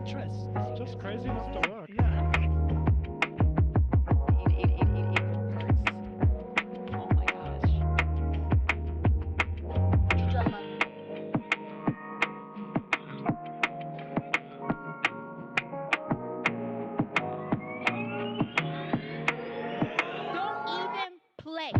interests. It's just crazy enough to work. Yeah. Oh my gosh. Drama. Don't even play.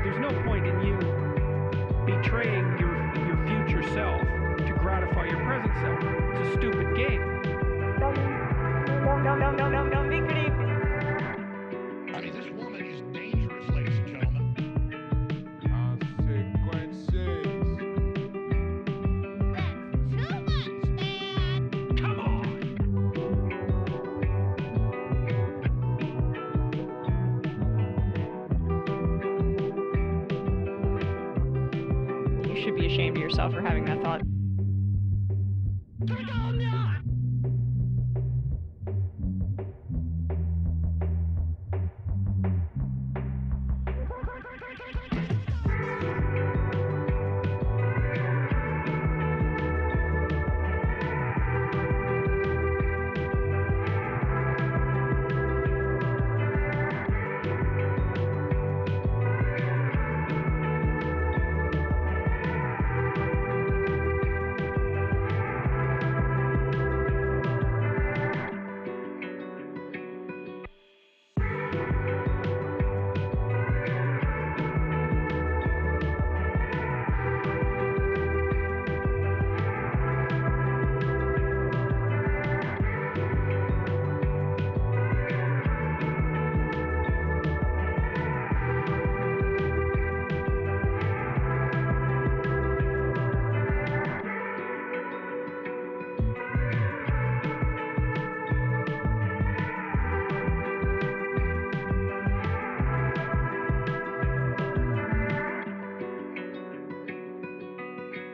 There's no point in you betraying your future self to gratify your present self. It's a stupid game. Don't be creepy. I mean, this woman is dangerous, ladies and gentlemen. Consequences. That's too much, man. Come on! You should be ashamed of yourself for having that thought.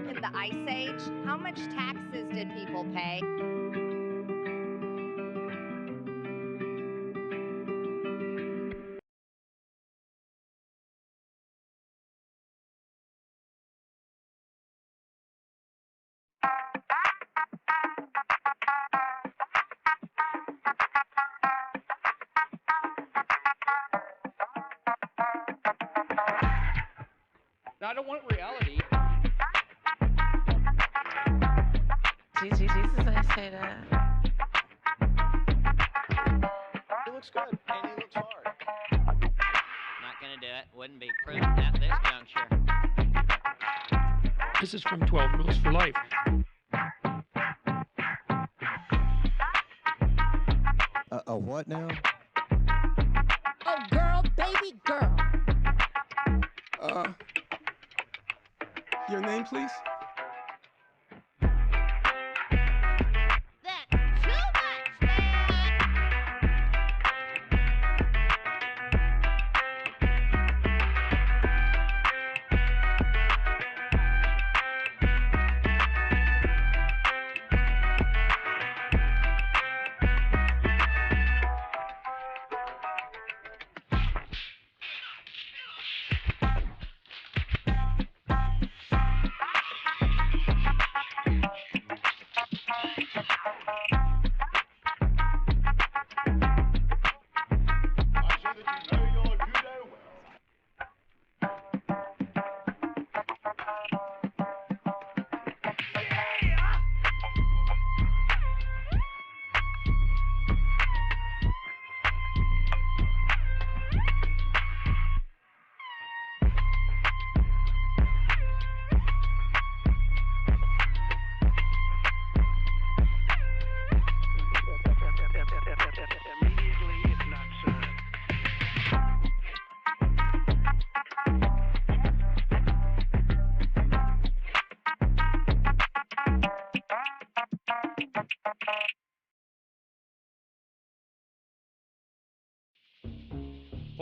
In the Ice Age, how much taxes did people pay? I don't want reality. Jesus, I say that. He looks good, and he looks hard. Not gonna do it. Wouldn't be prudent at this juncture. This is from 12 Rules for Life. A what now? Oh, girl, baby girl. Your name, please? That's too much, man.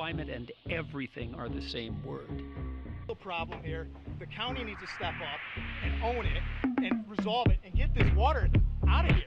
climate and everything are the same word. The problem here, the county needs to step up and own it and resolve it and get this water out of here.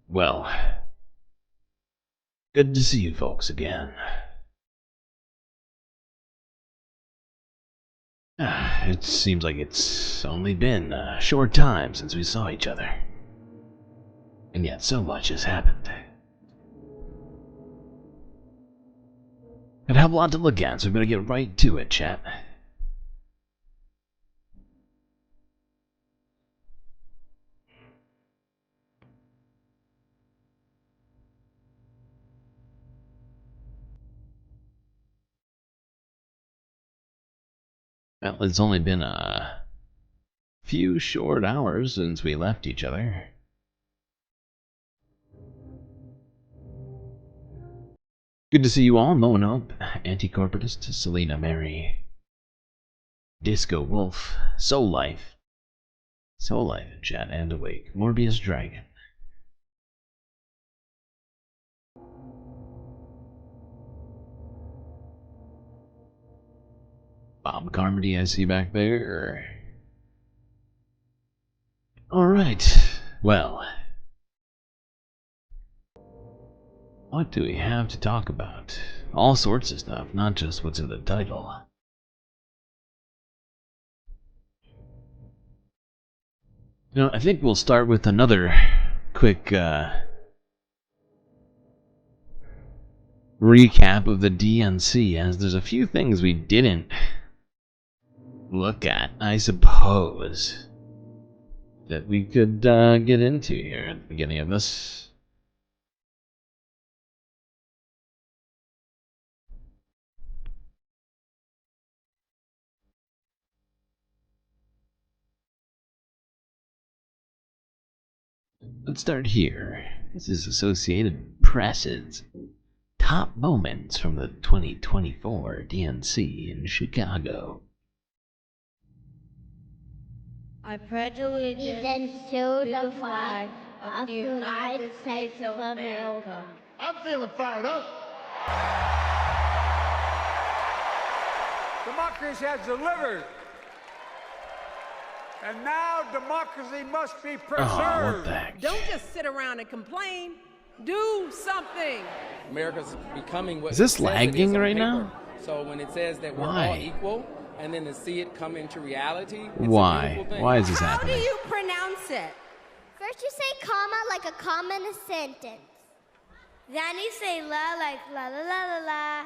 Well, good to see you folks again. It seems like it's only been a short time since we saw each other. And yet so much has happened. I have a lot to look at, so I'm gonna get right to it, chat. Well, it's only been a few short hours since we left each other. Good to see you all. Mono, Anti-Corporatist, Selena Mary, Disco Wolf, Soul Life in chat, and Awake, Morbius Dragon. Bob Carmody I see back there. Alright, well. What do we have to talk about? All sorts of stuff, not just what's in the title. You know, I think we'll start with another quick recap of the DNC, as there's a few things we didn't look at, I suppose, that we could get into here at the beginning of this. Let's start here. This is Associated Press's top moments from the 2024 DNC in Chicago. I pledge allegiance to the flag of the United States of America. I'm feeling fired up. Democracy has delivered. And now democracy must be preserved. Oh, what the heck? Don't just sit around and complain. Do something. America's becoming what is this lagging right now? So when it says that we're all equal, and then to see it come into reality, it's why? Why is this happening? How do you pronounce it? First you say comma like a comma in a sentence. Then you say la like la la la la la.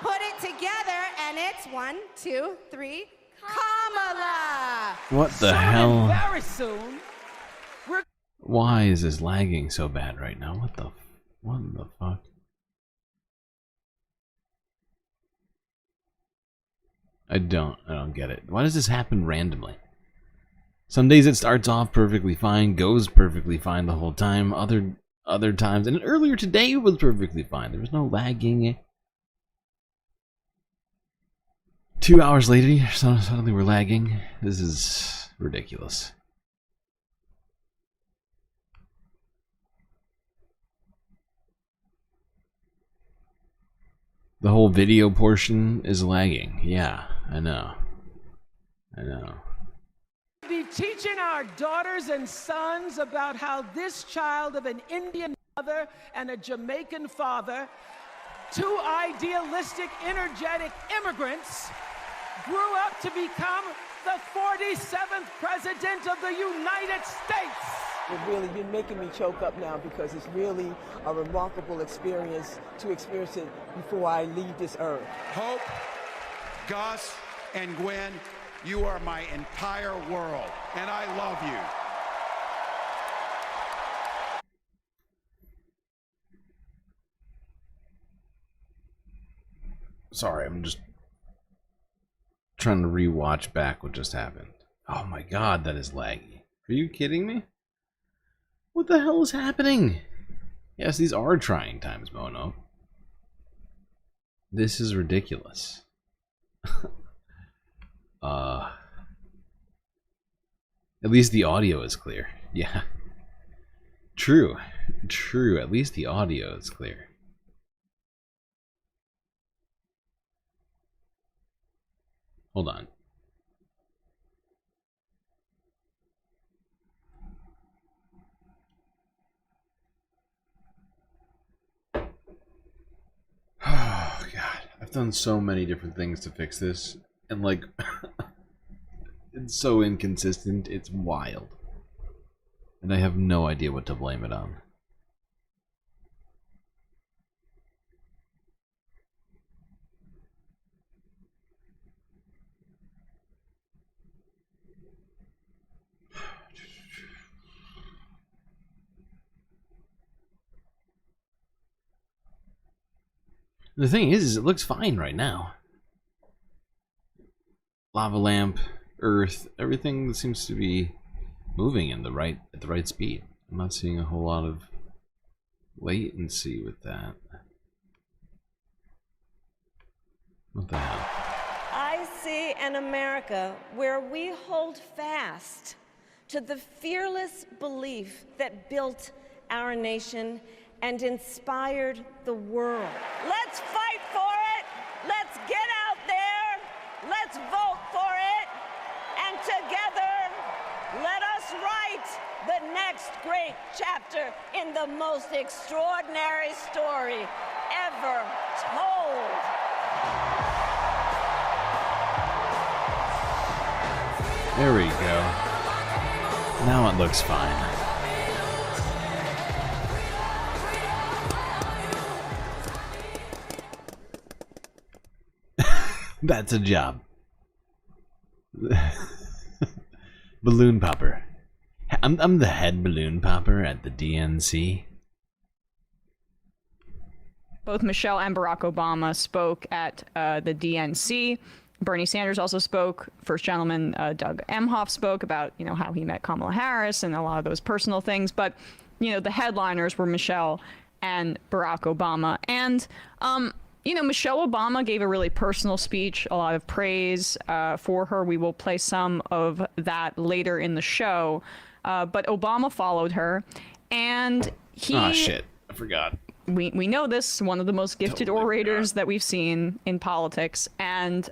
Put it together and it's 1, 2, 3, Kamala. What the hell? Very soon. Why is this lagging so bad right now? What the fuck? I don't get it. Why does this happen randomly? Some days it starts off perfectly fine, goes perfectly fine the whole time. Other times, and earlier today it was perfectly fine. There was no lagging. 2 hours later, suddenly we're lagging. This is ridiculous. The whole video portion is lagging. Yeah, I know. Be teaching our daughters and sons about how this child of an Indian mother and a Jamaican father, two idealistic, energetic immigrants, grew up to become the 47th president of the United States. You're making me choke up now because it's really a remarkable experience to experience it before I leave this earth. Hope, Gus, and Gwen, you are my entire world, and I love you. Sorry, I'm just trying to rewatch back what just happened. Oh my god, that is laggy. Are you kidding me? What the hell is happening? Yes, these are trying times, Mono. This is ridiculous. At least the audio is clear. Yeah. True. At least the audio is clear. Hold on. Oh, God. I've done so many different things to fix this. And, like, it's so inconsistent. It's wild. And I have no idea what to blame it on. The thing is it looks fine right now. Lava lamp, earth, everything seems to be moving at the right speed. I'm not seeing a whole lot of latency with that. What the hell? I see an America where we hold fast to the fearless belief that built our nation and inspired the world. Let's fight for it. Let's get out there. Let's vote for it. And together, let us write the next great chapter in the most extraordinary story ever told. There we go. Now it looks fine. That's a job. Balloon popper. I'm the head balloon popper at the DNC. Both Michelle and Barack Obama spoke at the DNC. Bernie Sanders also spoke. First Gentleman Doug Emhoff spoke about, how he met Kamala Harris and a lot of those personal things. But, the headliners were Michelle and Barack Obama. And, you know, Michelle Obama gave a really personal speech, a lot of praise for her. We will play some of that later in the show. But Obama followed her, and he... Oh, shit. I forgot. We know this, one of the most gifted orators that we've seen in politics. And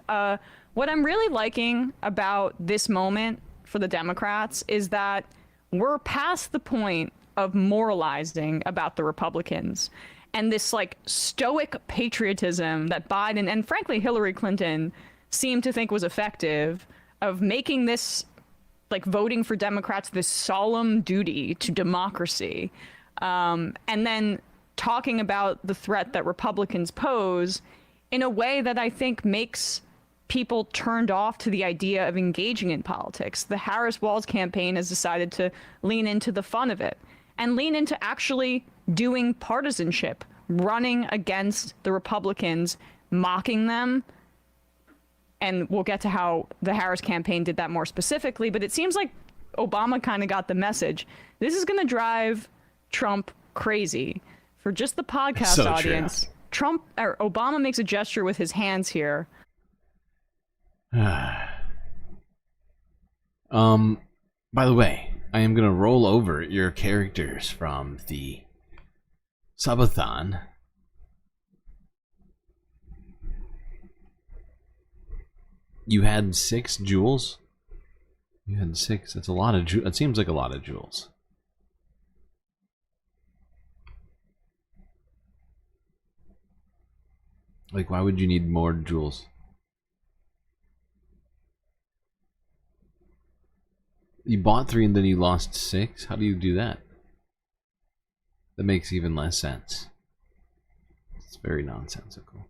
what I'm really liking about this moment for the Democrats is that we're past the point of moralizing about the Republicans. And this like stoic patriotism that Biden and frankly Hillary Clinton seemed to think was effective, of making this like voting for Democrats this solemn duty to democracy, and then talking about the threat that Republicans pose in a way that I think makes people turned off to the idea of engaging in politics. The Harris-Walz campaign has decided to lean into the fun of it and lean into actually doing partisanship, running against the Republicans, mocking them. And we'll get to how the Harris campaign did that more specifically, but it seems like Obama kind of got the message. This is going to drive Trump crazy. For just the podcast audience, Obama makes a gesture with his hands here. By the way, I am gonna roll over your characters from the subathon. You had 6 jewels? You had 6. That's a lot of jewels. It seems like a lot of jewels. Like, why would you need more jewels? You bought 3 and then you lost 6? How do you do that? That makes even less sense. It's very nonsensical.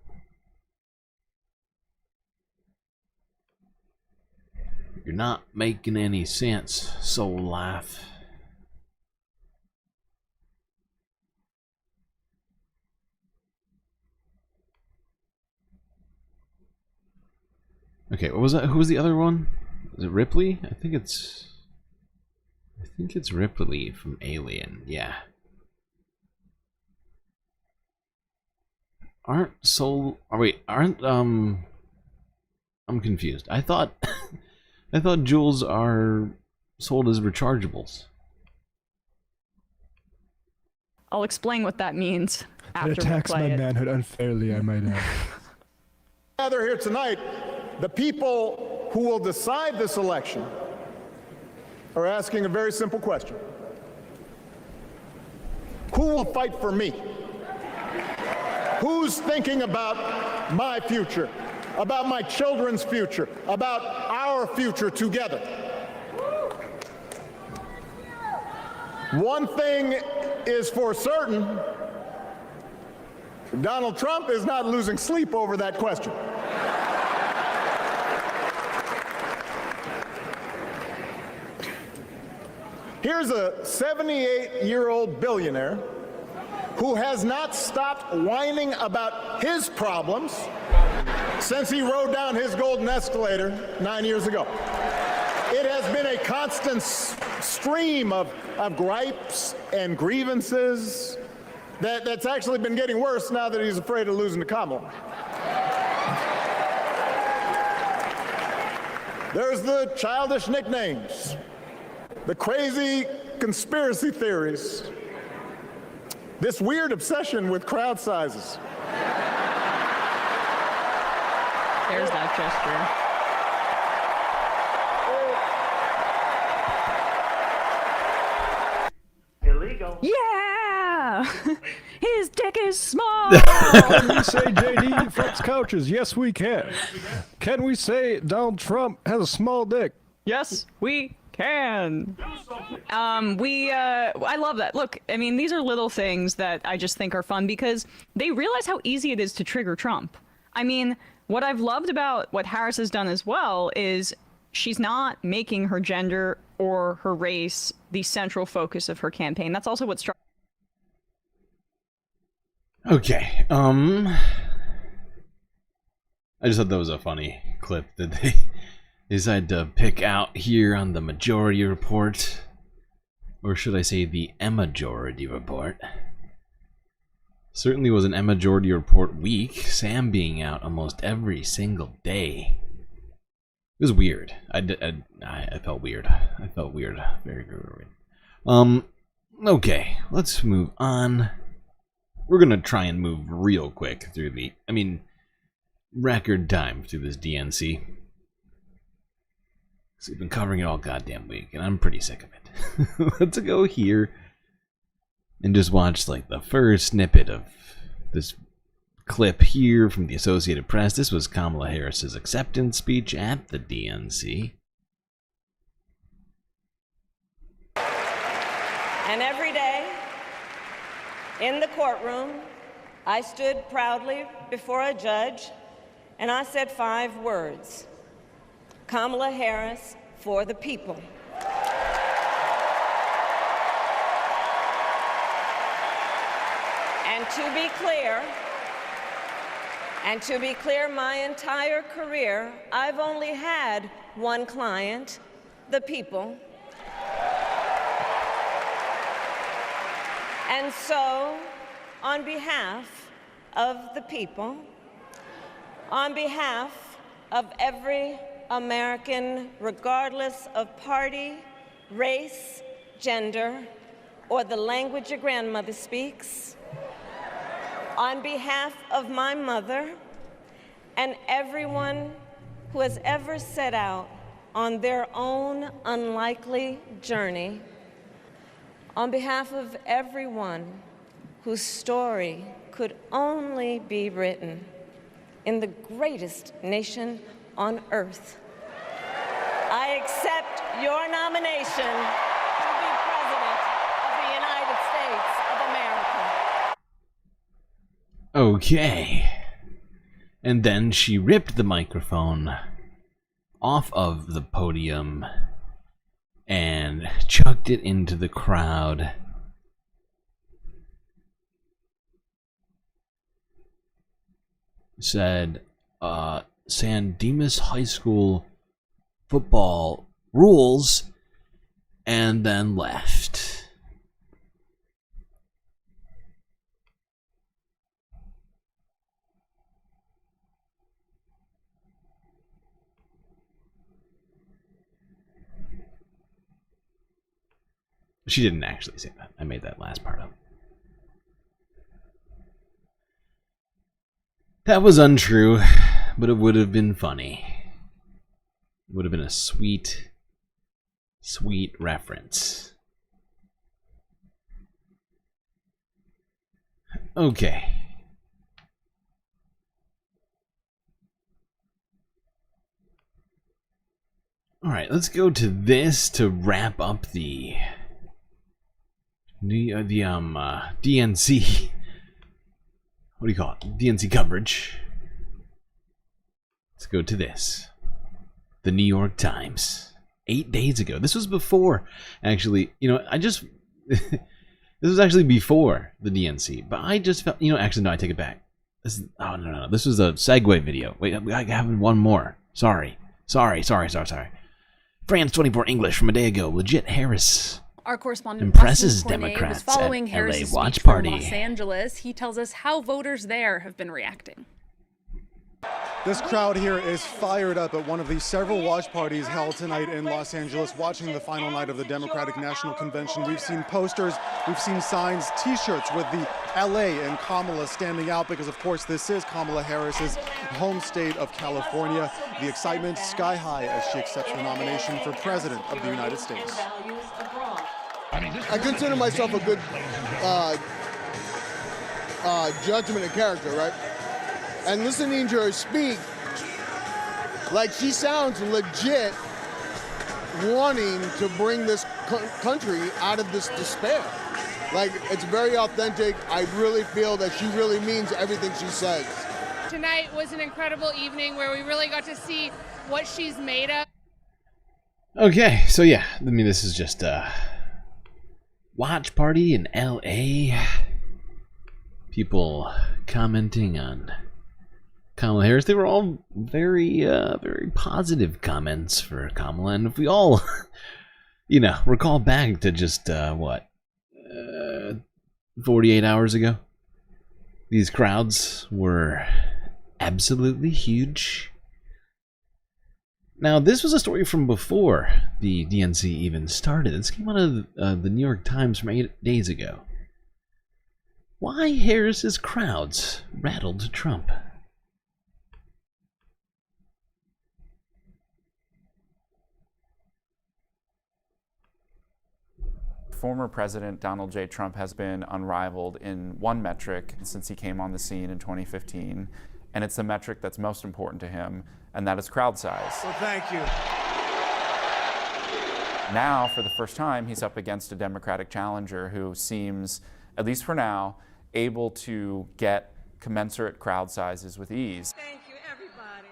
You're not making any sense, Soul Life. Okay, what was that? Who was the other one? Is it Ripley? I think it's Ripley from Alien. Yeah. Aren't I'm confused. I thought jewels are sold as rechargeables. I'll explain what that means after It attacks we play my it. manhood unfairly, I might add. Gather here tonight, the people who will decide this election are asking a very simple question. Who will fight for me? Who's thinking about my future, about my children's future, about our future together? One thing is for certain, Donald Trump is not losing sleep over that question. Here's a 78-year-old billionaire who has not stopped whining about his problems since he rode down his golden escalator 9 years ago. It has been a constant stream of gripes and grievances that's actually been getting worse now that he's afraid of losing to Kamala. There's the childish nicknames, the crazy conspiracy theories, this weird obsession with crowd sizes. There's that gesture. Illegal. Yeah! His dick is small! Can we say JD flips couches? Yes, we can. Can we say Donald Trump has a small dick? Yes, we can. I love that. Look, I mean, these are little things that I just think are fun because they realize how easy it is to trigger Trump. I mean, what I've loved about what Harris has done as well is she's not making her gender or her race the central focus of her campaign. That's also what struck. Okay, I just thought that was a funny clip that they decided to pick out here on the Majority Report. Or should I say the majority Report. Certainly was an Emma Jordy report week. Sam being out almost every single day. It was weird. I felt weird. I felt weird. Very, very weird. Okay, let's move on. We're gonna try and move real quick through the, record time through this DNC. So we've been covering it all goddamn week, and I'm pretty sick of it. Let's go here and just watch like the first snippet of this clip here from the Associated Press. This was Kamala Harris's acceptance speech at the DNC. And every day in the courtroom, I stood proudly before a judge and I said 5 words: Kamala Harris for the people. And to be clear, my entire career, I've only had one client, the people. And so, on behalf of the people, on behalf of every American, regardless of party, race, gender, or the language your grandmother speaks, on behalf of my mother and everyone who has ever set out on their own unlikely journey, on behalf of everyone whose story could only be written in the greatest nation on earth, I accept your nomination to be President of the United States of America. Okay. And then she ripped the microphone off of the podium and chucked it into the crowd. Said, San Dimas High School football rules, and then left. She didn't actually say that. I made that last part up. That was untrue, but it would have been funny. It would have been a sweet, sweet reference. Okay. Alright, let's go to this to wrap up the DNC. What do you call it? DNC coverage. Let's go to this. The New York Times. 8 days ago. This was before, actually, this was actually before the DNC, but I just felt, actually, no, I take it back. No. This was a segue video. Wait, I have one more. Sorry. France 24 English from a day ago. Legit Harris. Our correspondent impresses Austin Cornet Democrats was following at Harris's LA watch speech from party. Los Angeles. He tells us how voters there have been reacting. This crowd here is fired up at one of the several watch parties held tonight in Los Angeles, watching the final night of the Democratic National Convention. We've seen posters, we've seen signs, t-shirts with the LA and Kamala standing out because, of course, this is Kamala Harris's home state of California. The excitement sky high as she accepts the nomination for President of the United States. I consider myself a good judgment of character, right? And listening to her speak, like she sounds legit wanting to bring this country out of this despair. Like, it's very authentic. I really feel that she really means everything she says. Tonight was an incredible evening where we really got to see what she's made of. Okay, so yeah, this is just a watch party in LA. People commenting on Kamala Harris. They were all very, very positive comments for Kamala. And if we all, recall back to just, 48 hours ago? These crowds were absolutely huge. Now, this was a story from before the DNC even started. This came out of the New York Times from 8 days ago. Why Harris's crowds rattled Trump. Former President Donald J. Trump has been unrivaled in one metric since he came on the scene in 2015, and it's the metric that's most important to him, and that is crowd size. Well, thank you. Now, for the first time, he's up against a Democratic challenger who seems, at least for now, able to get commensurate crowd sizes with ease. Thank you, everybody.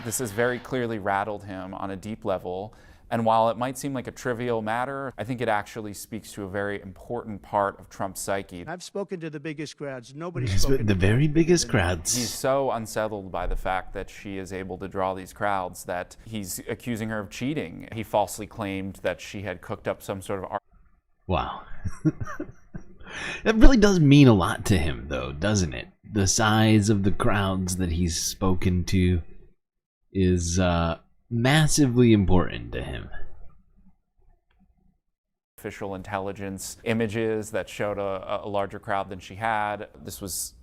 This has very clearly rattled him on a deep level. And while it might seem like a trivial matter, I think it actually speaks to a very important part of Trump's psyche. I've spoken to the biggest crowds. Nobody's spoken The very biggest crowds. He's so unsettled by the fact that she is able to draw these crowds that he's accusing her of cheating. He falsely claimed that she had cooked up some sort of... Wow. That really does mean a lot to him, though, doesn't it? The size of the crowds that he's spoken to is massively important to him. Official intelligence images that showed a larger crowd than she had. This was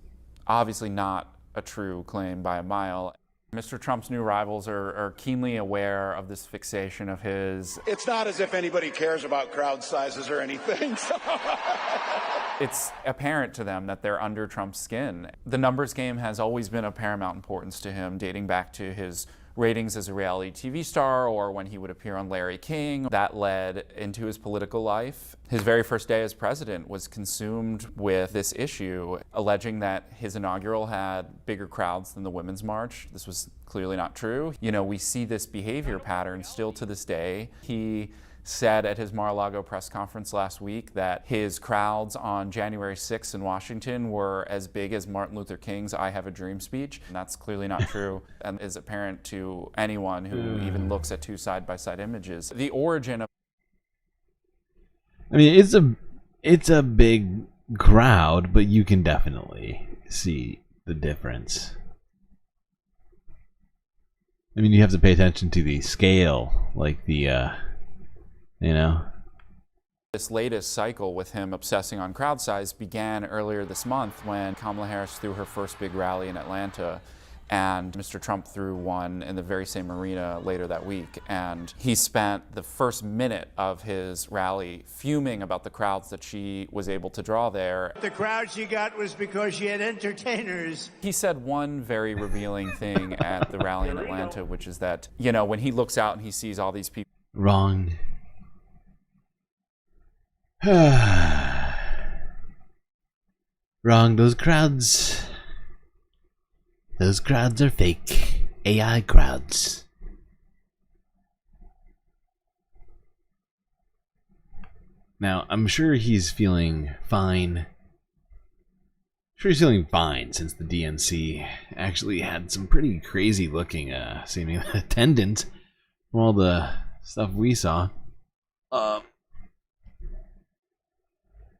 obviously not a true claim by a mile. Mr. Trump's new rivals are keenly aware of this fixation of his. It's not as if anybody cares about crowd sizes or anything. It's apparent to them that they're under Trump's skin. The numbers game has always been of paramount importance to him, dating back to his ratings as a reality TV star or when he would appear on Larry King. That led into his political life. His very first day as president was consumed with this issue, alleging that his inaugural had bigger crowds than the Women's March. This was clearly not true. You know, we see this behavior pattern still to this day. He said at his Mar-a-Lago press conference last week that his crowds on January 6th in Washington were as big as Martin Luther King's I Have a Dream speech. And that's clearly not true and is apparent to anyone who even looks at two side-by-side images. The origin of... I mean, it's a big crowd, but you can definitely see the difference. I mean, you have to pay attention to the scale, like the you know. This latest cycle with him obsessing on crowd size began earlier this month when Kamala Harris threw her first big rally in Atlanta, and Mr. Trump threw one in the very same arena later that week. And he spent the first minute of his rally fuming about the crowds that she was able to draw there. The crowd she got was because she had entertainers. He said one very revealing thing at the rally in Atlanta, which is that, you know, when he looks out and he sees all these people... Wrong. Wrong. Those crowds are fake. AI crowds. Now, I'm sure he's feeling fine. Since the DNC actually had some pretty crazy looking seeming attendance from all the stuff we saw.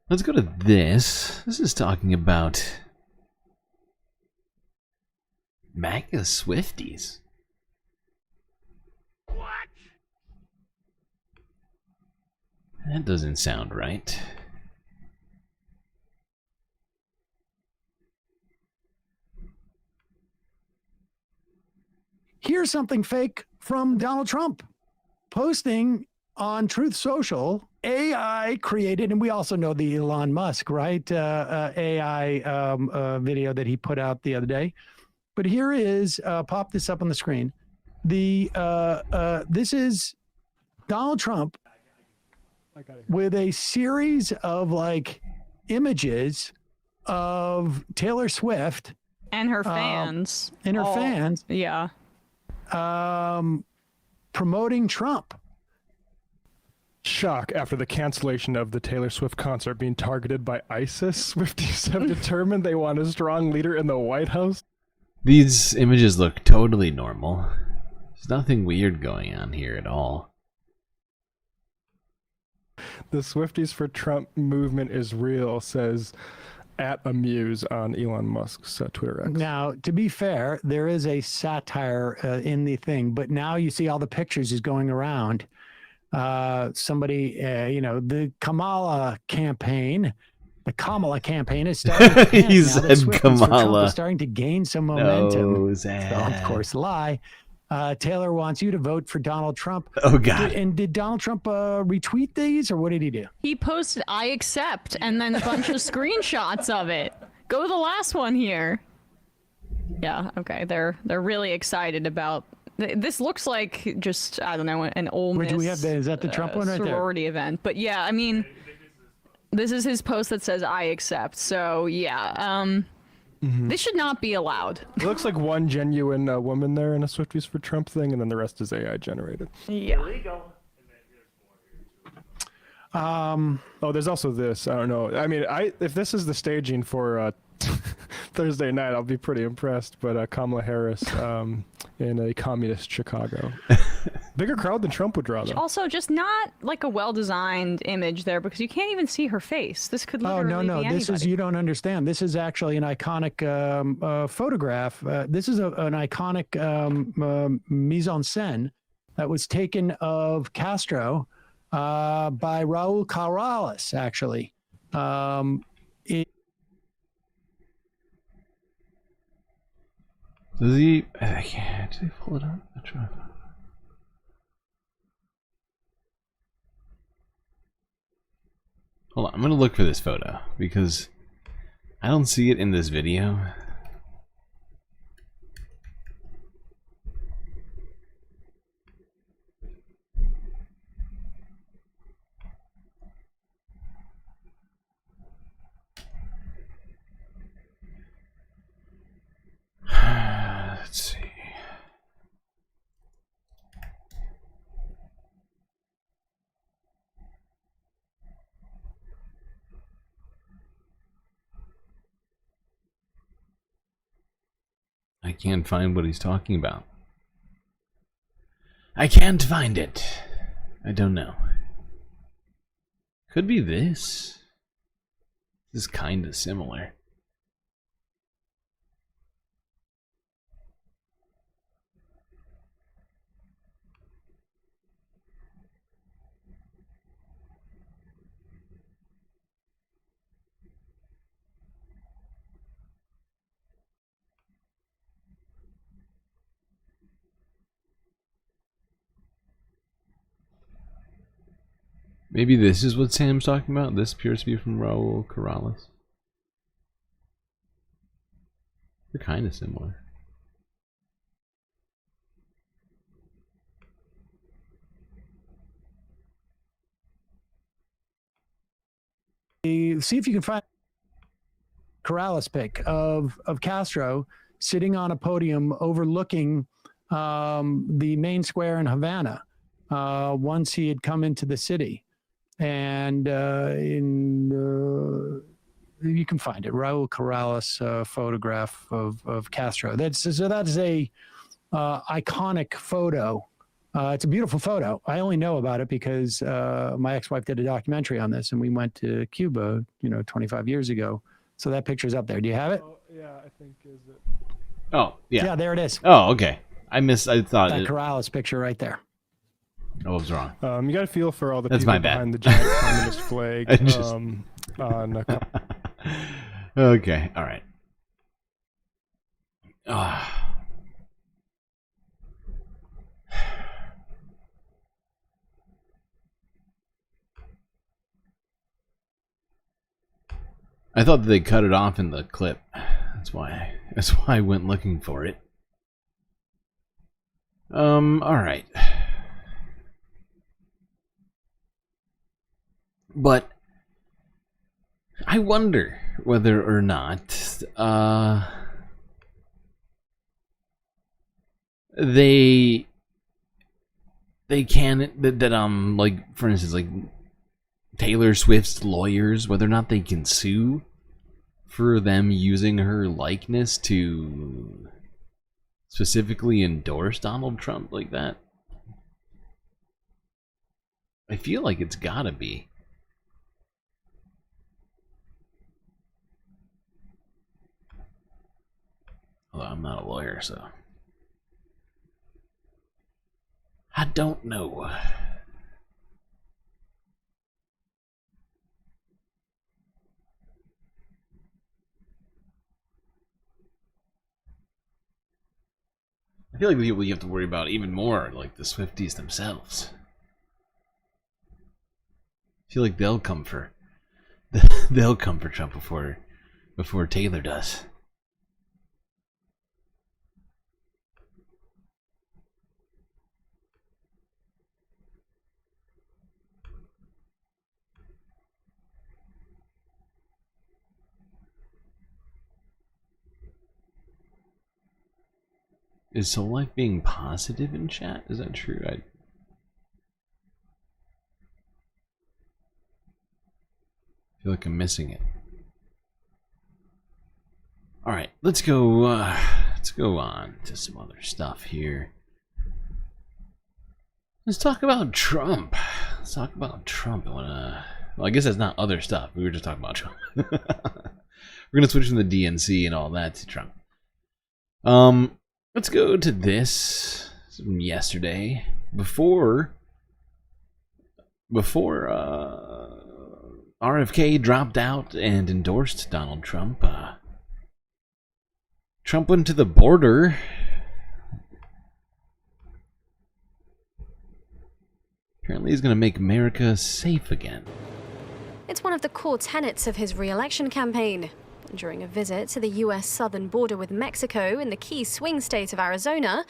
Let's go to this. This is talking about MAGA Swifties. What? That doesn't sound right. Here's something fake from Donald Trump posting on Truth Social. AI created, and we also know the Elon Musk, right? AI video that he put out the other day. But here is, pop this up on the screen. This is Donald Trump with a series of like images of Taylor Swift and her fans. Yeah. Promoting Trump. Shock after the cancellation of the Taylor Swift concert being targeted by ISIS. Swifties have determined they want a strong leader in the White House. These images look totally normal. There's nothing weird going on here at all. The Swifties for Trump movement is real, says at Amuse on Elon Musk's Twitter X. Now, to be fair, there is a satire in the thing, but now you see all the pictures is going around. Somebody, the Kamala campaign is starting to pant He now said that Swifties for Trump Kamala. is starting to gain some momentum. No, So, of course, lie. Taylor wants you to vote for Donald Trump. Oh, God. Did Donald Trump retweet these, or what did he do? He posted "I accept" and then a bunch of screenshots of it. Go to the last one here. Yeah, okay. They're really excited about. This looks like just, I don't know, an Ole Miss. Which we have? Is that the Trump one right there? Sorority event. But yeah, I mean, this is his post that says "I accept." So yeah, this should not be allowed. It looks like one genuine woman there in a Swifties for Trump thing, and then the rest is AI generated. Yeah. Oh, there's also this. I don't know. I mean, if this is the staging for Thursday night, I'll be pretty impressed. But Kamala Harris in a communist Chicago. Bigger crowd than Trump would draw, though. Also, just not like a well-designed image there, because you can't even see her face. This could literally no. be anybody. This is, you don't understand. This is actually an iconic photograph. This is an iconic mise en scène that was taken of Castro by Raul Corrales, actually. Does he? Did he pull it up? I'll try. Hold on, I'm gonna look for this photo because I don't see it in this video. Let's see. I can't find what he's talking about. I can't find it. I don't know. Could be this. This is kind of similar. Maybe this is what Sam's talking about. This appears to be from Raul Corrales. They're kind of similar. See if you can find Corrales pic of Castro sitting on a podium overlooking the main square in Havana once he had come into the city. And you can find it, Raul Corrales photograph of Castro. That's a iconic photo. It's a beautiful photo. I only know about it because my ex-wife did a documentary on this, and we went to Cuba, 25 years ago. So that picture's up there. Do you have it? Oh, yeah, I think is it. Oh, yeah. Yeah, there it is. Oh, okay. I thought that it. Corrales picture right there. Oh, I was wrong. You got to feel for all the That's people my bad. behind the giant communist flag. I just- On Okay, all right. I thought that they cut it off in the clip. That's why I went looking for it. All right. But I wonder whether or not they can like, for instance, like Taylor Swift's lawyers, whether or not they can sue for them using her likeness to specifically endorse Donald Trump like that. I feel like it's gotta be. Although I'm not a lawyer, so I don't know. I feel like the people you have to worry about even more, like the Swifties themselves. I feel like they'll come for Trump before Taylor does. Is Soul Life being positive in chat? Is that true? I feel like I'm missing it. All right, let's go on to some other stuff here. Let's talk about Trump. Well, I guess that's not other stuff. We were just talking about Trump. We're gonna switch from the DNC and all that to Trump. Let's go to this from yesterday. Before RFK dropped out and endorsed Donald Trump, Trump went to the border. Apparently he's going to make America safe again. It's one of the core tenets of his re-election campaign. During a visit to the U.S. southern border with Mexico in the key swing state of Arizona,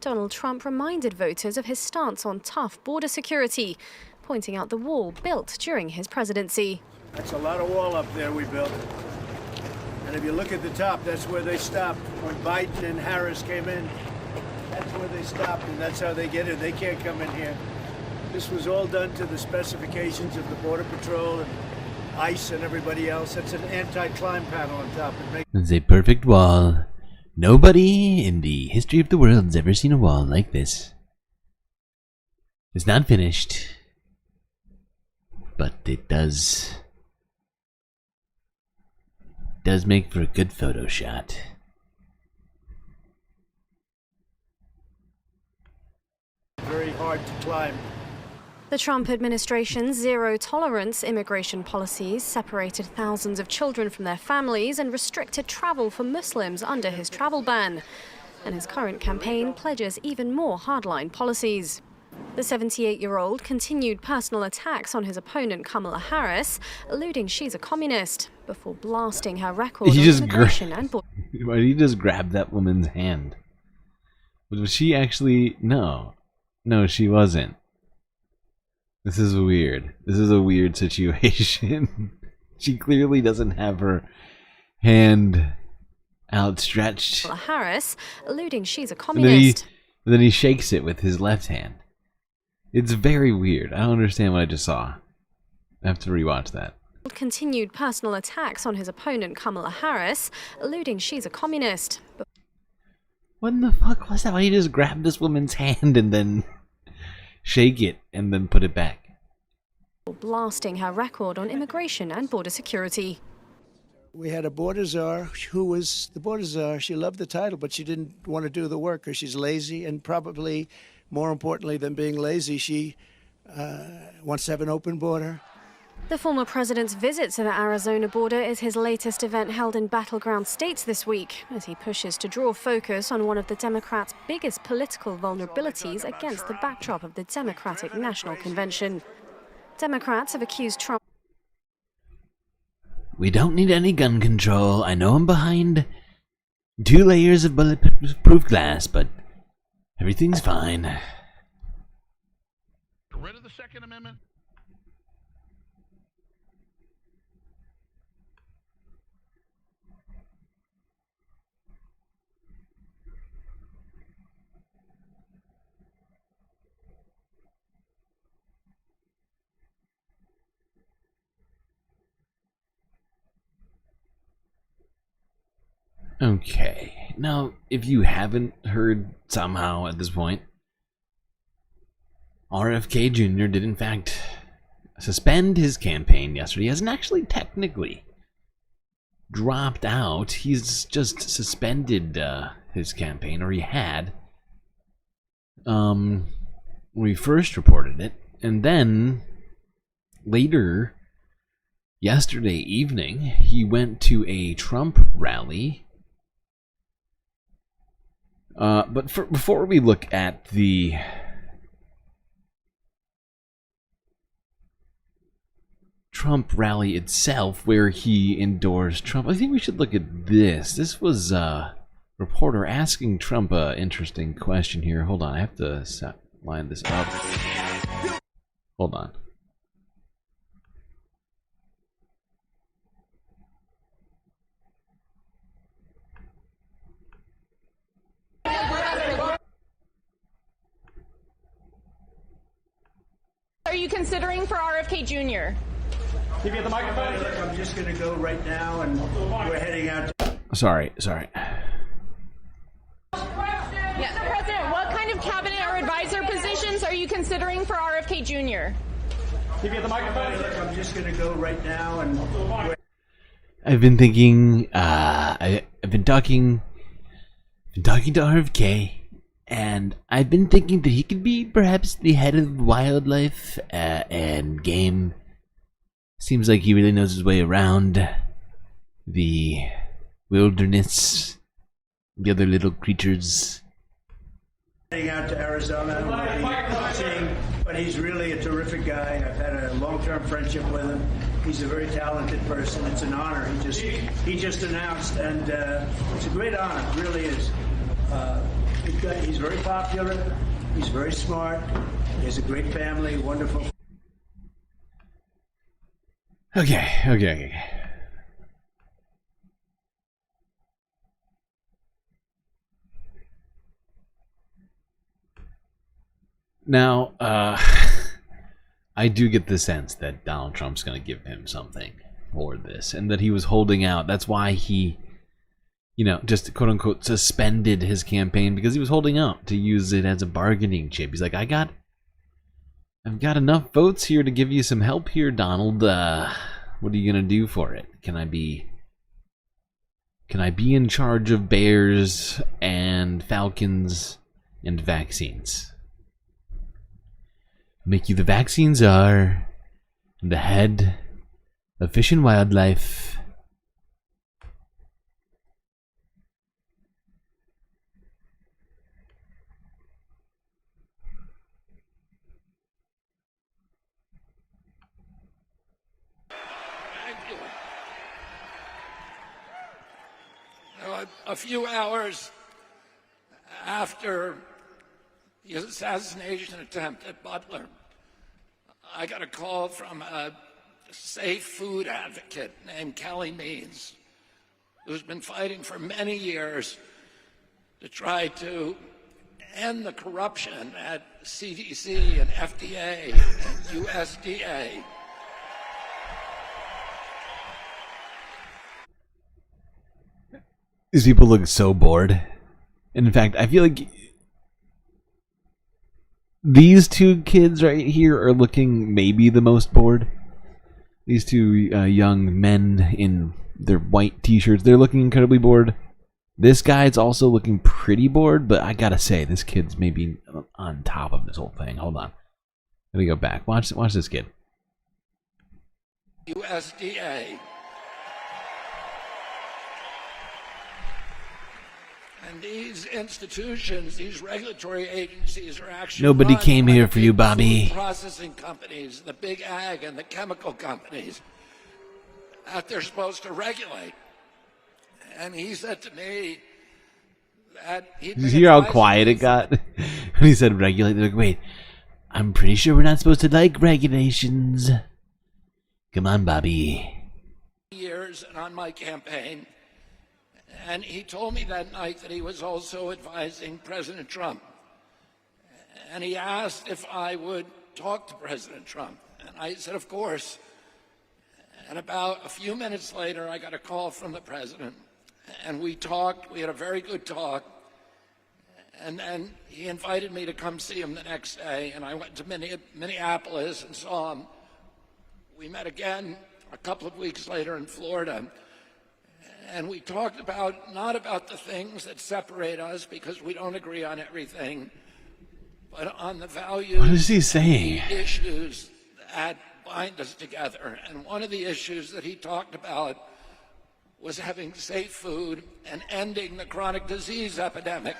Donald Trump reminded voters of his stance on tough border security, pointing out the wall built during his presidency. That's a lot of wall up there we built. And if you look at the top, that's where they stopped. When Biden and Harris came in, that's where they stopped, and that's how they get in. They can't come in here. This was all done to the specifications of the Border Patrol and ICE and everybody else. That's an anti-climb panel on top. It's a perfect wall. Nobody in the history of the world has ever seen a wall like this. It's not finished, but it does make for a good photo shot. Very hard to climb. The Trump administration's zero-tolerance immigration policies separated thousands of children from their families and restricted travel for Muslims under his travel ban. And his current campaign pledges even more hardline policies. The 78-year-old continued personal attacks on his opponent Kamala Harris, alluding she's a communist, before blasting her record on immigration and border. Why did he just grab that woman's hand? Was she actually? No, she wasn't. This is weird. This is a weird situation. She clearly doesn't have her hand outstretched. Harris, alluding she's a communist. And then he shakes it with his left hand. It's very weird. I don't understand what I just saw. I have to rewatch that. Continued personal attacks on his opponent Kamala Harris, alluding she's a communist. What in the fuck was that? Why did he just grab this woman's hand and then shake it and then put it back? Blasting her record on immigration and border security. We had a border czar who was the border czar. She loved the title, but she didn't want to do the work because she's lazy, and probably more importantly than being lazy, she wants to have an open border. The former president's visit to the Arizona border is his latest event held in battleground states this week, as he pushes to draw focus on one of the Democrats' biggest political vulnerabilities against the backdrop of the Democratic National Convention. Democrats have accused Trump. We don't need any gun control. I know I'm behind 2 layers of bulletproof glass, but everything's fine. Get rid of the Second Amendment. Okay, now if you haven't heard somehow at this point, RFK Jr. did in fact suspend his campaign yesterday. He hasn't actually technically dropped out. He's just suspended his campaign, or he had. When we first reported it, and then later, yesterday evening, he went to a Trump rally. But before we look at the Trump rally itself, where he endorsed Trump, I think we should look at this. This was a reporter asking Trump an interesting question here. Hold on, I have to line this up. Hold on. Are you considering for RFK Jr.? Give me the microphone. I'm just going to go right now, and we're heading out. Sorry. Yeah. Mr. President, what kind of cabinet or advisor positions are you considering for RFK Jr.? Give me the microphone. I'm just going to go right now, and I've been thinking. I've been talking to RFK, and I've been thinking that he could be perhaps the head of wildlife and game. Seems like he really knows his way around the wilderness, the other little creatures. heading out to Arizona. But he's really a terrific guy. I've had a long-term friendship with him. He's a very talented person. It's an honor. He just announced, and it's a great honor. It really is. He's very popular. He's very smart. He has a great family. Wonderful. Okay. Now, I do get the sense that Donald Trump's going to give him something for this, and that he was holding out. That's why he, just quote-unquote suspended his campaign, because he was holding out to use it as a bargaining chip. He's like, I've got enough votes here to give you some help here, Donald. What are you going to do for it? Can I be in charge of bears and falcons and vaccines? Make you the vaccine czar, the head of Fish and Wildlife. Thank you. A few hours after the assassination attempt at Butler, I got a call from a safe food advocate named Kelly Means, who's been fighting for many years to try to end the corruption at CDC and FDA and USDA. These people look so bored. And in fact, I feel like these two kids right here are looking maybe the most bored. These two young men in their white t-shirts, they're looking incredibly bored. This guy's also looking pretty bored, but I gotta say, this kid's maybe on top of this whole thing. Hold on. Let me go back. Watch this kid. USDA. And these institutions, these regulatory agencies are actually Nobody run came by here the for you, big Bobby. food processing companies, the big ag and the chemical companies that they're supposed to regulate. And he said to me that Did you hear how quiet it got when he said regulate? They're like, wait, I'm pretty sure we're not supposed to like regulations. Come on, Bobby. years and on my campaign. And he told me that night that he was also advising President Trump. And he asked if I would talk to President Trump. And I said, of course. And about a few minutes later, I got a call from the president. And we talked. We had a very good talk. And then he invited me to come see him the next day. And I went to Minneapolis and saw him. We met again a couple of weeks later in Florida. And we talked about, not about the things that separate us because we don't agree on everything, but on the values. What is he saying? The issues that bind us together. And one of the issues that he talked about was having safe food and ending the chronic disease epidemic.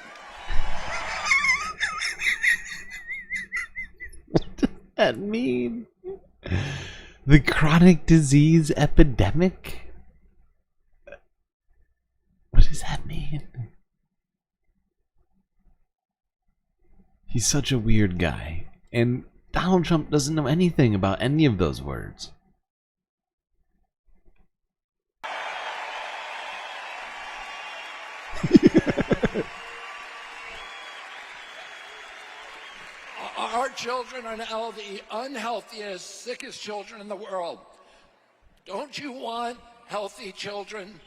What does that mean? The chronic disease epidemic? What does that mean? He's such a weird guy. And Donald Trump doesn't know anything about any of those words. Our children are now the unhealthiest, sickest children in the world. Don't you want healthy children?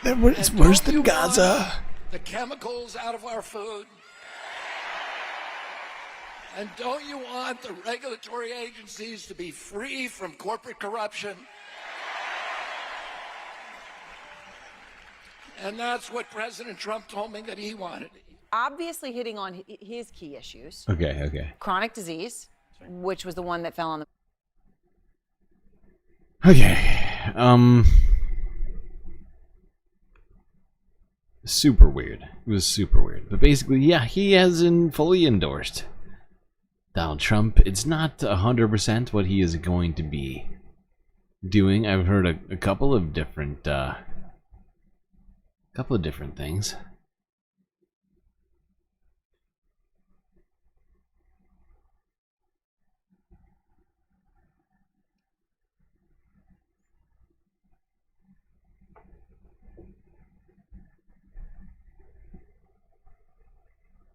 It's worse than Gaza. The chemicals out of our food. And don't you want the regulatory agencies to be free from corporate corruption? And that's what President Trump told me that he wanted. Obviously hitting on his key issues. Okay. Chronic disease, which was the one that fell on the... Okay. Super weird. It was super weird. But basically, yeah, he has fully endorsed Donald Trump. It's not 100% what he is going to be doing. I've heard a couple of different things.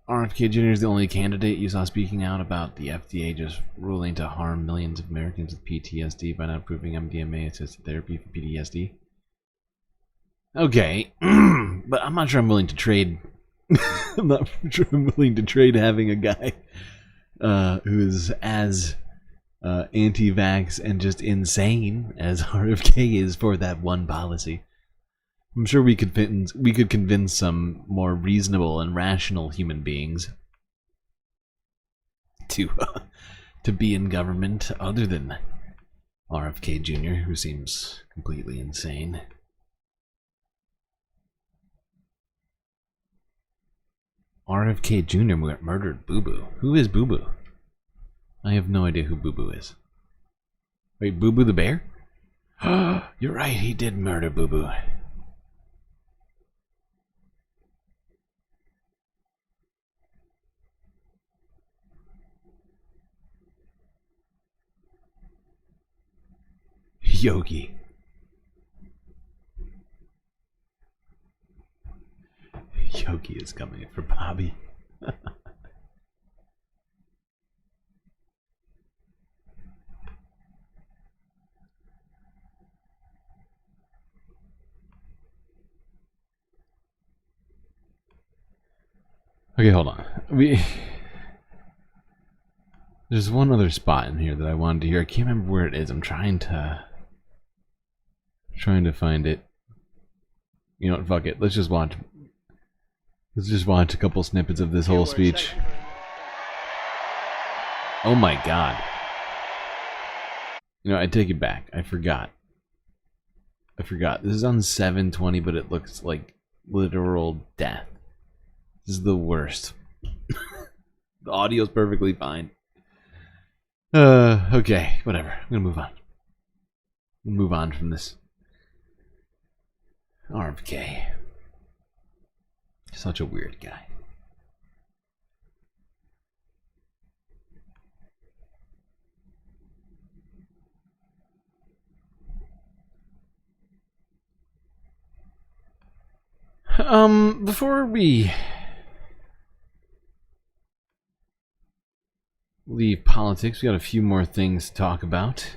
RFK Jr. is the only candidate you saw speaking out about the FDA just ruling to harm millions of Americans with PTSD by not approving MDMA-assisted therapy for PTSD. Okay, but I'm not sure I'm willing to trade. I'm not sure I'm willing to trade having a guy who is as anti-vax and just insane as RFK is for that one policy. I'm sure we could convince some more reasonable and rational human beings to be in government other than RFK Jr., who seems completely insane. RFK Jr. murdered Boo Boo. Who is Boo Boo? I have no idea who Boo Boo is. Wait, Boo Boo the bear? You're right, he did murder Boo Boo. Yogi. Yogi is coming for Bobby. Okay, hold on. There's one other spot in here that I wanted to hear. I can't remember where it is. I'm trying to find it. You know what? Fuck it. Let's just watch a couple snippets of this whole speech. Oh my god. You know, I take it back. I forgot. This is on 720, but it looks like literal death. This is the worst. The audio's perfectly fine. Okay, whatever. I'm gonna move on. Move on from this. RFK. Such a weird guy. Before we leave politics, we got a few more things to talk about.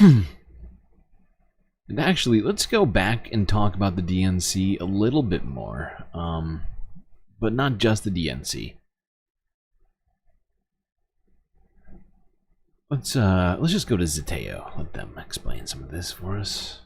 And actually, let's go back and talk about the DNC a little bit more. But not just the DNC. Let's just go to Zateo. Let them explain some of this for us.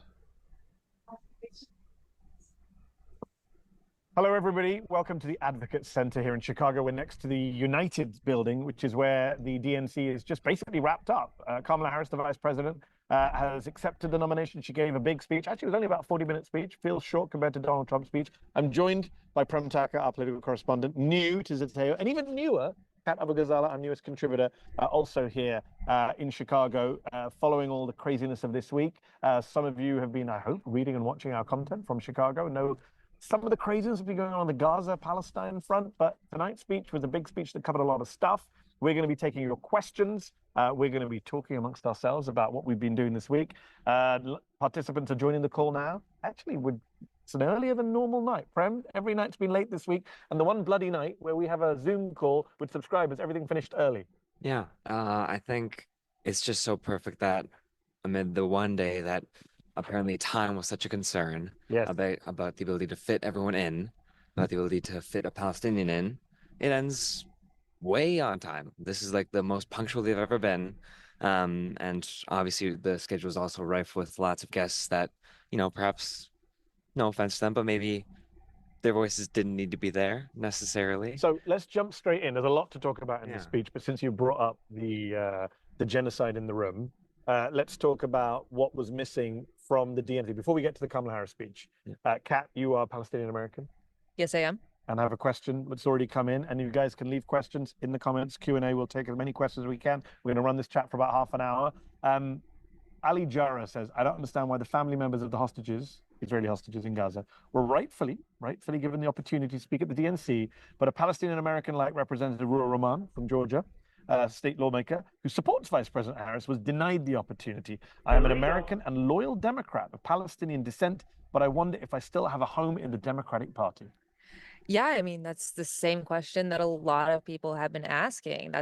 Hello, everybody. Welcome to the Advocate Center here in Chicago. We're next to the United building, which is where the DNC is just basically wrapped up. Kamala Harris, the vice president, has accepted the nomination. She gave a big speech. Actually, it was only about a 40-minute speech. Feels short compared to Donald Trump's speech. I'm joined by Prem Taka, our political correspondent, new to Zateo, and even newer, Kat Abou-Ghazala, our newest contributor, also here in Chicago, following all the craziness of this week. Some of you have been, I hope, reading and watching our content from Chicago. Know some of the craziness has been going on the Gaza-Palestine front, but tonight's speech was a big speech that covered a lot of stuff. We're going to be taking your questions. We're going to be talking amongst ourselves about what we've been doing this week. Participants are joining the call now. Actually, it's an earlier than normal night. Prem, every night's been late this week, and the one bloody night where we have a Zoom call with subscribers, everything finished early. Yeah, I think it's just so perfect that amid the one day that apparently time was such a concern about the ability to fit everyone in, about the ability to fit a Palestinian in, it ends way on time. This is like the most punctual they've ever been. And obviously the schedule is also rife with lots of guests that, perhaps, no offense to them, but maybe their voices didn't need to be there necessarily. So let's jump straight in. There's a lot to talk about in the speech, but since you brought up the genocide in the room, let's talk about what was missing from the DNC before we get to the Kamala Harris speech. Kat, you are Palestinian American. Yes, I am. And I have a question that's already come in, and you guys can leave questions in the comments. Q&A, we'll take as many questions as we can. We're going to run this chat for about half an hour. Ali Jara says, I don't understand why the family members of the hostages, Israeli hostages in Gaza, were rightfully given the opportunity to speak at the DNC, but a Palestinian American-like Representative Ruah Rahman from Georgia, state lawmaker who supports Vice President Harris, was denied the opportunity. I am an American and loyal Democrat of Palestinian descent, but I wonder if I still have a home in the Democratic Party. Yeah, I mean, that's the same question that a lot of people have been asking.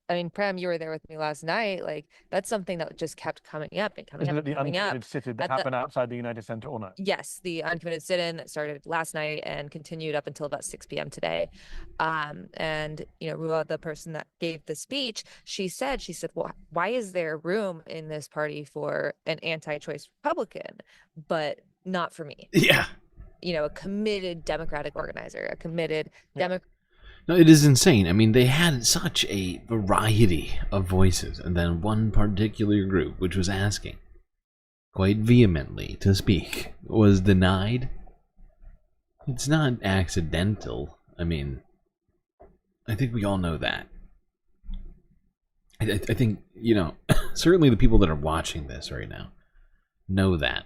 I mean, Prem, you were there with me last night. Like, that's something that just kept coming up and coming Isn't up it the and coming up. uncommitted sit-in that happened outside the United Center or not? Yes, the uncommitted sit-in that started last night and continued up until about 6 p.m. today. And, Ruah, the person that gave the speech, she said, well, why is there room in this party for an anti-choice Republican, but not for me? Yeah. A committed Democratic organizer, a committed Democrat. No, it is insane. I mean, they had such a variety of voices, and then one particular group, which was asking quite vehemently to speak, was denied. It's not accidental. I mean, I think we all know that. I think, certainly the people that are watching this right now know that.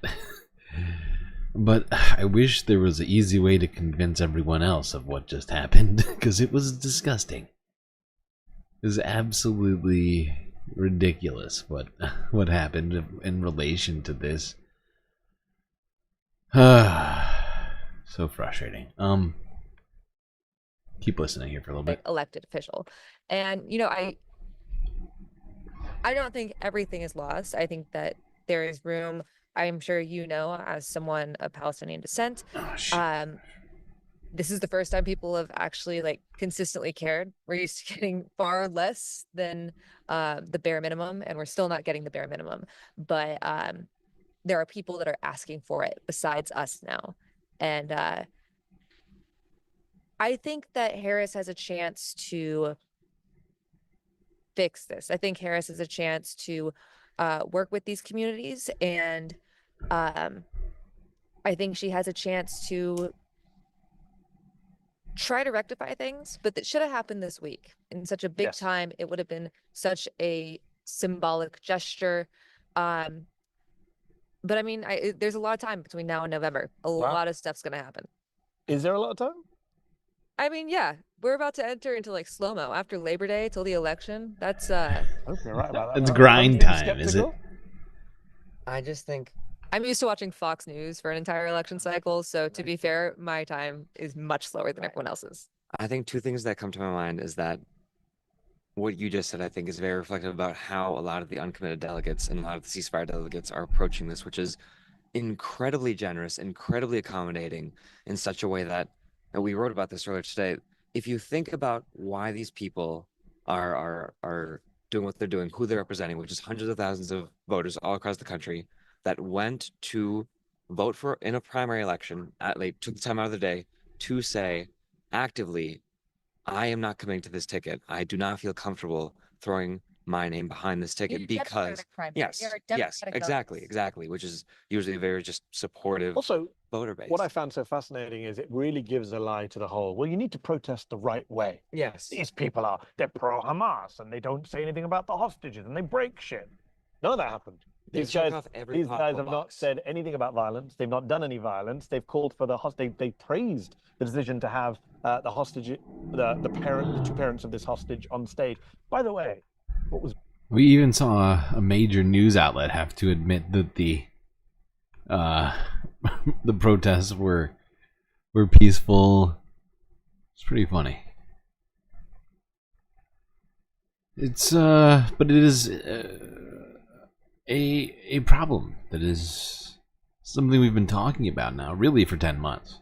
But I wish there was an easy way to convince everyone else of what just happened, because it was disgusting. It was absolutely ridiculous what happened in relation to this. So frustrating. Keep listening here for a little bit. Elected official. And, I don't think everything is lost. I think that there is room. I'm sure as someone of Palestinian descent, this is the first time people have actually consistently cared. We're used to getting far less than the bare minimum, and we're still not getting the bare minimum. But there are people that are asking for it besides us now. And I think that Harris has a chance to fix this. I think Harris has a chance to work with these communities, and I think she has a chance to try to rectify things, but that should have happened this week. In such a big time, it would have been such a symbolic gesture. But I mean, there's a lot of time between now and November. A lot of stuff's going to happen. Is there a lot of time? I mean, yeah, we're about to enter into slow-mo after Labor Day till the election. That's Okay, right about that. It's grind time, is it? I just think I'm used to watching Fox News for an entire election cycle, so to be fair, my time is much slower than everyone else's. I think two things that come to my mind is that what you just said, I think, is very reflective about how a lot of the uncommitted delegates and a lot of the ceasefire delegates are approaching this, which is incredibly generous, incredibly accommodating in such a way that, and we wrote about this earlier today. If you think about why these people are doing what they're doing, who they're representing, which is hundreds of thousands of voters all across the country that went to vote for in a primary election, they took the time out of the day to say actively, I am not committing to this ticket. I do not feel comfortable throwing my name behind this ticket because yes, exactly, which is usually a very just supportive Also, voter base. what I found so fascinating is it really gives a lie to the whole, well, you need to protest the right way. Yes. These people they're pro-Hamas and they don't say anything about the hostages and they break shit. None of that happened. They These check guys, off every these guys possible have not box. said anything about violence. They've not done any violence. They've called for they praised the decision to have the hostage, the two parents of this hostage on stage. By the way, what was We even saw a major news outlet have to admit that the the protests were peaceful. It's pretty funny. It's but it is a problem that is something we've been talking about now, really, for 10 months.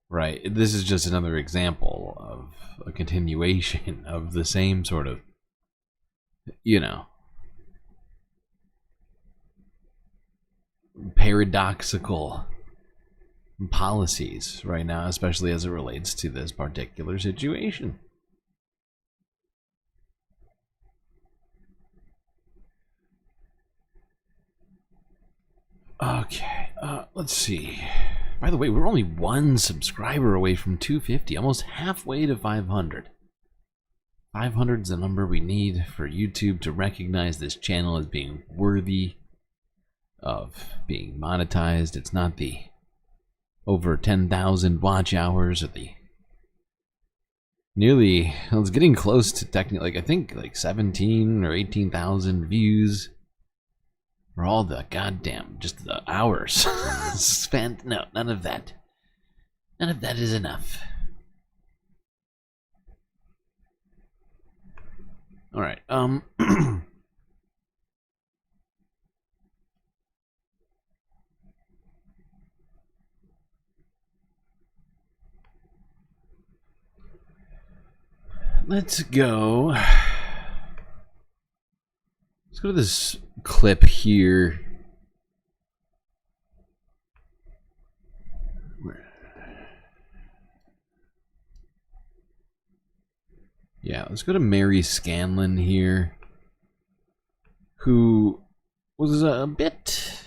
Right? This is just another example of a continuation of the same sort of, you know, paradoxical policies right now, especially as it relates to this particular situation. Okay, let's see. By the way, we're only one subscriber away from 250, almost halfway to 500. 500 is the number we need for YouTube to recognize this channel as being worthy of being monetized. It's not the over 10,000 watch hours or the nearly, well, it's getting close to technically, like, I think like 17 or 18,000 views for all the goddamn, just the hours spent. No, none of that. None of that is enough. All right. Let's go. Let's go to this clip here. Yeah, let's go to Mary Scanlon here, who was a bit...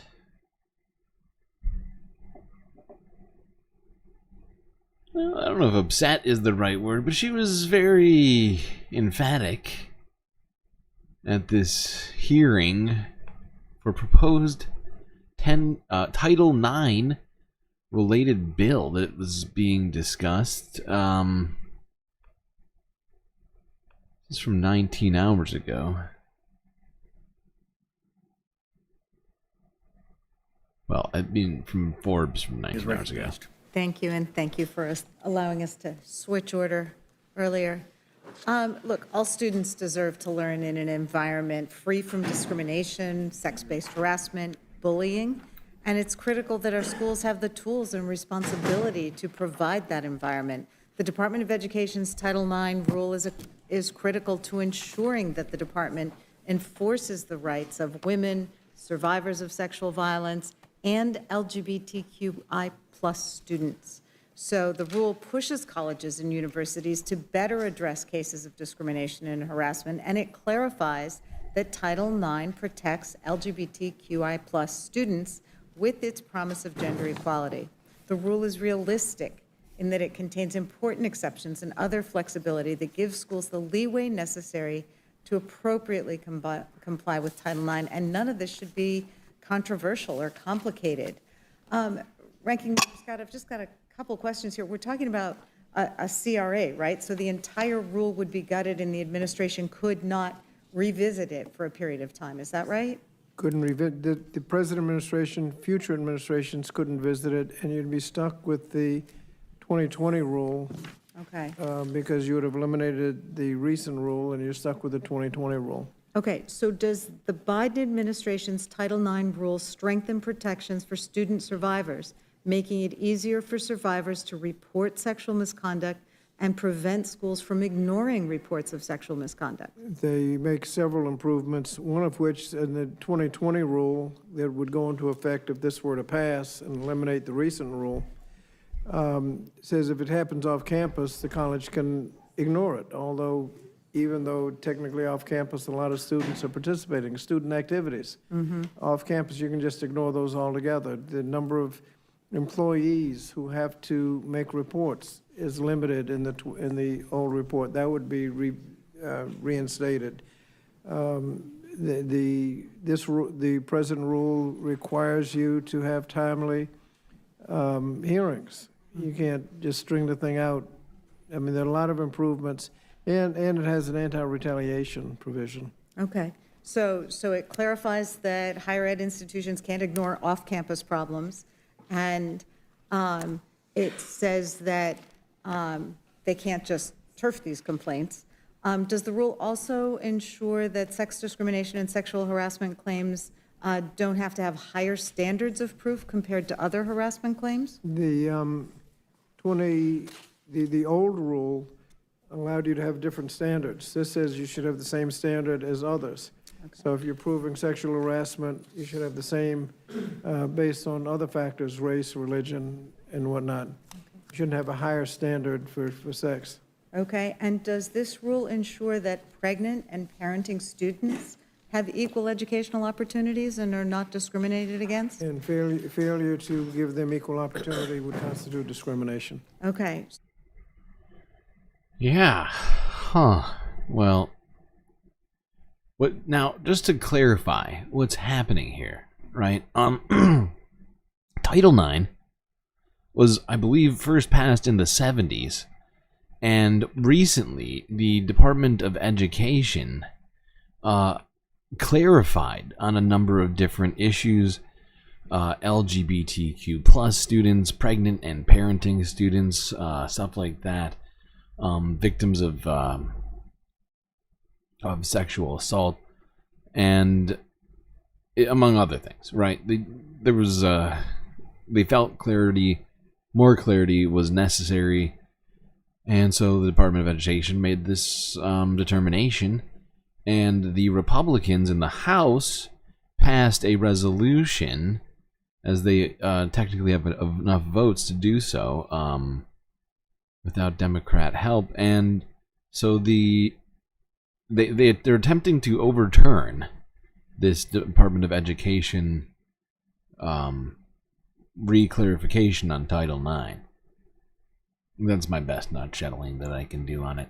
well, I don't know if upset is the right word, but she was very emphatic at this hearing for proposed Title IX related bill that was being discussed. This is from 19 hours ago. Well, I mean from Forbes from 19 hours ago. Thank you, and thank you for allowing us to switch order earlier. Look, all students deserve to learn in an environment free from discrimination, sex-based harassment, bullying, and it's critical that our schools have the tools and responsibility to provide that environment. The Department of Education's Title IX rule is critical to ensuring that the department enforces the rights of women, survivors of sexual violence, and LGBTQI+ students. So the rule pushes colleges and universities to better address cases of discrimination and harassment, and it clarifies that Title IX protects LGBTQI+ students with its promise of gender equality. The rule is realistic in that it contains important exceptions and other flexibility that gives schools the leeway necessary to appropriately comply with Title IX, and none of this should be controversial or complicated. Ranking Member Scott, I've just got a couple questions here. We're talking about a CRA, right? So the entire rule would be gutted and the administration could not revisit it for a period of time. Is that right? Couldn't revisit, the present administration, future administrations couldn't visit it, and you'd be stuck with the 2020 rule Okay. because you would have eliminated the recent rule and you're stuck with the 2020 rule. Okay, so does the Biden administration's Title IX rule strengthen protections for student survivors, making it easier for survivors to report sexual misconduct and prevent schools from ignoring reports of sexual misconduct? They make several improvements, one of which in the 2020 rule that would go into effect if this were to pass and eliminate the recent rule, says if it happens off campus, the college can ignore it, even though technically off campus, a lot of students are participating in student activities. Off campus, you can just ignore those altogether. The number of employees who have to make reports is limited in the old report. That would be reinstated. The present rule requires you to have timely hearings. You can't just string the thing out. I mean, there are a lot of improvements. And it has an anti-retaliation provision. Okay, so it clarifies that higher ed institutions can't ignore off-campus problems, and it says that they can't just turf these complaints. Does the rule also ensure that sex discrimination and sexual harassment claims don't have to have higher standards of proof compared to other harassment claims? The old rule allowed you to have different standards. This says you should have the same standard as others. So if you're proving sexual harassment, you should have the same based on other factors, race, religion, and whatnot. You shouldn't have a higher standard for sex. Okay, and does this rule ensure that pregnant and parenting students have equal educational opportunities and are not discriminated against? And failure to give them equal opportunity would constitute discrimination. Okay. Yeah. Huh. Well, now, just to clarify what's happening here, right? Title IX was, I believe, first passed in the 70s, and recently the Department of Education clarified on a number of different issues, LGBTQ plus students, pregnant and parenting students, stuff like that. Victims of sexual assault, and among other things, right? They felt more clarity was necessary, and so the Department of Education made this determination, and the Republicans in the House passed a resolution, as they technically have enough votes to do so, without Democrat help, and so they're attempting to overturn this Department of Education reclarification on Title IX. That's my best nutshelling that I can do on it.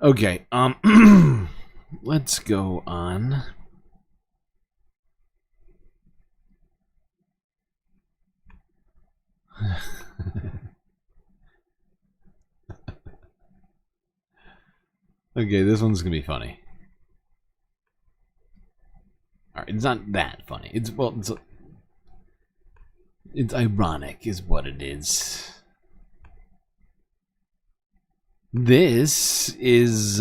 Okay, let's go on. Okay, this one's gonna be funny. Alright, it's not that funny. It's ironic is what it is. This is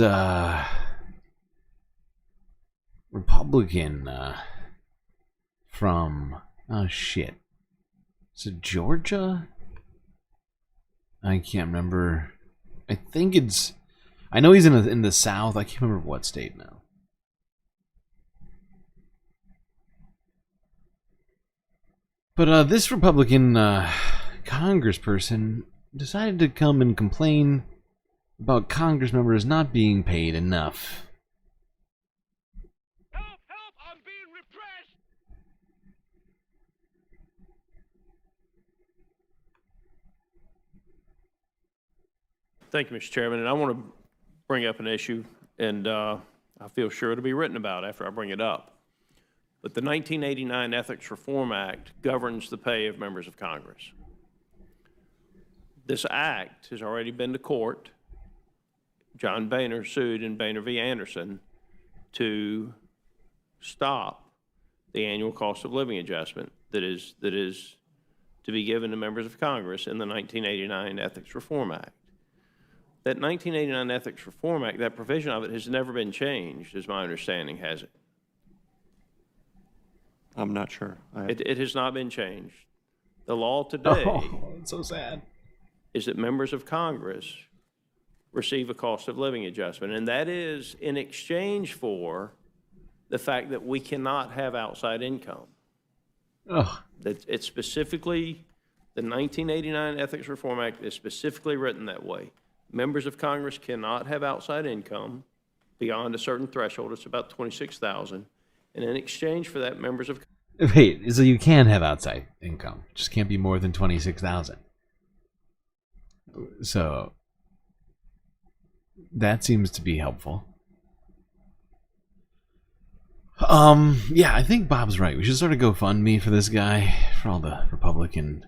Republican from shit. Is it Georgia? I can't remember. I know he's in the South. I can't remember what state now. But this Republican congressperson decided to come and complain about Congress members not being paid enough. Thank you, Mr. Chairman. And I want to bring up an issue, and I feel sure it'll be written about after I bring it up. But the 1989 Ethics Reform Act governs the pay of members of Congress. This act has already been to court. John Boehner sued in Boehner v. Anderson to stop the annual cost of living adjustment that is to be given to members of Congress in the 1989 Ethics Reform Act. that 1989 Ethics Reform Act, that provision of it has never been changed, is my understanding, has it? I'm not sure. It has not been changed. The law today it's so sad. is that members of Congress receive a cost of living adjustment, and that is in exchange for the fact that we cannot have outside income. Ugh. That it's specifically, the 1989 Ethics Reform Act is specifically written that way. Members of Congress cannot have outside income beyond a certain threshold. It's about $26,000. And in exchange for that, members of Wait, so you can have outside income, just can't be more than 26,000. So that seems to be helpful. Yeah, I think Bob's right. We should start a GoFundMe for this guy, for all the Republican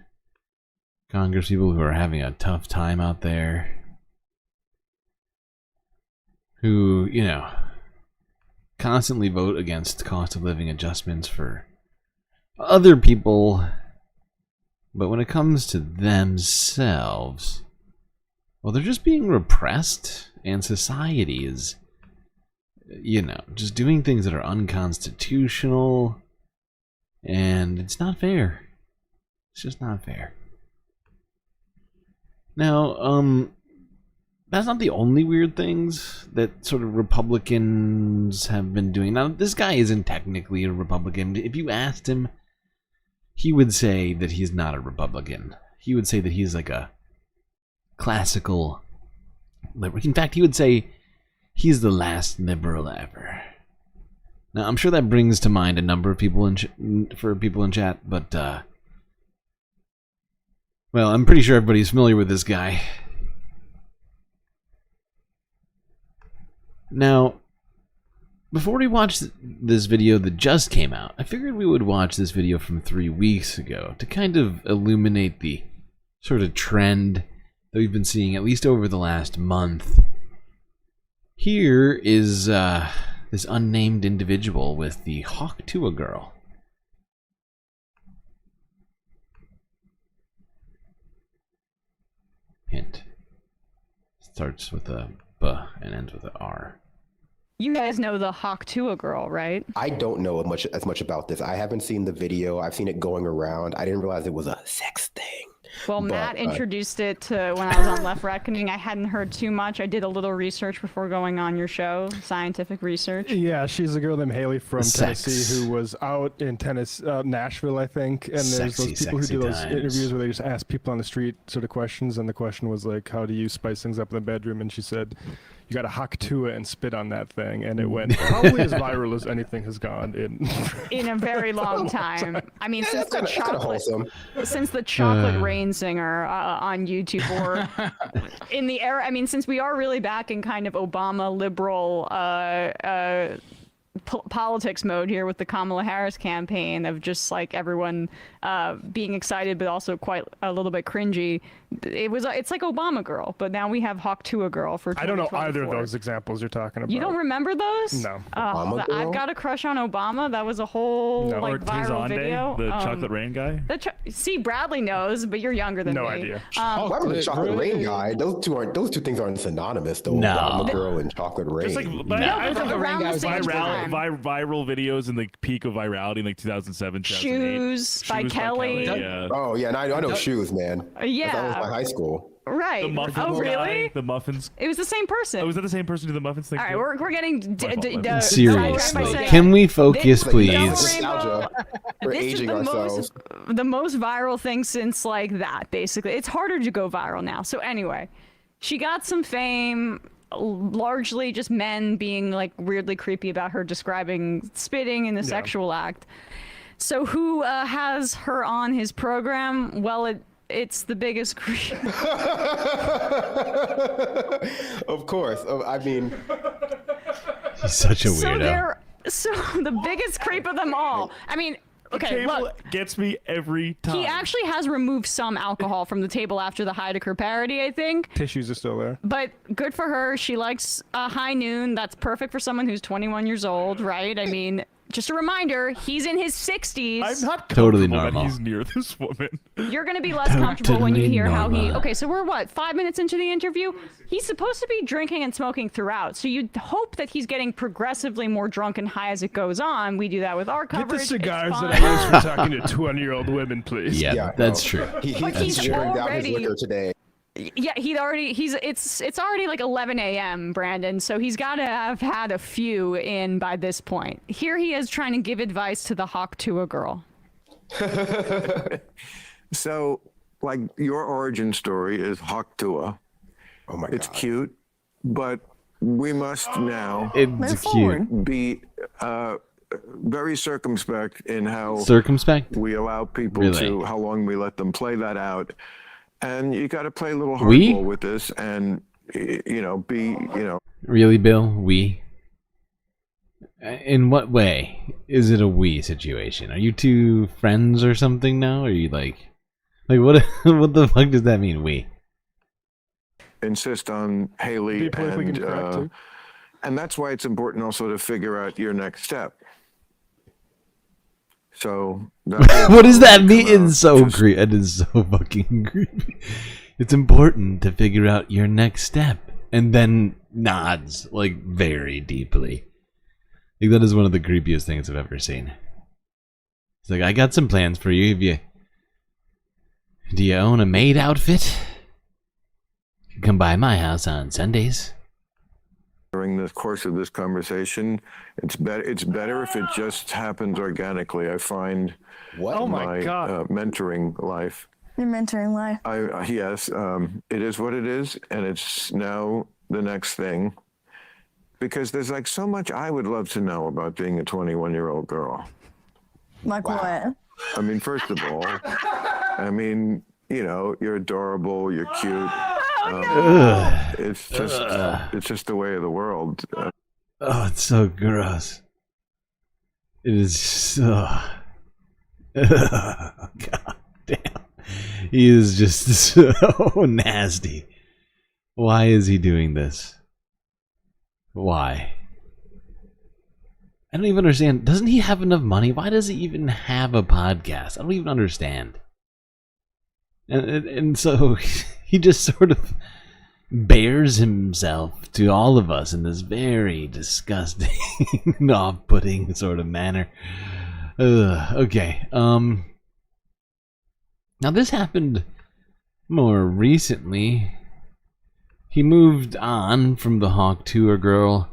Congress people who are having a tough time out there, who, you know, constantly vote against cost of living adjustments for other people, but when it comes to themselves, well, they're just being repressed, and society is, you know, just doing things that are unconstitutional, and it's not fair. It's just not fair. Now, that's not the only weird things that sort of Republicans have been doing. Now, this guy isn't technically a Republican. If you asked him, he would say that he's not a Republican. He would say that he's like a classical liberal. In fact, he would say he's the last liberal ever. Now, I'm sure that brings to mind a number of people for people in chat, but well, I'm pretty sure everybody's familiar with this guy. Now, before we watch this video that just came out, I figured we would watch this video from 3 weeks ago to kind of illuminate the sort of trend that we've been seeing at least over the last month. Here is this unnamed individual with the Hawk Tuah girl. Hint. Starts with a B and ends with a R. You guys know the Hawk Tuah girl, right? I don't know as much about this. I haven't seen the video. I've seen it going around. I didn't realize it was a sex thing. Well, Matt introduced it to when I was on Left Reckoning. I hadn't heard too much. I did a little research before going on your show, scientific research. Yeah, she's a girl named Haley from Tennessee who was out in Nashville, I think. And there's those people who do those interviews where they just ask people on the street sort of questions. And the question was like, how do you spice things up in the bedroom? And she said, you got to Hawk Tuah and spit on that thing. And it went probably as viral as anything has gone in a very long time. I mean, since the chocolate rain singer on YouTube, or in the era, I mean, since we are really back in kind of Obama liberal politics mode here with the Kamala Harris campaign of just like everyone being excited but also quite a little bit cringy. It's like Obama girl, but now we have Hawk Tuah girl for 2024. I don't know either of those examples you're talking about. You don't remember those? No. I've got a crush on Obama. That was a whole like viral video. The chocolate rain guy. See, Bradley knows, but you're younger than me. No idea. The chocolate rain guy. Those two things aren't synonymous though. No. Obama girl and chocolate rain. Just like, I think around the same time. Viral videos in the peak of virality in like 2007, 2008. Shoes by Kelly. Yeah. Oh yeah, and I know Shoes, man. Yeah. That was my high school. Right. The muffins really? Guy, the muffins. It was the same person. Oh, was that the same person who did the muffins thing? All right, we're getting seriously. Can we focus, please? We're aging ourselves. The most viral thing since like that, basically. It's harder to go viral now. So anyway, she got some fame, largely just men being like weirdly creepy about her describing spitting in the sexual act. So who has her on his program? Well, it's the biggest creep. Of course. I mean, he's such a weirdo. So the biggest creep of them all. I mean, okay, look. Gets me every time. He actually has removed some alcohol from the table after the Heidecker parody, I think. Tissues are still there. But good for her. She likes High Noon. That's perfect for someone who's 21 years old, right? I mean, just a reminder, he's in his 60s. I'm not Totally comfortable normal. that he's near this woman. You're going to be less comfortable when you Totally hear how he... normal. Okay, so we're what, 5 minutes into the interview? He's supposed to be drinking and smoking throughout, so you'd hope that he's getting progressively more drunk and high as it goes on. We do that with our Get coverage. the cigars It's that fine. I use for talking to 20-year-old women, please. Yeah, that's true. But he's sharing down his already- liquor today. Yeah, it's already like 11 a.m., Brandon, so he's got to have had a few in by this point. Here he is trying to give advice to the Hawk Tuah girl. So, like, your origin story is Hawk Tuah. Oh my It's God. cute, but we must now It's cute. be very circumspect in how Circumspect? we allow people Really? to, how long we let them play that out. And you got to play a little We? hardball with this and, Really, Bill? We? In what way is it a we situation? Are you two friends or something now? Are you like what? What the fuck does that mean? We? insist on Haley Be politically incorrect, too. and that's why it's important also to figure out your next step. So What does that mean? It's so creepy. It is so fucking creepy. It's important to figure out your next step, and then nods like very deeply. Like that is one of the creepiest things I've ever seen. It's like, I got some plans for you. Do you own a maid outfit? You can come by my house on Sundays. during the course of this conversation, it's better if it just happens organically. I find Oh my God. Mentoring life. Your mentoring life. Yes, it is what it is, and it's now the next thing. Because there's like so much I would love to know about being a 21-year-old girl. Like what? I mean, first of all, you're adorable, you're cute. It's just the way of the world. Oh, it's so gross. It is so... God damn. He is just so nasty. Why is he doing this? Why? I don't even understand. Doesn't he have enough money? Why does he even have a podcast? I don't even understand. And so he just sort of bears himself to all of us in this very disgusting and off-putting sort of manner. Okay. Now this happened more recently. He moved on from the Hawk Tuah girl.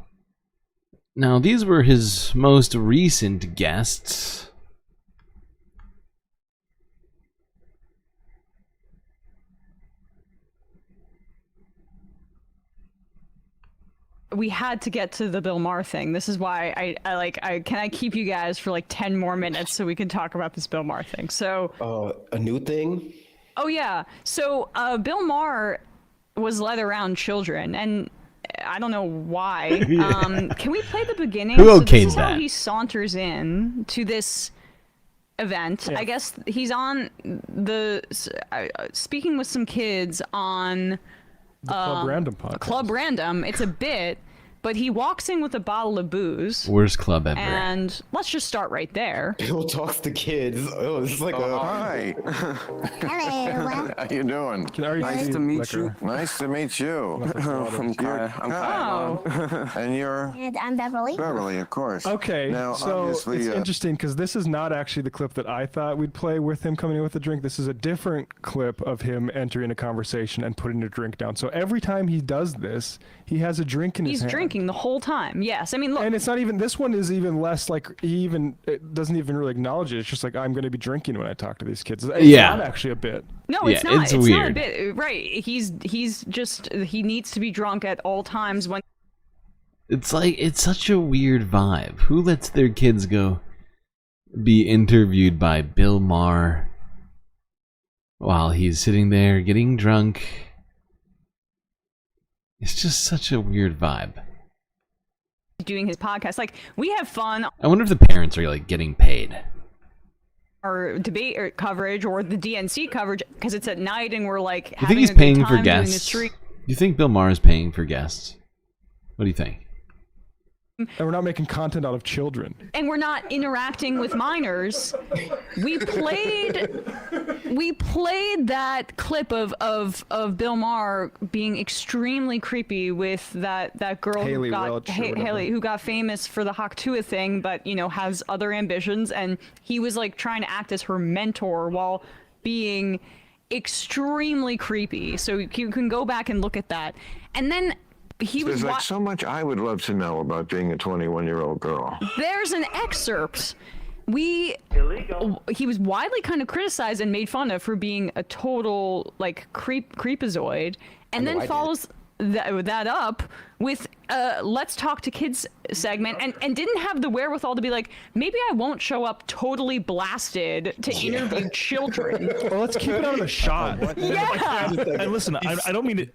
Now these were his most recent guests. We had to get to the Bill Maher thing. This is why can I keep you guys for like 10 more minutes so we can talk about this Bill Maher thing. So a new thing? Oh yeah. So Bill Maher was led around children, and I don't know why. Can we play the beginning? Who So okayed this is how that? he saunters in to this event. Yeah. I guess he's on the speaking with some kids on The Club Random podcast. Club Random. It's a bit, but he walks in with a bottle of booze. Worst club ever. And let's just start right there. Bill talks to kids. Oh, this is like Hi. Hello. How you doing? Nice to meet you. Nice to meet you. I'm Kyle. And you're And I'm Beverly. Beverly, of course. Okay, Now, so obviously, it's interesting because this is not actually the clip that I thought we'd play with him coming in with a drink. This is a different clip of him entering a conversation and putting a drink down. So every time he does this, he has a drink in his He's hand. drinking the whole time. Yes, I mean, look. And it's not even, this one is even less like, it doesn't even really acknowledge it. It's just like, I'm going to be drinking when I talk to these kids. It's Yeah. not actually a bit. No, Yeah, it's not. it's It's not a weird. bit. Right. He's just, he needs to be drunk at all times when. It's like, it's such a weird vibe. Who lets their kids go be interviewed by Bill Maher while he's sitting there getting drunk? It's just such a weird vibe. Doing his podcast. Like, we have fun. I wonder if the parents are like getting paid. Our debate or coverage or the DNC coverage because it's at night and we're like Do you having think he's a good paying for time doing this guests? Do streak. you think Bill Maher is paying for guests? What do you think? And we're not making content out of children. And we're not interacting with minors. We played that clip of Bill Maher being extremely creepy with that girl Haley who got Welch or whatever. Haley, who got famous for the Haktua thing, but has other ambitions, and he was like trying to act as her mentor while being extremely creepy. So you can go back and look at that. And then There's like so much I would love to know about being a 21-year-old girl. There's an excerpt. He was widely kind of criticized and made fun of for being a total like creepazoid, and then follows that up with Let's Talk to Kids segment, and didn't have the wherewithal to be like, maybe I won't show up totally blasted to interview children. Well, let's keep it out of the shot. Yeah. And listen, I don't mean to.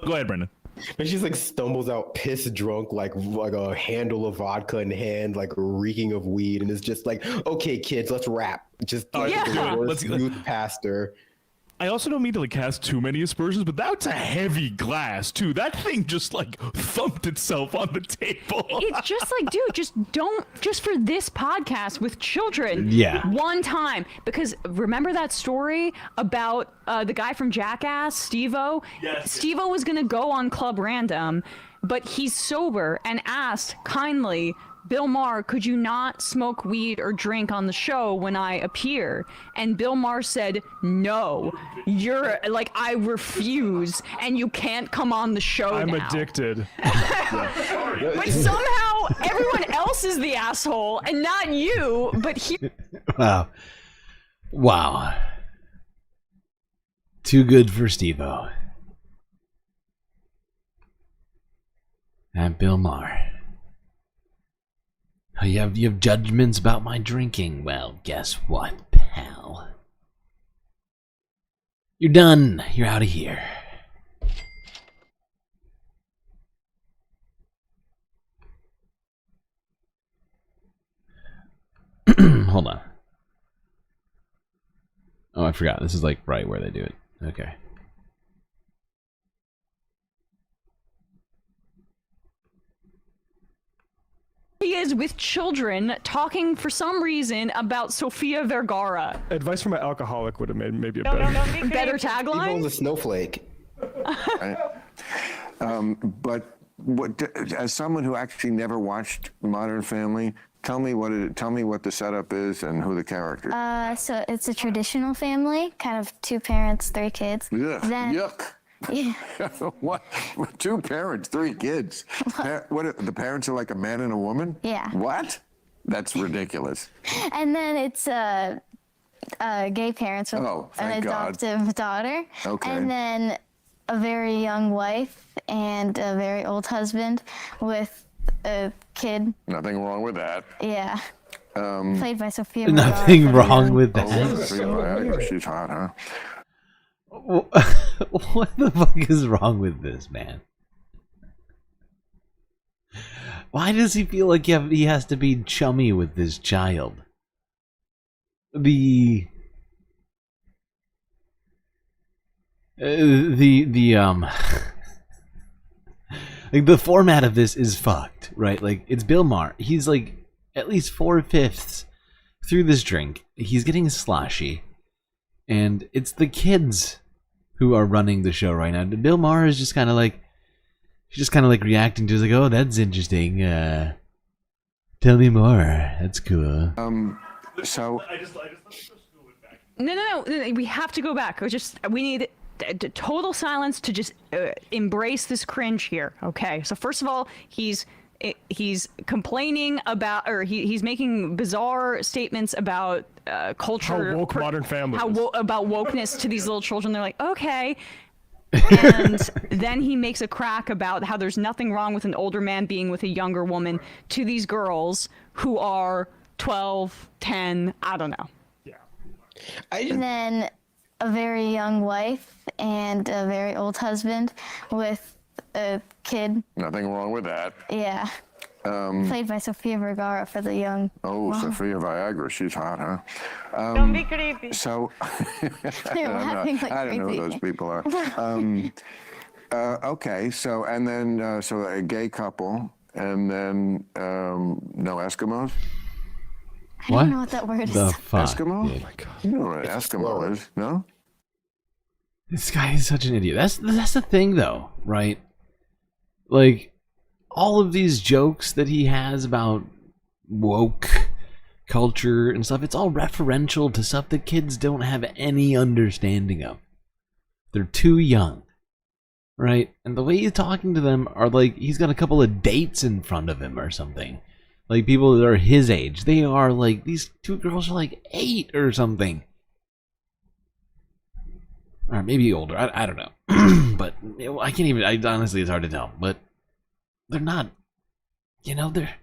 Go ahead, Brendan. And she's like stumbles out piss drunk, like a handle of vodka in hand, like reeking of weed, and it's just like, okay, kids, let's rap. Just let's youth pastor. I also don't mean to like cast too many aspersions, but that's a heavy glass too. That thing just like thumped itself on the table. It's just like, dude, just for this podcast with children, one time. Because remember that story about the guy from Jackass, Steve-O? Yes. Steve-O was gonna go on Club Random, but he's sober and asked kindly, Bill Maher, could you not smoke weed or drink on the show when I appear? And Bill Maher said, no, you're like, I refuse, and you can't come on the show I'm now. addicted. But somehow everyone else is the asshole and not you, but he... Wow. Too good for Steve-O. And Bill Maher. Oh, you have judgments about my drinking. Well, guess what, pal? You're done. You're out of here. Hold on. Oh, I forgot. This is like right where they do it. Okay. He is with children talking for some reason about Sofia Vergara. Advice from an alcoholic would have made maybe a better tagline. He was a snowflake. Right? But what, as someone who actually never watched Modern Family, tell me what the setup is and who the character is. So it's a traditional family, kind of 2 parents, 3 kids. Yuck. Yeah. What? 2 parents, 3 kids. What? The parents are like a man and a woman? Yeah. What? That's ridiculous. And then it's gay parents with an adoptive daughter. Okay. And then a very young wife and a very old husband with a kid. Nothing wrong with that. Yeah. Played by Sofia Vergara. Nothing wrong with that. Oh, she's hot, huh? What the fuck is wrong with this man? Why does he feel like he has to be chummy with this child? Like the format of this is fucked, right? Like, it's Bill Maher. He's like at least 4/5 through this drink. He's getting sloshy, and it's the kids who are running the show right now. Bill Maher is just kind of like, reacting to it, like, oh, that's interesting. Tell me more. That's cool. So. No. We have to go back. We need total silence to just embrace this cringe here. Okay. So first of all, he's complaining about, or he's making bizarre statements about culture. How woke Modern Family is. About wokeness to these little children. They're like, okay. And then he makes a crack about how there's nothing wrong with an older man being with a younger woman to these girls who are 12, 10, I don't know. Yeah. And then a very young wife and a very old husband with a kid. Nothing wrong with that. Yeah. Played by Sofia Vergara for the young. Sofia Viagra, she's hot, huh? Don't be creepy. So, They're laughing like I don't know who those people are. Okay, so and then so a gay couple, and then no Eskimos. I don't know what that word is. The fuck? Eskimo? Dude. Oh my God. You know what an Eskimo is, no? This guy is such an idiot. That's the thing, though, right? Like, all of these jokes that he has about woke culture and stuff, it's all referential to stuff that kids don't have any understanding of. They're too young, right? And the way he's talking to them are like he's got a couple of dates in front of him or something. Like people that are his age. They are like, these two girls are like 8 or something. Or maybe older. I don't know. But I can't even, honestly, it's hard to tell. But they're not, they're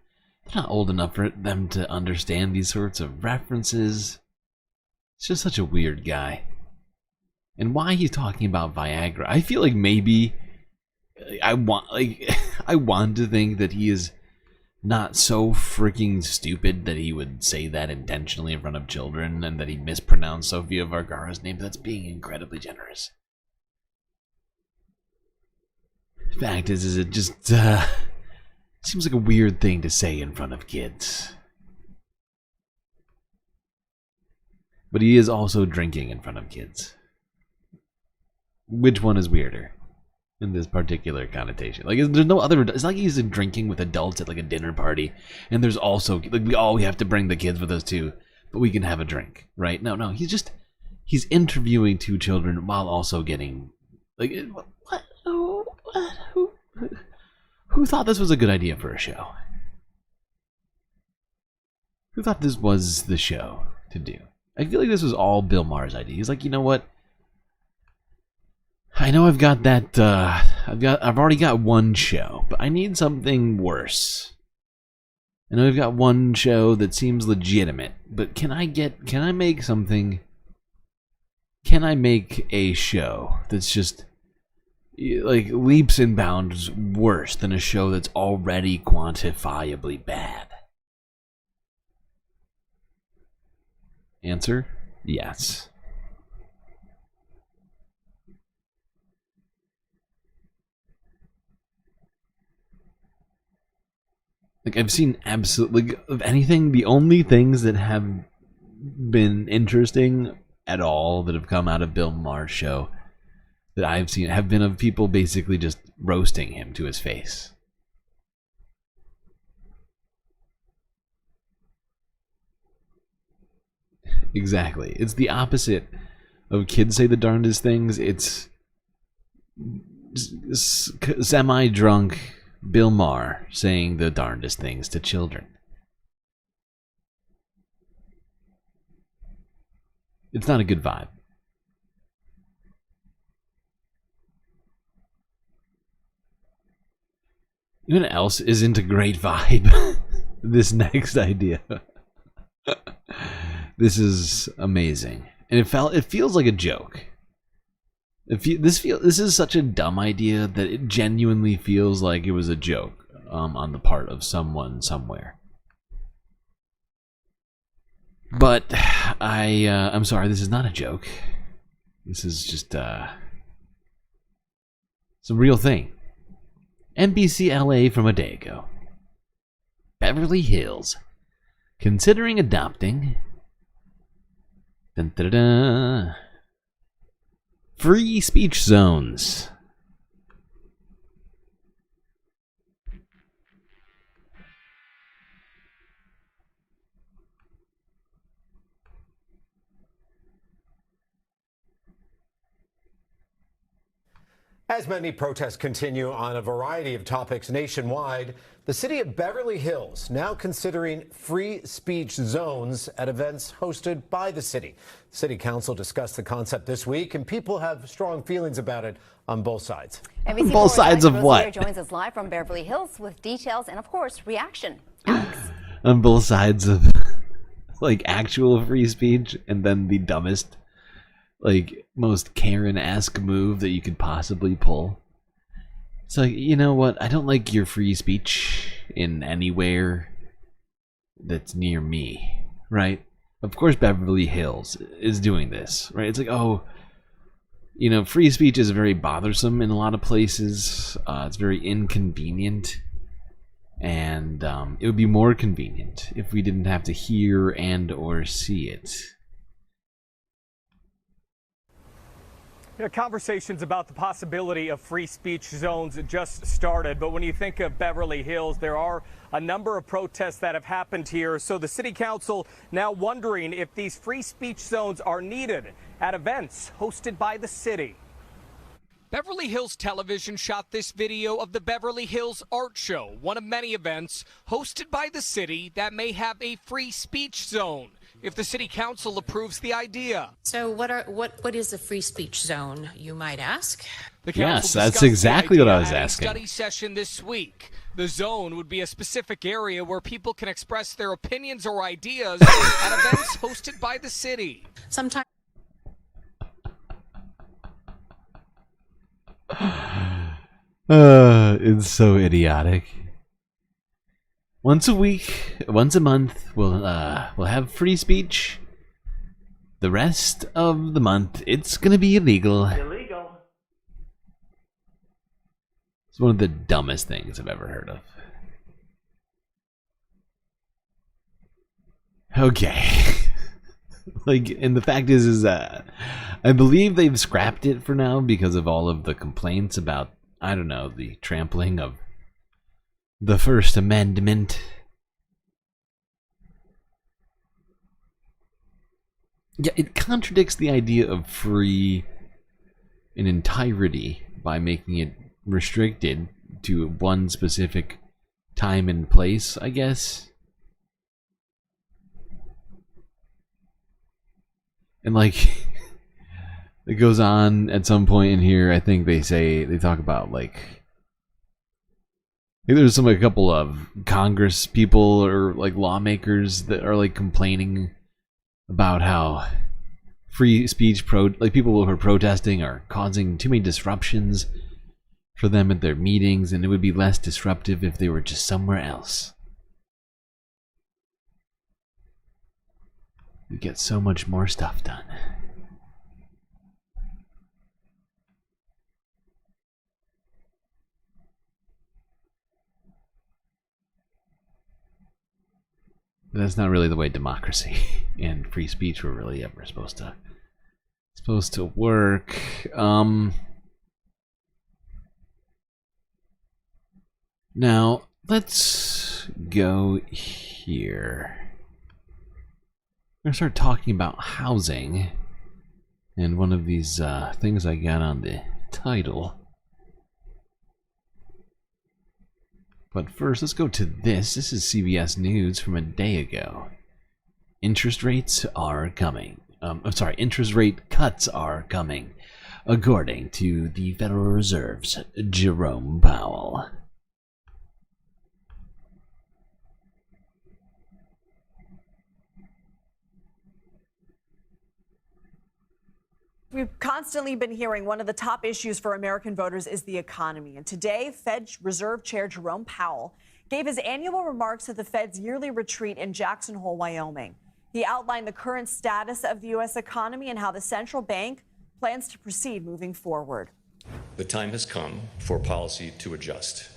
not old enough for them to understand these sorts of references. It's just such a weird guy. And why he's talking about Viagra, I feel like maybe I want to think that he is not so freaking stupid that he would say that intentionally in front of children and that he mispronounced Sofia Vergara's name. That's being incredibly generous. Fact is it just seems like a weird thing to say in front of kids. But he is also drinking in front of kids. Which one is weirder in this particular connotation? Like, there's no other. It's not like he's drinking with adults at like a dinner party, and there's also like we have to bring the kids with us too, but we can have a drink, right? No, he's interviewing 2 children while also getting like what? Who thought this was a good idea for a show? Who thought this was the show to do? I feel like this was all Bill Maher's idea. He's like, you know what? I know I've got that, I've already got one show, but I need something worse. I know I've got one show that seems legitimate, but can I make a show that's just, like, leaps and bounds worse than a show that's already quantifiably bad? Answer, yes. Like, I've seen absolutely, of anything, the only things that have been interesting at all that have come out of Bill Maher's show that I've seen have been of people basically just roasting him to his face. Exactly. It's the opposite of kids say the darndest things. It's semi-drunk Bill Maher saying the darndest things to children. It's not a good vibe. You know what else isn't a great vibe? This next idea. This is amazing. And it feels like a joke. This is such a dumb idea that it genuinely feels like it was a joke on the part of someone somewhere. But I'm sorry, this is not a joke. This is just it's a real thing. NBC LA from a day ago. Beverly Hills considering adopting free speech zones. As many protests continue on a variety of topics nationwide, the city of Beverly Hills now considering free speech zones at events hosted by the city. City Council discussed the concept this week, and people have strong feelings about it on both sides. On both sides of what? Joins us live from Beverly Hills with details and, of course, reaction. On both sides of like actual free speech and then the dumbest, like most Karen-esque move that you could possibly pull. It's like, you know what? I don't like your free speech in anywhere that's near me, right? Of course Beverly Hills is doing this, right? It's like, oh, you know, free speech is very bothersome in a lot of places. It's very inconvenient. and it would be more convenient if we didn't have to hear and or see it. You know, conversations about the possibility of free speech zones just started, but when you think of Beverly Hills, there are a number of protests that have happened here. So the city council now wondering if these free speech zones are needed at events hosted by the city. Beverly Hills Television shot this video of the Beverly Hills Art Show, one of many events hosted by the city that may have a free speech zone if the city council approves the idea. So what is a free speech zone, you might ask? The Yes, council that's discussed the exactly what I idea was at a asking. Study session this week. The zone would be a specific area where people can express their opinions or ideas at events hosted by the city. Sometimes. It's so idiotic. Once a week, once a month, we'll have free speech. The rest of the month, it's gonna be illegal. Illegal. It's one of the dumbest things I've ever heard of. Okay. Like, and the fact is that I believe they've scrapped it for now because of all of the complaints about, I don't know, the trampling of the First Amendment. Yeah, it contradicts the idea of free in entirety by making it restricted to one specific time and place, I guess. And like, it goes on at some point in here, I think they talk about like, I think there's a couple of Congress people or like lawmakers that are like complaining about how free speech people who are protesting are causing too many disruptions for them at their meetings, and it would be less disruptive if they were just somewhere else. We get so much more stuff done. But that's not really the way democracy and free speech were really ever supposed to work. Now let's go here. We're gonna start talking about housing, and one of these things I got on the title. But first, let's go to this. This is CBS News from a day ago. Interest rates are coming. Interest rate cuts are coming, according to the Federal Reserve's Jerome Powell. We've constantly been hearing one of the top issues for American voters is the economy. And today, Fed Reserve Chair Jerome Powell gave his annual remarks at the Fed's yearly retreat in Jackson Hole, Wyoming. He outlined the current status of the U.S. economy and how the central bank plans to proceed moving forward. The time has come for policy to adjust.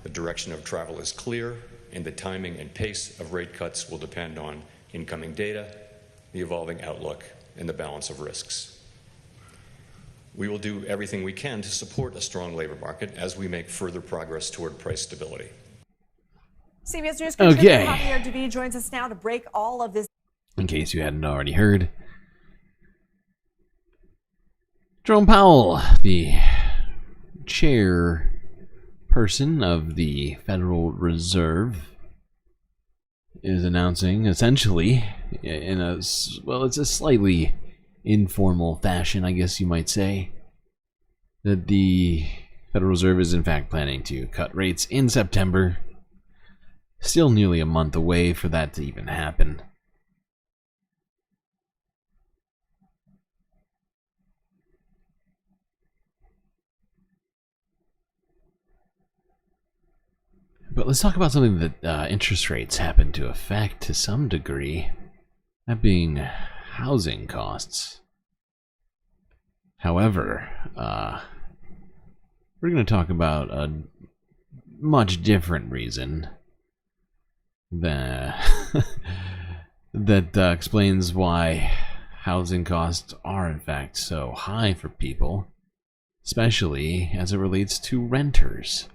The direction of travel is clear, and the timing and pace of rate cuts will depend on incoming data, the evolving outlook, and the balance of risks. We will do everything we can to support a strong labor market as we make further progress toward price stability. CBS News contributor Javier David joins us now to break all of this. In case you hadn't already heard, Jerome Powell, the chairperson of the Federal Reserve, is announcing essentially in a, well, it's a slightly informal fashion, I guess you might say, that the Federal Reserve is in fact planning to cut rates in September. Still nearly a month away for that to even happen. But let's talk about something that interest rates happen to affect to some degree. That being housing costs. However, we're going to talk about much different reason that explains why housing costs are in fact so high for people, especially as it relates to renters.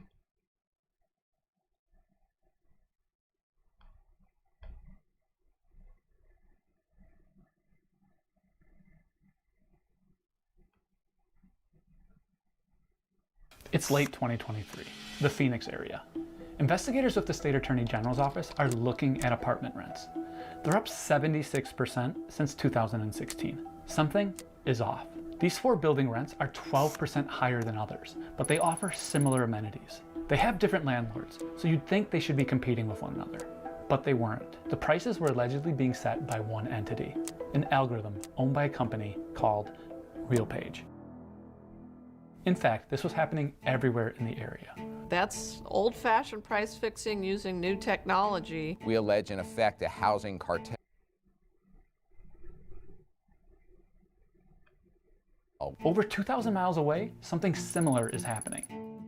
It's late 2023, the Phoenix area. Investigators with the State Attorney General's office are looking at apartment rents. They're up 76% since 2016. Something is off. These 4 building rents are 12% higher than others, but they offer similar amenities. They have different landlords, so you'd think they should be competing with one another. But they weren't. The prices were allegedly being set by one entity, an algorithm owned by a company called RealPage. In fact, this was happening everywhere in the area. That's old-fashioned price fixing using new technology. We allege, in effect, a housing cartel. Over 2,000 miles away, something similar is happening.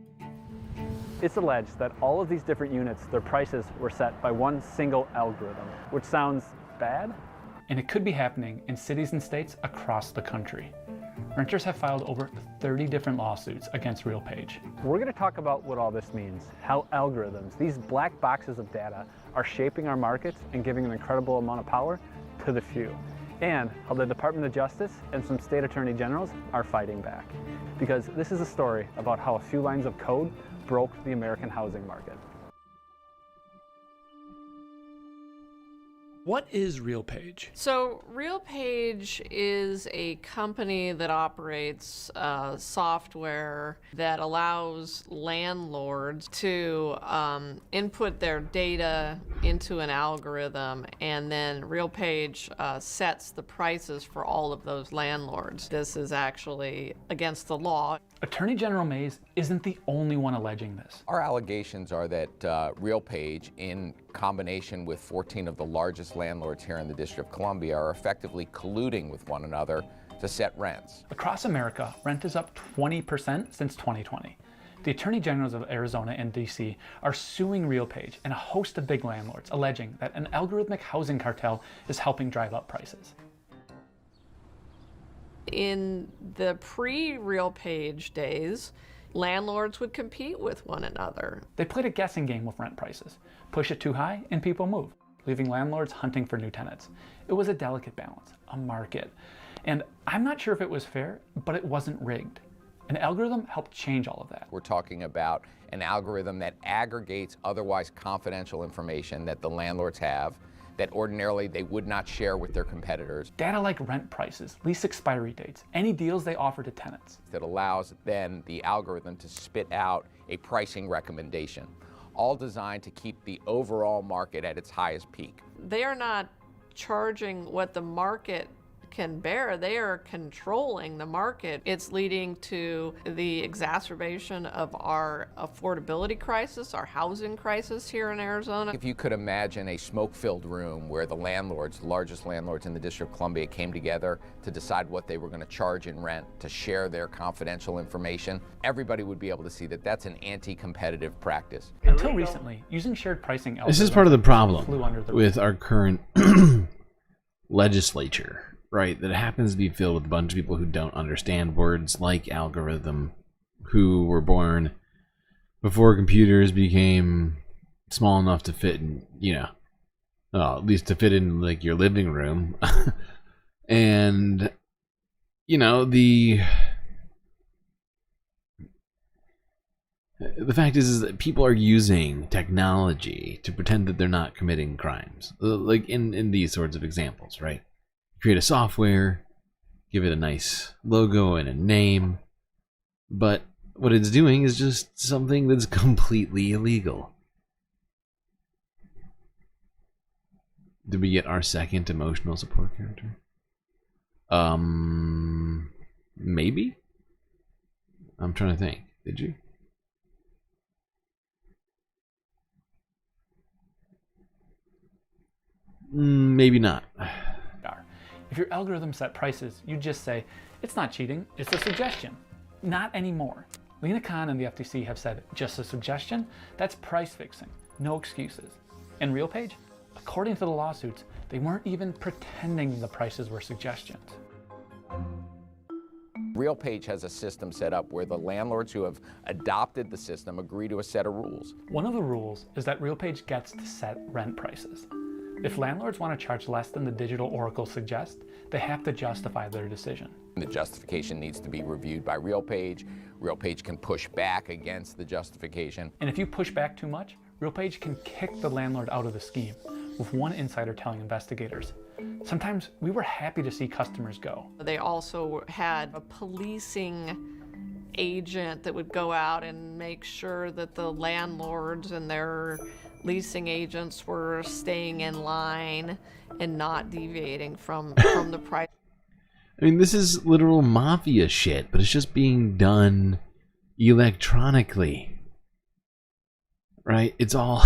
It's alleged that all of these different units, their prices were set by one single algorithm, which sounds bad. And it could be happening in cities and states across the country. Renters have filed over 30 different lawsuits against RealPage. We're going to talk about what all this means, how algorithms, these black boxes of data, are shaping our markets and giving an incredible amount of power to the few, and how the Department of Justice and some state attorney generals are fighting back. Because this is a story about how a few lines of code broke the American housing market. What is RealPage? So RealPage is a company that operates software that allows landlords to input their data into an algorithm, and then RealPage sets the prices for all of those landlords. This is actually against the law. Attorney General Mays isn't the only one alleging this. Our allegations are that RealPage, in combination with 14 of the largest landlords here in the District of Columbia, are effectively colluding with one another to set rents. Across America, rent is up 20% since 2020. The Attorney Generals of Arizona and DC are suing RealPage and a host of big landlords, alleging that an algorithmic housing cartel is helping drive up prices. In the pre-RealPage days, landlords would compete with one another. They played a guessing game with rent prices. Push it too high and people move, leaving landlords hunting for new tenants. It was a delicate balance, a market. And I'm not sure if it was fair, but it wasn't rigged. An algorithm helped change all of that. We're talking about an algorithm that aggregates otherwise confidential information that the landlords have that ordinarily they would not share with their competitors. Data like rent prices, lease expiry dates, any deals they offer to tenants. That allows then the algorithm to spit out a pricing recommendation, all designed to keep the overall market at its highest peak. They are not charging what the market can bear. They are controlling the market. It's leading to the exacerbation of our affordability crisis, our housing crisis here in Arizona. If you could imagine a smoke-filled room where the landlords, the largest landlords in the District of Columbia, came together to decide what they were going to charge in rent, to share their confidential information, everybody would be able to see that that's an anti-competitive practice. Until recently, using shared pricing algorithms. This is part of the problem with our current legislature. Right, that it happens to be filled with a bunch of people who don't understand words like algorithm, who were born before computers became small enough to fit in, at least to fit in like your living room. And, the fact is that people are using technology to pretend that they're not committing crimes, like in these sorts of examples, right? Create a software, give it a nice logo and a name, but what it's doing is just something that's completely illegal. Did we get our second emotional support character? Maybe? I'm trying to think. Did you? Maybe not. If your algorithm set prices, you just say, it's not cheating, it's a suggestion. Not anymore. Lena Khan and the FTC have said just a suggestion, that's price fixing, no excuses. And RealPage, according to the lawsuits, they weren't even pretending the prices were suggestions. RealPage has a system set up where the landlords who have adopted the system agree to a set of rules. One of the rules is that RealPage gets to set rent prices. If landlords want to charge less than the digital oracle suggests, they have to justify their decision. The justification needs to be reviewed by RealPage. RealPage can push back against the justification. And if you push back too much, RealPage can kick the landlord out of the scheme, with one insider telling investigators, "Sometimes we were happy to see customers go." They also had a policing agent that would go out and make sure that the landlords and their leasing agents were staying in line and not deviating from the price. I mean, this is literal mafia shit, but it's just being done electronically. Right? It's all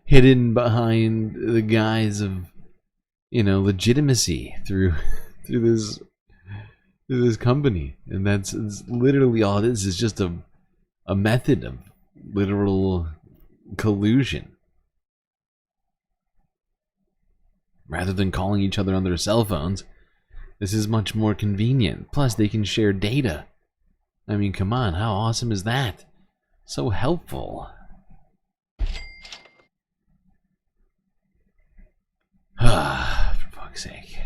hidden behind the guise of, you know, legitimacy through this company. And that's literally all it is. It's just a method of literal collusion. Rather than calling each other on their cell phones, this is much more convenient. Plus, they can share data. I mean, come on, how awesome is that? So helpful. Ah, for fuck's sake.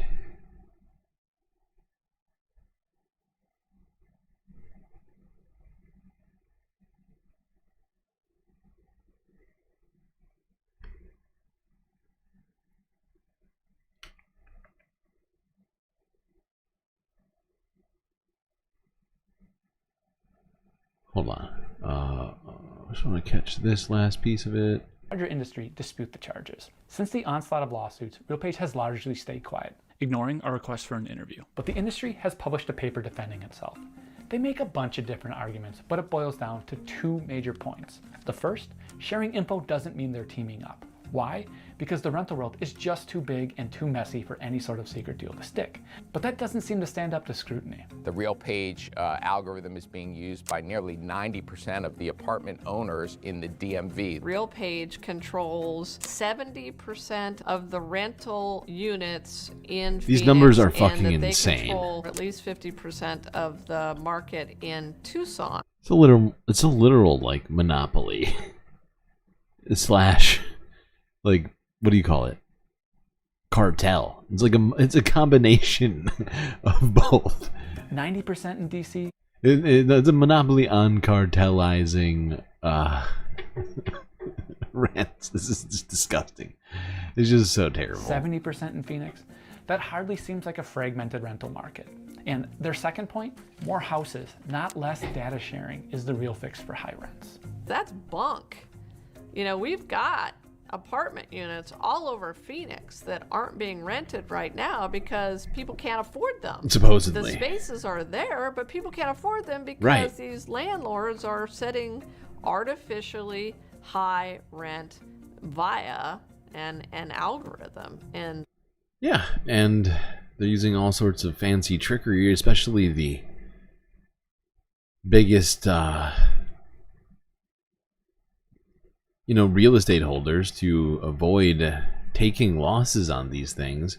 Hold on. I just want to catch this last piece of it. Larger industry dispute the charges. Since the onslaught of lawsuits, RealPage has largely stayed quiet, ignoring our request for an interview. But the industry has published a paper defending itself. They make a bunch of different arguments, but it boils down to two major points. The first, sharing info doesn't mean they're teaming up. Why? Because the rental world is just too big and too messy for any sort of secret deal to stick. But that doesn't seem to stand up to scrutiny. The RealPage algorithm is being used by nearly 90% of the apartment owners in the DMV. RealPage controls 70% of the rental units in These Phoenix, numbers are and fucking that they insane. control at least 50% of the market in Tucson. It's a literal like monopoly slash, like, what do you call it? Cartel. It's a combination of both. 90% in DC. It's a monopoly on cartelizing rents. This is just disgusting. It's just so terrible. 70% in Phoenix. That hardly seems like a fragmented rental market. And their second point, more houses, not less data sharing, is the real fix for high rents. That's bunk. You know, we've got apartment units all over Phoenix that aren't being rented right now because people can't afford them. Supposedly. The spaces are there, but people can't afford them because Right. these landlords are setting artificially high rent via an algorithm. And Yeah, and they're using all sorts of fancy trickery, especially the biggest real estate holders, to avoid taking losses on these things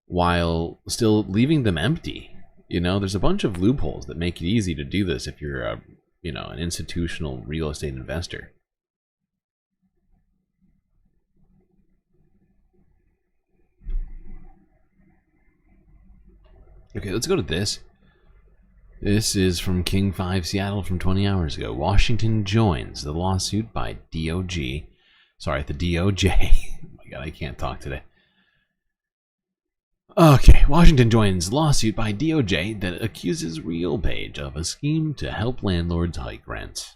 while still leaving them empty. You know, there's a bunch of loopholes that make it easy to do this if you're an institutional real estate investor. Okay, let's go to this. This is from King 5 Seattle from 20 hours ago. Washington joins the lawsuit by DOJ. Sorry, the DOJ. Oh my god, I can't talk today. Okay, Washington joins lawsuit by DOJ that accuses RealPage of a scheme to help landlords hike rents.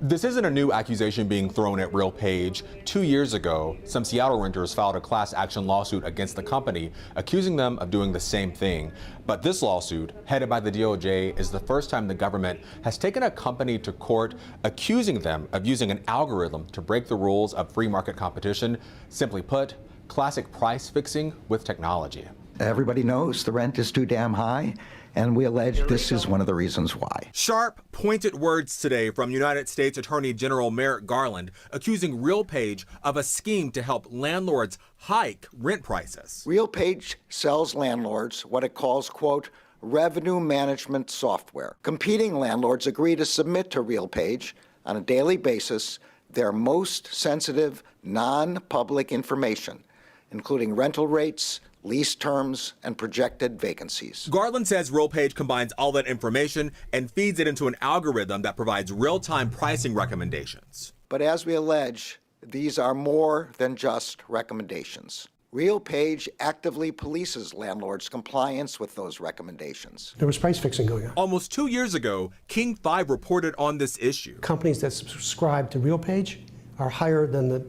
This isn't a new accusation being thrown at RealPage. 2 years ago, some Seattle renters filed a class action lawsuit against the company, accusing them of doing the same thing. But this lawsuit, headed by the DOJ, is the first time the government has taken a company to court, accusing them of using an algorithm to break the rules of free market competition. Simply put, classic price fixing with technology. Everybody knows the rent is too damn high, and we allege this is one of the reasons why. Sharp, pointed words today from United States Attorney General Merrick Garland, accusing RealPage of a scheme to help landlords hike rent prices. RealPage sells landlords what it calls, quote, revenue management software. Competing landlords agree to submit to RealPage on a daily basis their most sensitive, non-public information, including rental rates, lease terms, and projected vacancies. Garland says RealPage combines all that information and feeds it into an algorithm that provides real-time pricing recommendations. But as we allege, these are more than just recommendations. RealPage actively polices landlords' compliance with those recommendations. There was price fixing going on. Almost 2 years ago, King 5 reported on this issue. Companies that subscribe to RealPage are higher than the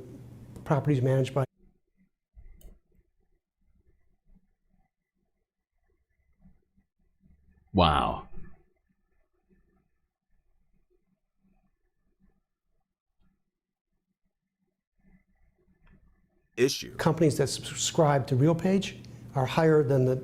properties managed by. Wow. Issue. Companies that subscribe to RealPage are higher than the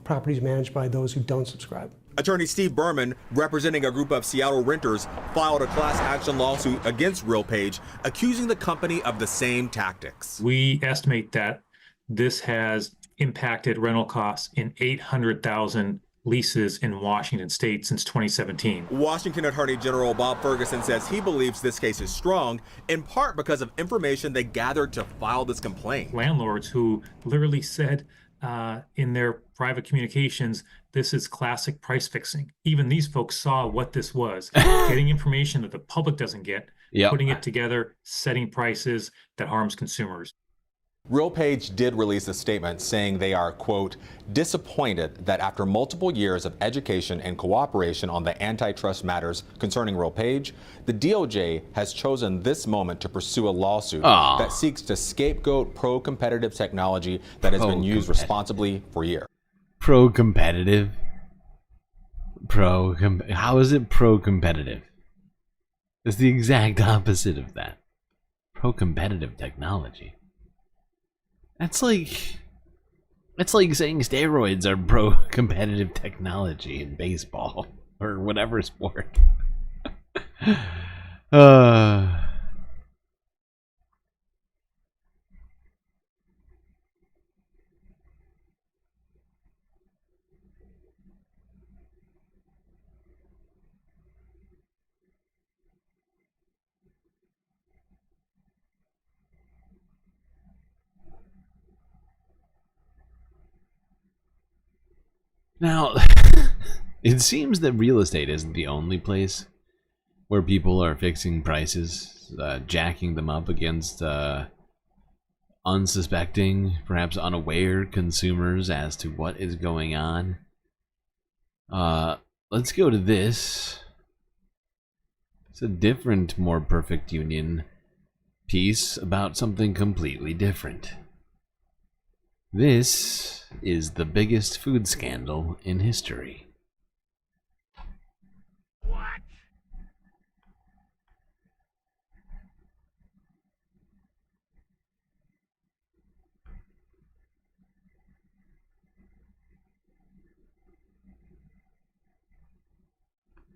properties managed by those who don't subscribe. Attorney Steve Berman, representing a group of Seattle renters, filed a class action lawsuit against RealPage, accusing the company of the same tactics. We estimate that this has impacted rental costs in 800,000 leases in Washington state since 2017. Washington Attorney General Bob Ferguson says he believes this case is strong, in part because of information they gathered to file this complaint. Landlords who literally said in their private communications, this is classic price fixing. Even these folks saw what this was, getting information that the public doesn't get, putting it together, setting prices that harms consumers. RealPage did release a statement saying they are, quote, disappointed that after multiple years of education and cooperation on the antitrust matters concerning RealPage, the DOJ has chosen this moment to pursue a lawsuit that seeks to scapegoat pro-competitive technology that has been used responsibly for years. Pro-competitive? How is it pro-competitive? It's the exact opposite of that. Pro-competitive technology. It's like saying steroids are pro-competitive technology in baseball or whatever sport. Now, it seems that real estate isn't the only place where people are fixing prices, jacking them up against unsuspecting, perhaps unaware consumers as to what is going on. Let's go to this. It's a different, more perfect union piece about something completely different. This is the biggest food scandal in history. What?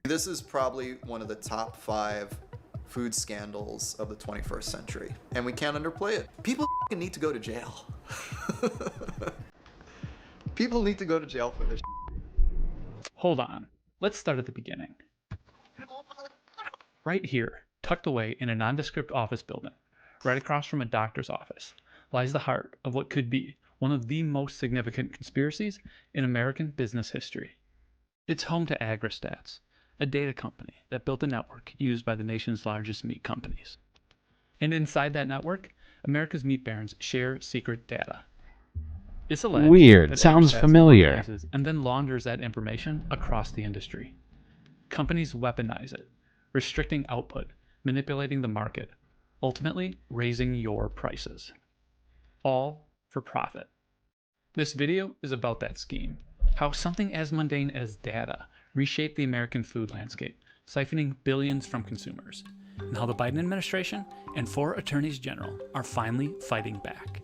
This is probably one of the top 5 food scandals of the 21st century, and we can't underplay it. People need to go to jail. People need to go to jail for this. Hold on. Let's start at the beginning. Right here, tucked away in a nondescript office building, right across from a doctor's office, lies the heart of what could be one of the most significant conspiracies in American business history. It's home to AgriStats, a data company that built a network used by the nation's largest meat companies. And inside that network, America's meat barons share secret data. It's alleged Weird. that Sounds AgriStats familiar. organizes and then launders that information across the industry. Companies weaponize it, restricting output, manipulating the market, ultimately raising your prices. All for profit. This video is about that scheme, how something as mundane as data reshaped the American food landscape, siphoning billions from consumers, and how the Biden administration and 4 attorneys general are finally fighting back.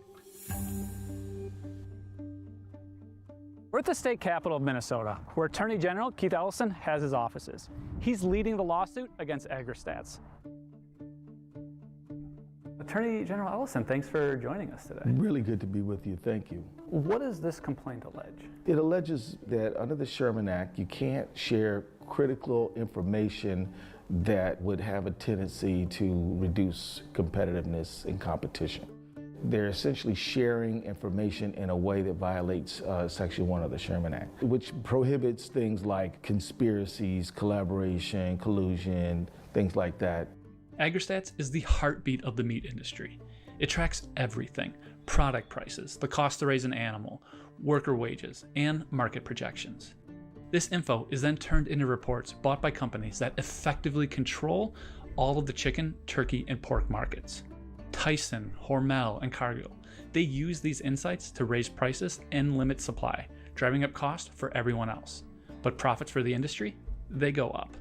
We're at the state capital of Minnesota, where Attorney General Keith Ellison has his offices. He's leading the lawsuit against AgriStats. Attorney General Ellison, thanks for joining us today. Really good to be with you, thank you. What does this complaint allege? It alleges that under the Sherman Act, you can't share critical information that would have a tendency to reduce competitiveness and competition. They're essentially sharing information in a way that violates Section 1 of the Sherman Act, which prohibits things like conspiracies, collaboration, collusion, things like that. AgriStats is the heartbeat of the meat industry. It tracks everything: product prices, the cost to raise an animal, worker wages, and market projections. This info is then turned into reports bought by companies that effectively control all of the chicken, turkey, and pork markets. Tyson, Hormel, and Cargill, they use these insights to raise prices and limit supply, driving up cost for everyone else. But profits for the industry, they go up.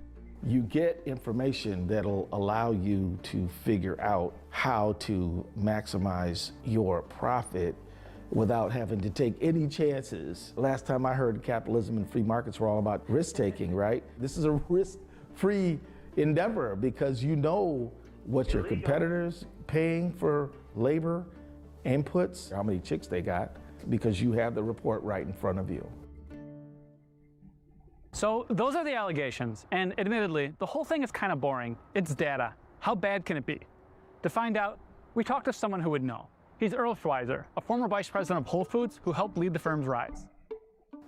You get information that'll allow you to figure out how to maximize your profit without having to take any chances. Last time I heard capitalism and free markets were all about risk-taking, right? This is a risk-free endeavor because you know what your competitors paying for labor inputs, how many chicks they got, because you have the report right in front of you. So those are the allegations, and admittedly, the whole thing is kind of boring. It's data. How bad can it be? To find out, we talked to someone who would know. He's Earl Schweizer, a former vice president of Whole Foods who helped lead the firm's rise.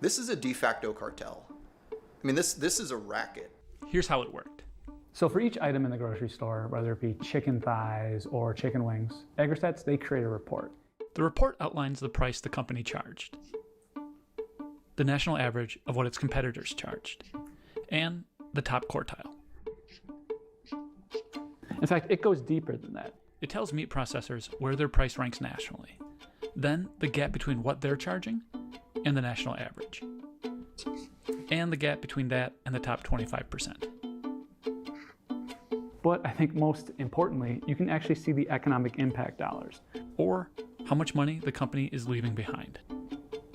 This is a de facto cartel. I mean, this is a racket. Here's how it worked. So for each item in the grocery store, whether it be chicken thighs or chicken wings, AgriStats, they create a report. The report outlines the price the company charged, the national average of what its competitors charged, and the top quartile. In fact, it goes deeper than that. It tells meat processors where their price ranks nationally, then the gap between what they're charging and the national average, and the gap between that and the top 25%. But I think most importantly, you can actually see the economic impact dollars, or how much money the company is leaving behind.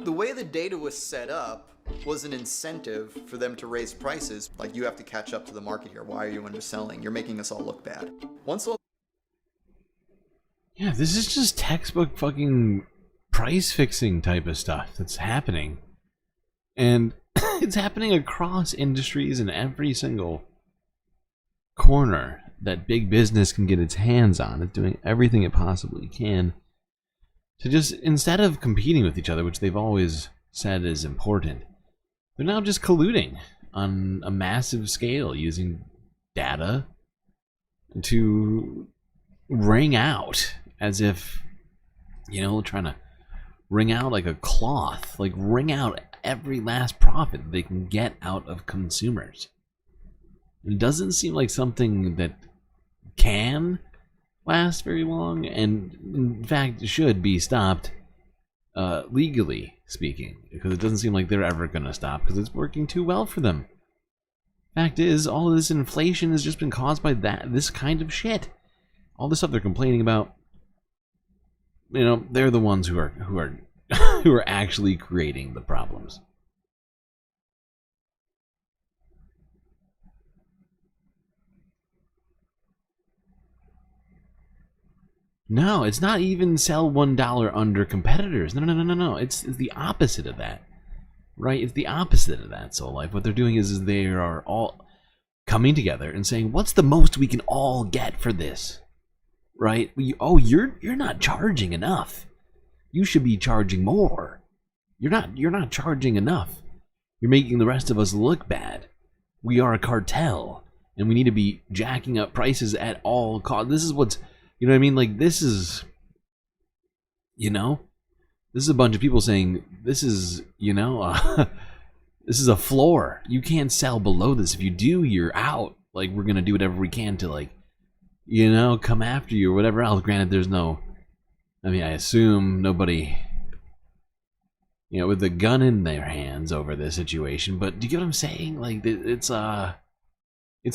The way the data was set up was an incentive for them to raise prices. Like, you have to catch up to the market here. Why are you underselling? You're making us all look bad. Yeah, this is just textbook fucking price fixing type of stuff that's happening. And it's happening across industries in every single corner that big business can get its hands on. It's doing everything it possibly can to just, instead of competing with each other, which they've always said is important, they're now just colluding on a massive scale using data to wring out, as if, you know, trying to wring out like a cloth, like wring out every last profit they can get out of consumers. It doesn't seem like something that can last very long, and in fact should be stopped legally speaking, because it doesn't seem like they're ever going to stop because it's working too well for them. Fact is, all of this inflation has just been caused by this kind of shit. All the stuff they're complaining about, you know, they're the ones who are who are actually creating the problems. No, it's not even sell $1 under competitors. No. It's the opposite of that. Right? It's the opposite of that, Soul Life. What they're doing is they are all coming together and saying, what's the most we can all get for this? Right? You're not charging enough. You should be charging more. You're not charging enough. You're making the rest of us look bad. We are a cartel, and we need to be jacking up prices at all costs. This is what's, you know what I mean? Like, this is, you know, this is a bunch of people saying, this is, you know, this is a floor. You can't sell below this. If you do, you're out. Like, we're going to do whatever we can to, like, come after you or whatever else. Granted, there's no, I assume nobody, with a gun in their hands over this situation, but do you get what I'm saying? Like, it's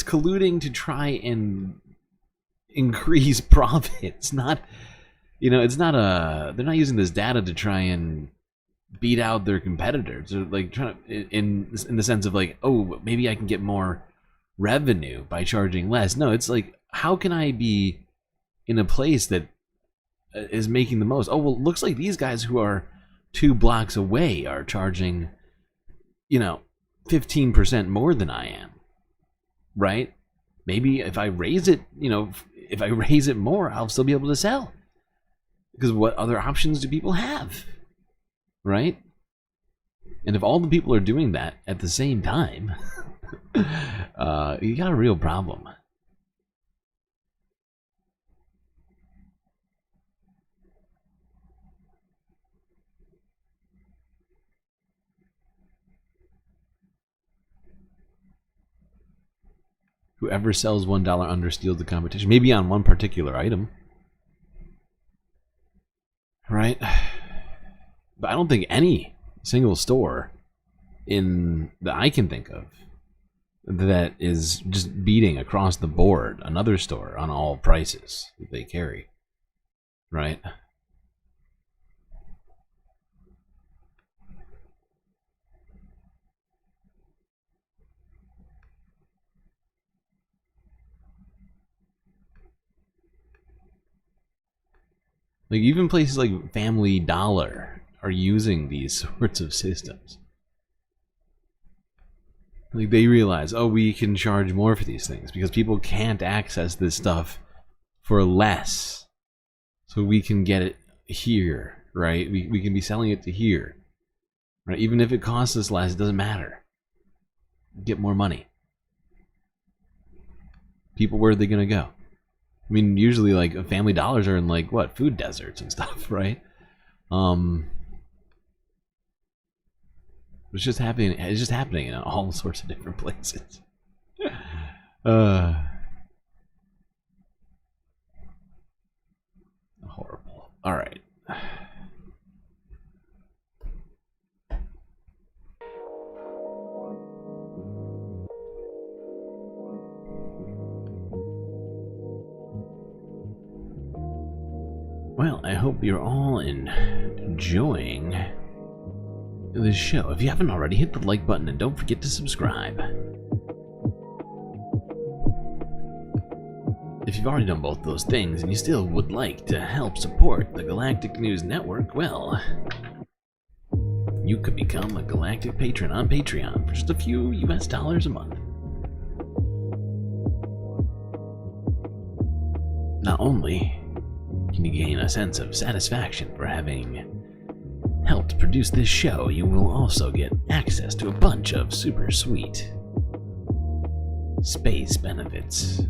colluding to try and increase profits, not, it's not they're not using this data to try and beat out their competitors, or like trying to, in the sense of like, oh, maybe I can get more revenue by charging less. No, it's like, how can I be in a place that is making the most? Oh, well, it looks like these guys who are 2 blocks away are charging 15% more than I am, right? Maybe if I raise it, if I raise it more, I'll still be able to sell, because what other options do people have, right? And if all the people are doing that at the same time, you got a real problem. Whoever sells $1 under steals the competition. Maybe on one particular item, right? But I don't think any single store that I can think of that is just beating across the board another store on all prices that they carry, right? Like, even places like Family Dollar are using these sorts of systems. Like, they realize, oh, we can charge more for these things because people can't access this stuff for less. So we can get it here, right? We can be selling it to here, right? Even if it costs us less, it doesn't matter. Get more money. People, where are they going to go? I mean, usually, like, Family Dollars are in, like, what, food deserts and stuff, right? It's just happening. It's just happening in all sorts of different places. Horrible. All right. Well, I hope you're all enjoying this show. If you haven't already, hit the like button and don't forget to subscribe. If you've already done both those things and you still would like to help support the Galactic News Network, well, you could become a Galactic Patron on Patreon for just a few US dollars a month. Not only can you gain a sense of satisfaction for having helped produce this show, you will also get access to a bunch of super sweet space benefits.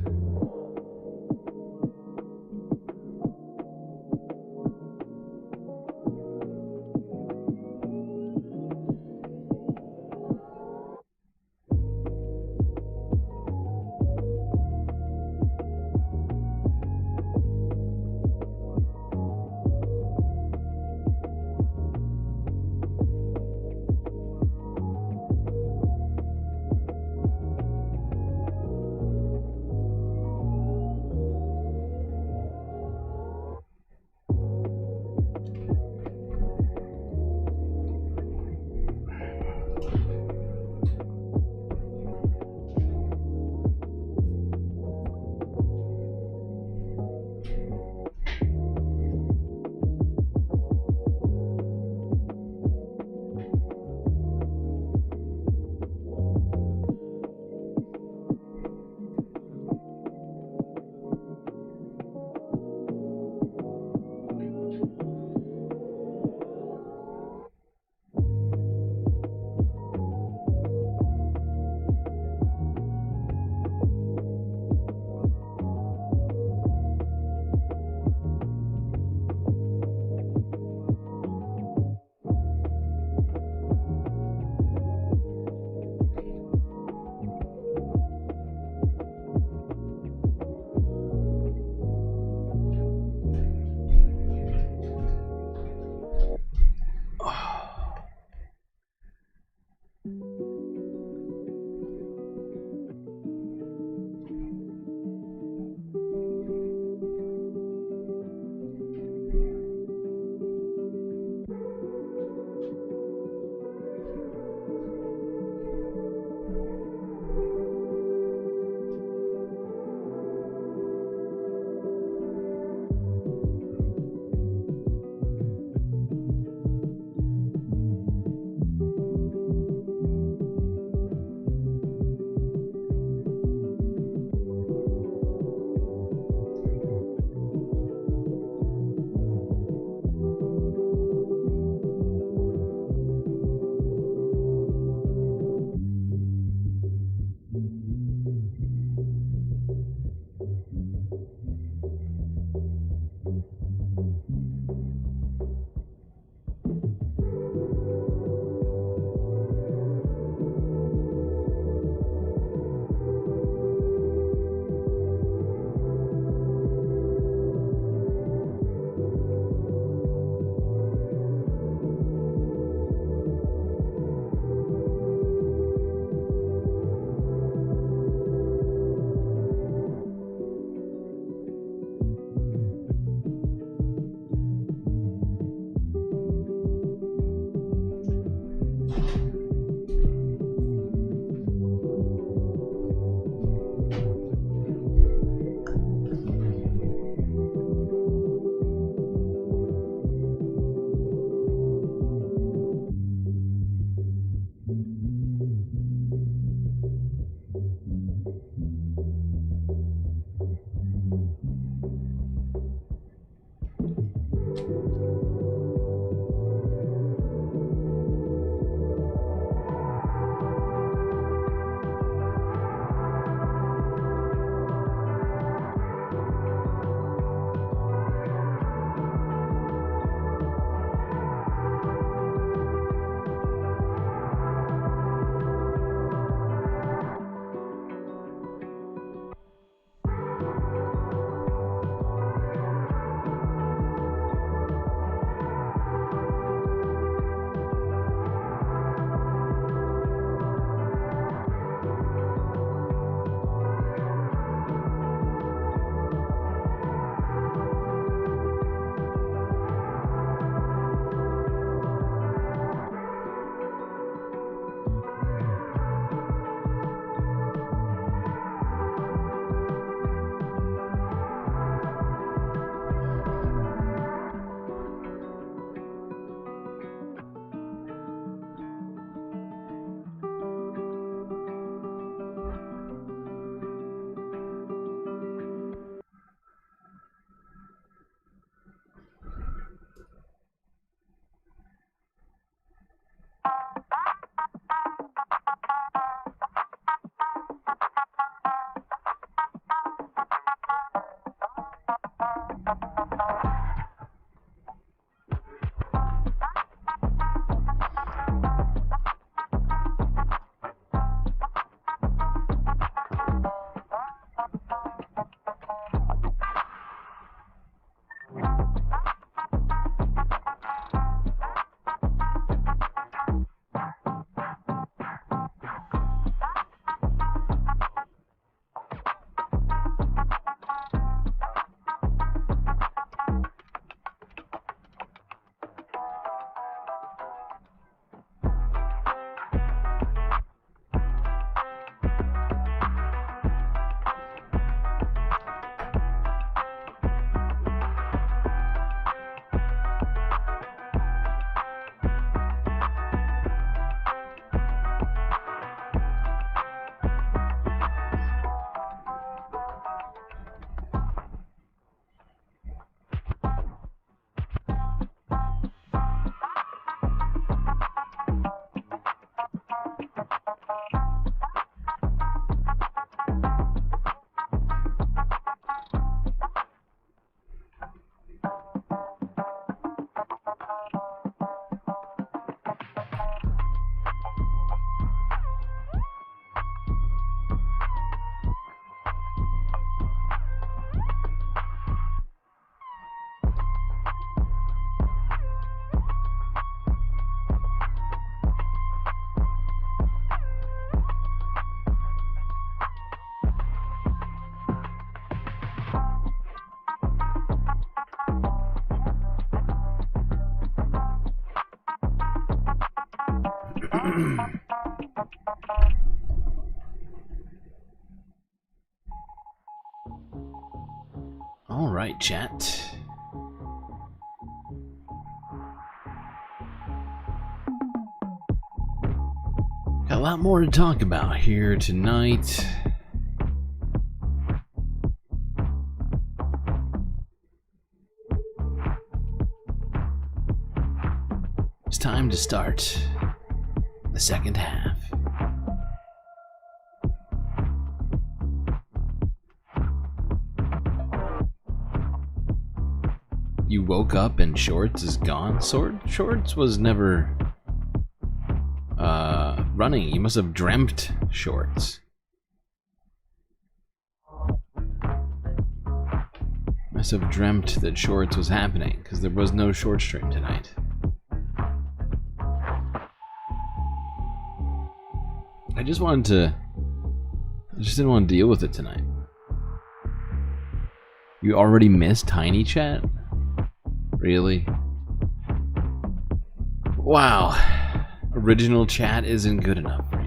All right, chat. Got a lot more to talk about here tonight. It's time to start the second half. You woke up and shorts is gone? Shorts was never running. You must have dreamt shorts. Must have dreamt that shorts was happening, because there was no short stream tonight. I just didn't want to deal with it tonight. You already missed Tiny Chat? Really? Wow. Original chat isn't good enough for you.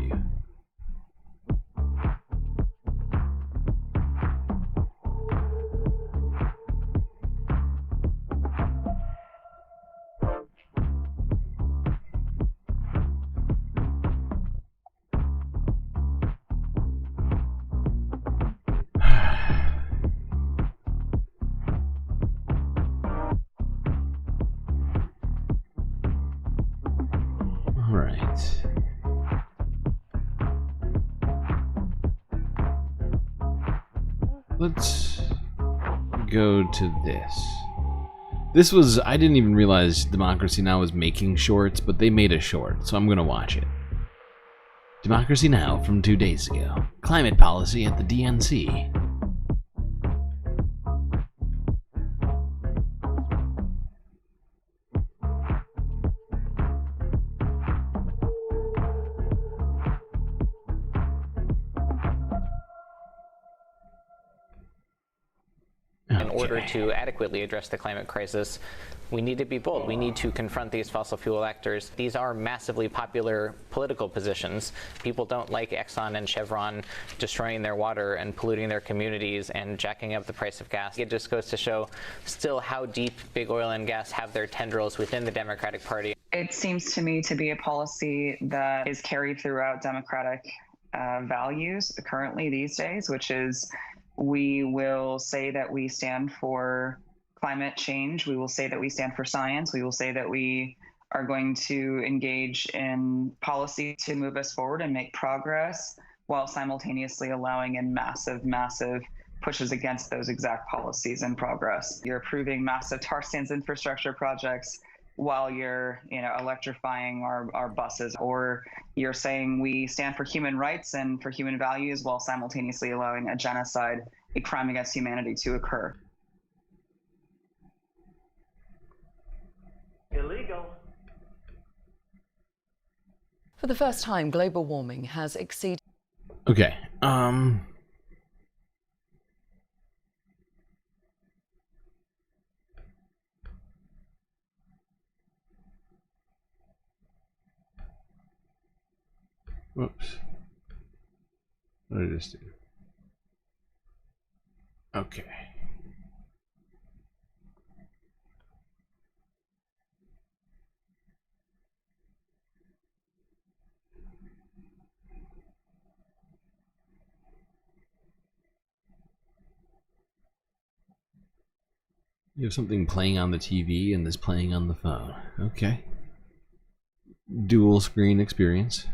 Let's go to this. This was, I didn't even realize Democracy Now! Was making shorts, but they made a short, so I'm gonna watch it. Democracy Now! From 2 days ago. Climate policy at the DNC. In order to adequately address the climate crisis, we need to be bold. We need to confront these fossil fuel actors. These are massively popular political positions. People don't like Exxon and Chevron destroying their water and polluting their communities and jacking up the price of gas. It just goes to show still how deep big oil and gas have their tendrils within the Democratic Party. It seems to me to be a policy that is carried throughout Democratic values currently these days, which is we will say that we stand for climate change. We will say that we stand for science. We will say that we are going to engage in policy to move us forward and make progress while simultaneously allowing in massive, massive pushes against those exact policies and progress. You're approving massive tar sands infrastructure projects while you're, electrifying our buses, or you're saying we stand for human rights and for human values while simultaneously allowing a genocide, a crime against humanity to occur. Illegal. For the first time, global warming has exceeded... Okay, whoops. What did I just do? Okay. You have something playing on the TV and this playing on the phone. Okay. Dual screen experience.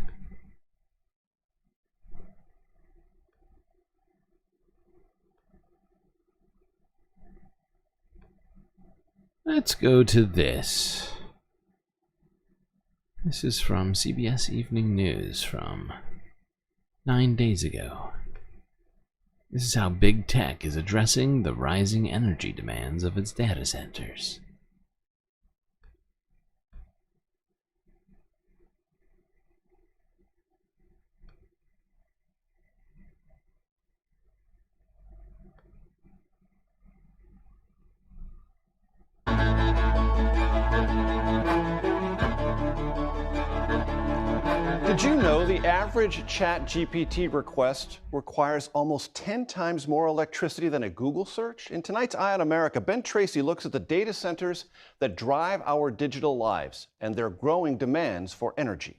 Let's go to this. This is from CBS Evening News from 9 days ago. This is how big tech is addressing the rising energy demands of its data centers. Did you know the average ChatGPT request requires almost 10 times more electricity than a Google search? In tonight's Eye on America, Ben Tracy looks at the data centers that drive our digital lives and their growing demands for energy.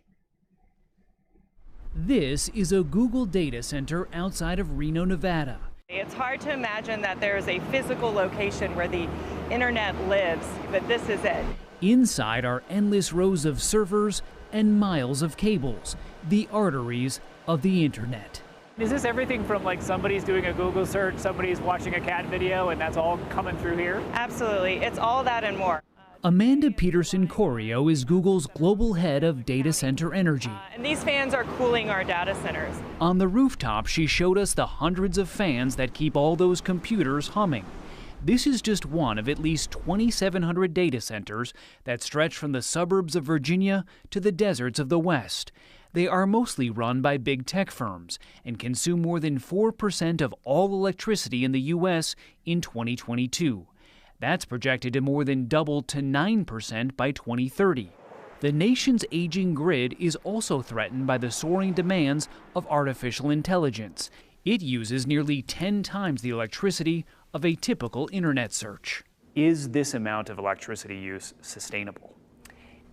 This is a Google data center outside of Reno, Nevada. It's hard to imagine that there is a physical location where the internet lives, but this is it. Inside are endless rows of servers and miles of cables, the arteries of the internet. Is this everything from like somebody's doing a Google search, somebody's watching a cat video, and that's all coming through here? Absolutely. It's all that and more. Amanda Peterson-Corio is Google's global head of data center energy. And these fans are cooling our data centers. On the rooftop, she showed us the hundreds of fans that keep all those computers humming. This is just one of at least 2,700 data centers that stretch from the suburbs of Virginia to the deserts of the West. They are mostly run by big tech firms and consume more than 4% of all electricity in the U.S. in 2022. That's projected to more than double to 9% by 2030. The nation's aging grid is also threatened by the soaring demands of artificial intelligence. It uses nearly 10 times the electricity of a typical internet search. Is this amount of electricity use sustainable?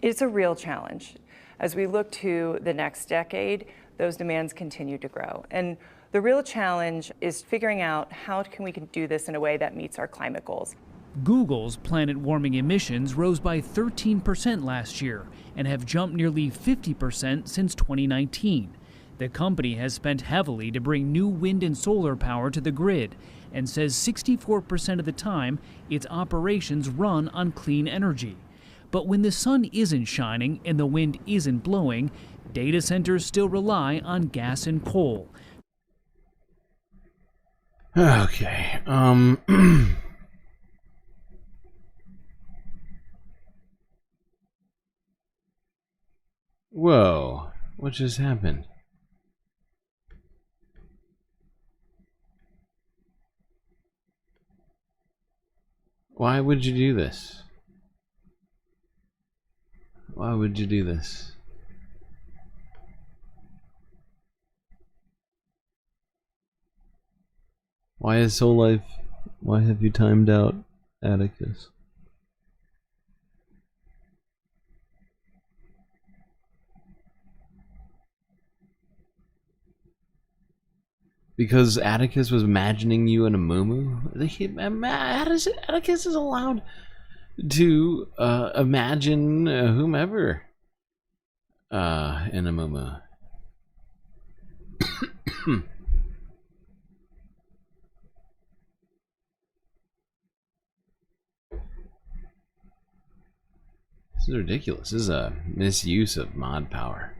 It's a real challenge. As we look to the next decade, those demands continue to grow. And the real challenge is figuring out how we can do this in a way that meets our climate goals. Google's planet-warming emissions rose by 13% last year and have jumped nearly 50% since 2019. The company has spent heavily to bring new wind and solar power to the grid and says 64% of the time its operations run on clean energy. But when the sun isn't shining and the wind isn't blowing, data centers still rely on gas and coal. Okay, Whoa, what just happened? Why would you do this? Why would you do this? Why is Soul Life? Why have you timed out Atticus? Because Atticus was imagining you in a muumuu? Atticus is allowed to imagine whomever in a muumuu. This is ridiculous. This is a misuse of mod power.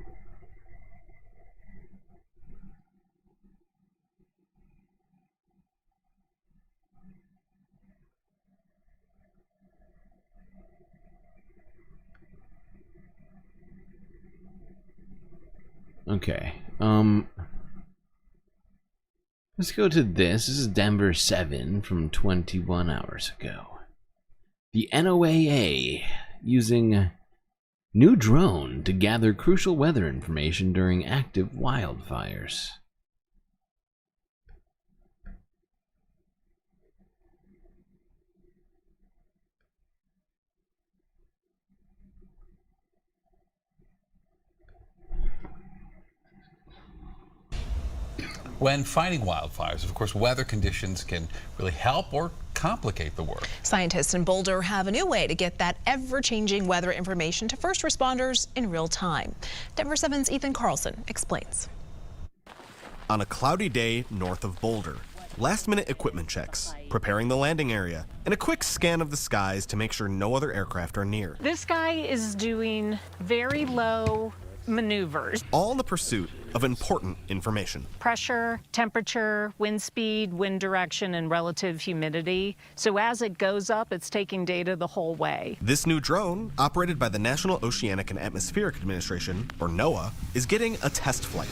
Okay, let's go to this. This is Denver 7 from 21 hours ago. The NOAA using new drone to gather crucial weather information during active wildfires. When fighting wildfires, of course, weather conditions can really help or complicate the work. Scientists in Boulder have a new way to get that ever-changing weather information to first responders in real time. Denver 7's Ethan Carlson explains. On a cloudy day north of Boulder, last-minute equipment checks, preparing the landing area, and a quick scan of the skies to make sure no other aircraft are near. This guy is doing very low maneuvers. All in the pursuit of important information. Pressure, temperature, wind speed, wind direction, and relative humidity. So as it goes up, it's taking data the whole way. This new drone, operated by the National Oceanic and Atmospheric Administration, or NOAA, is getting a test flight.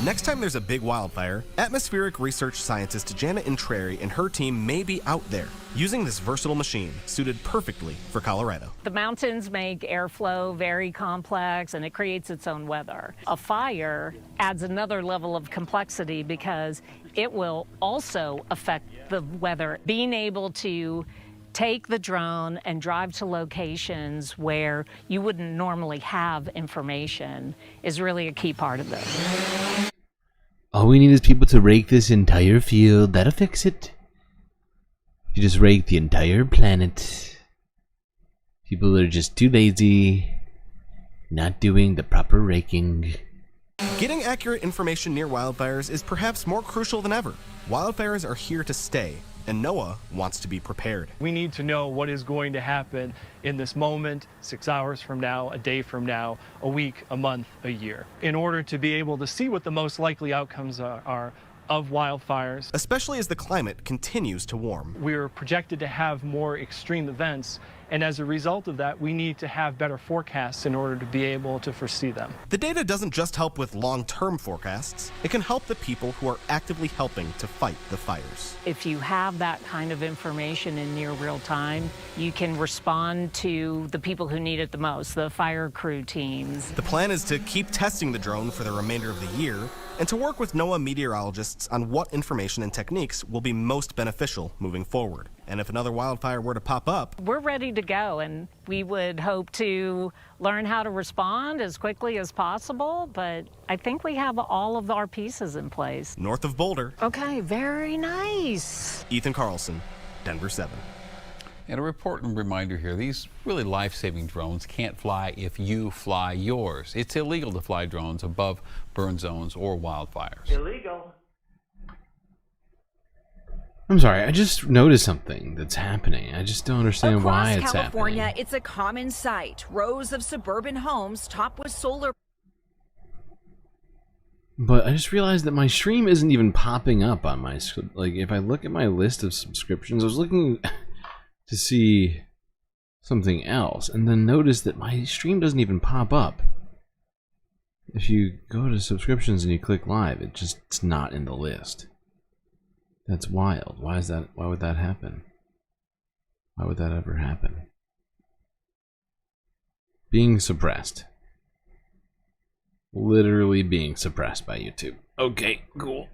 Next time there's a big wildfire, atmospheric research scientist Janet Intreri and her team may be out there, using this versatile machine suited perfectly for Colorado. The mountains make airflow very complex, and it creates its own weather. A fire adds another level of complexity because it will also affect the weather. Being able to take the drone and drive to locations where you wouldn't normally have information is really a key part of this. All we need is people to rake this entire field. That'll fix it. You just rake the entire planet. People are just too lazy, not doing the proper raking. Getting accurate information near wildfires is perhaps more crucial than ever. Wildfires are here to stay, and NOAA wants to be prepared. We need to know what is going to happen in this moment, 6 hours from now, a day from now, a week, a month, a year, in order to be able to see what the most likely outcomes are of wildfires. Especially as the climate continues to warm. We're projected to have more extreme events, and as a result of that, we need to have better forecasts in order to be able to foresee them. The data doesn't just help with long-term forecasts, it can help the people who are actively helping to fight the fires. If you have that kind of information in near real time, you can respond to the people who need it the most, the fire crew teams. The plan is to keep testing the drone for the remainder of the year, and to work with NOAA meteorologists on what information and techniques will be most beneficial moving forward. And if another wildfire were to pop up, we're ready to go, and we would hope to learn how to respond as quickly as possible, but I think we have all of our pieces in place. North of Boulder. Okay, very nice. Ethan Carlson, Denver 7. And a important reminder here, these really life-saving drones can't fly if you fly yours. It's illegal to fly drones above burn zones or wildfires. Illegal. I'm sorry, I just noticed something that's happening. I just don't understand why it's California, happening. it's a common sight. Rows of suburban homes topped with solar. But I just realized that my stream isn't even popping up on my, like, if I look at my list of subscriptions, I was looking to see something else, and then notice that my stream doesn't even pop up. If you go to subscriptions and you click live, it's not in the list. That's wild. Why is that? Why would that happen? Why would that ever happen? Being suppressed. Literally being suppressed by YouTube. Okay, cool.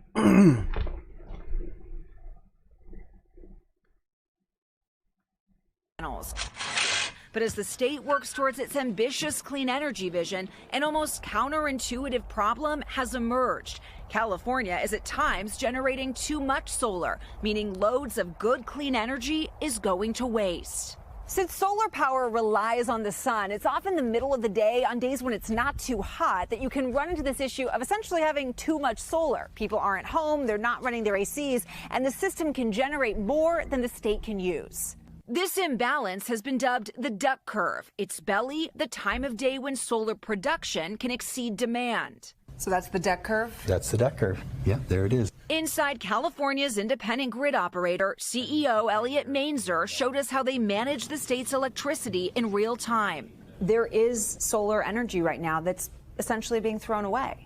But as the state works towards its ambitious clean energy vision, an almost counterintuitive problem has emerged. California is at times generating too much solar, meaning loads of good clean energy is going to waste. Since solar power relies on the sun, it's often the middle of the day on days when it's not too hot that you can run into this issue of essentially having too much solar. People aren't home, they're not running their ACs, and the system can generate more than the state can use. This imbalance has been dubbed the duck curve. Its belly, the time of day when solar production can exceed demand. So that's the duck curve? That's the duck curve. Yeah, there it is. Inside California's independent grid operator, CEO Elliot Mainzer showed us how they manage the state's electricity in real time. There is solar energy right now that's essentially being thrown away.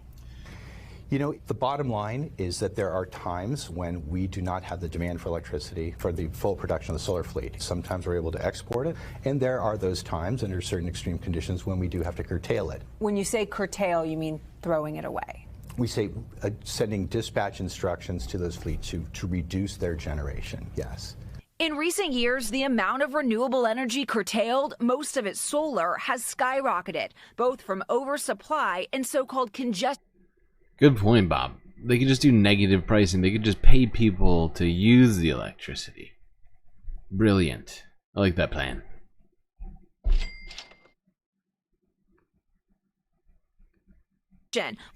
You know, the bottom line is that there are times when we do not have the demand for electricity for the full production of the solar fleet. Sometimes we're able to export it, and there are those times under certain extreme conditions when we do have to curtail it. When you say curtail, you mean throwing it away? We say sending dispatch instructions to those fleets to reduce their generation, yes. In recent years, the amount of renewable energy curtailed, most of it solar, has skyrocketed, both from oversupply and so-called congestion. Good point, Bob. They could just do negative pricing. They could just pay people to use the electricity. Brilliant. I like that plan.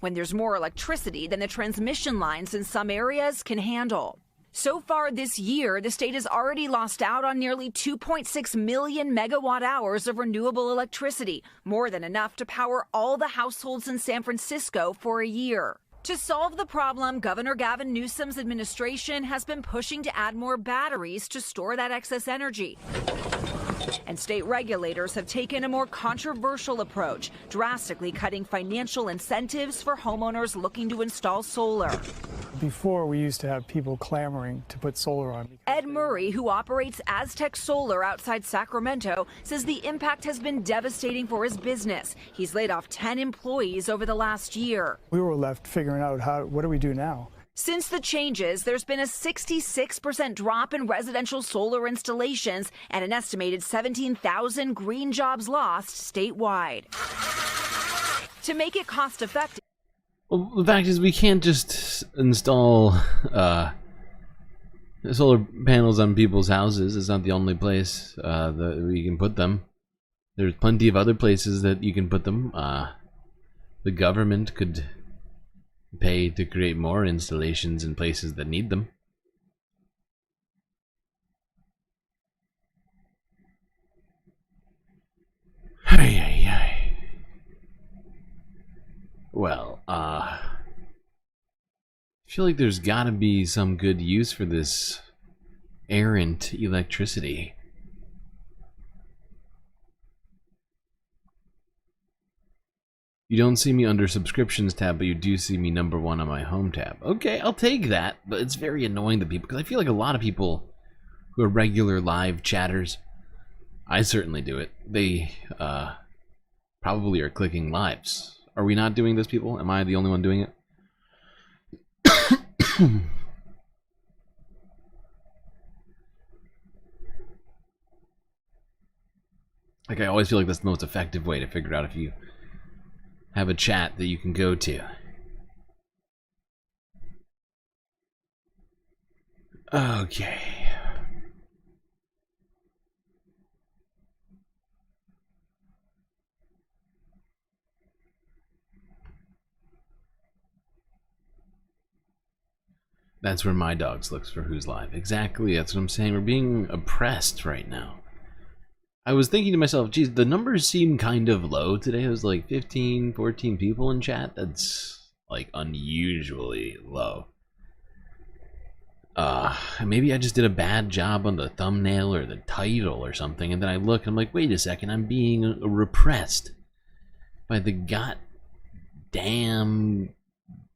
When there's more electricity than the transmission lines in some areas can handle. So far this year, the state has already lost out on nearly 2.6 million megawatt hours of renewable electricity, more than enough to power all the households in San Francisco for a year. To solve the problem, Governor Gavin Newsom's administration has been pushing to add more batteries to store that excess energy. And state regulators have taken a more controversial approach, drastically cutting financial incentives for homeowners looking to install solar. Before, we used to have people clamoring to put solar on. Ed Murray, who operates Aztec Solar outside Sacramento, says the impact has been devastating for his business. He's laid off 10 employees over the last year. We were left figuring out what do we do now? Since the changes, there's been a 66% drop in residential solar installations and an estimated 17,000 green jobs lost statewide. To make it cost-effective, well, the fact is we can't just install solar panels on people's houses. It's not the only place that we can put them. There's plenty of other places that you can put them. The government could pay to create more installations in places that need them. Well, I feel like there's gotta be some good use for this errant electricity. You don't see me under subscriptions tab, but you do see me #1 on my home tab. Okay, I'll take that, but it's very annoying to people, because I feel like a lot of people who are regular live chatters, I certainly do it, they probably are clicking lives. Are we not doing this, people? Am I the only one doing it? Like, I always feel like that's the most effective way to figure out if you have a chat that you can go to. Okay. That's where my dogs looks for who's live. Exactly, that's what I'm saying. We're being oppressed right now. I was thinking to myself, geez, the numbers seem kind of low today. It was like 15, 14 people in chat. That's like unusually low. Maybe I just did a bad job on the thumbnail or the title or something, and then I look and I'm like, wait a second, I'm being repressed by the goddamn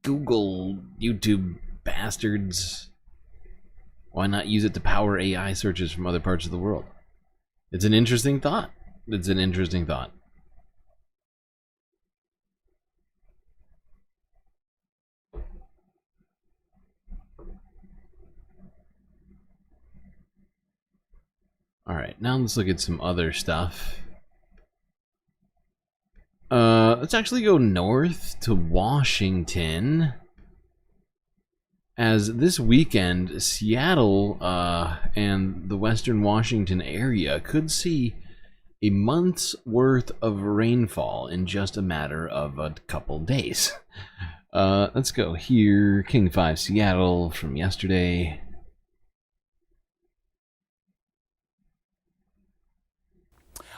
Google, YouTube bastards. Why not use it to power AI searches from other parts of the world? It's an interesting thought. It's an interesting thought. Alright, now let's look at some other stuff. Let's actually go north to Washington. As this weekend, Seattle and the western Washington area could see a month's worth of rainfall in just a matter of a couple days. Let's go here, King 5 Seattle from yesterday.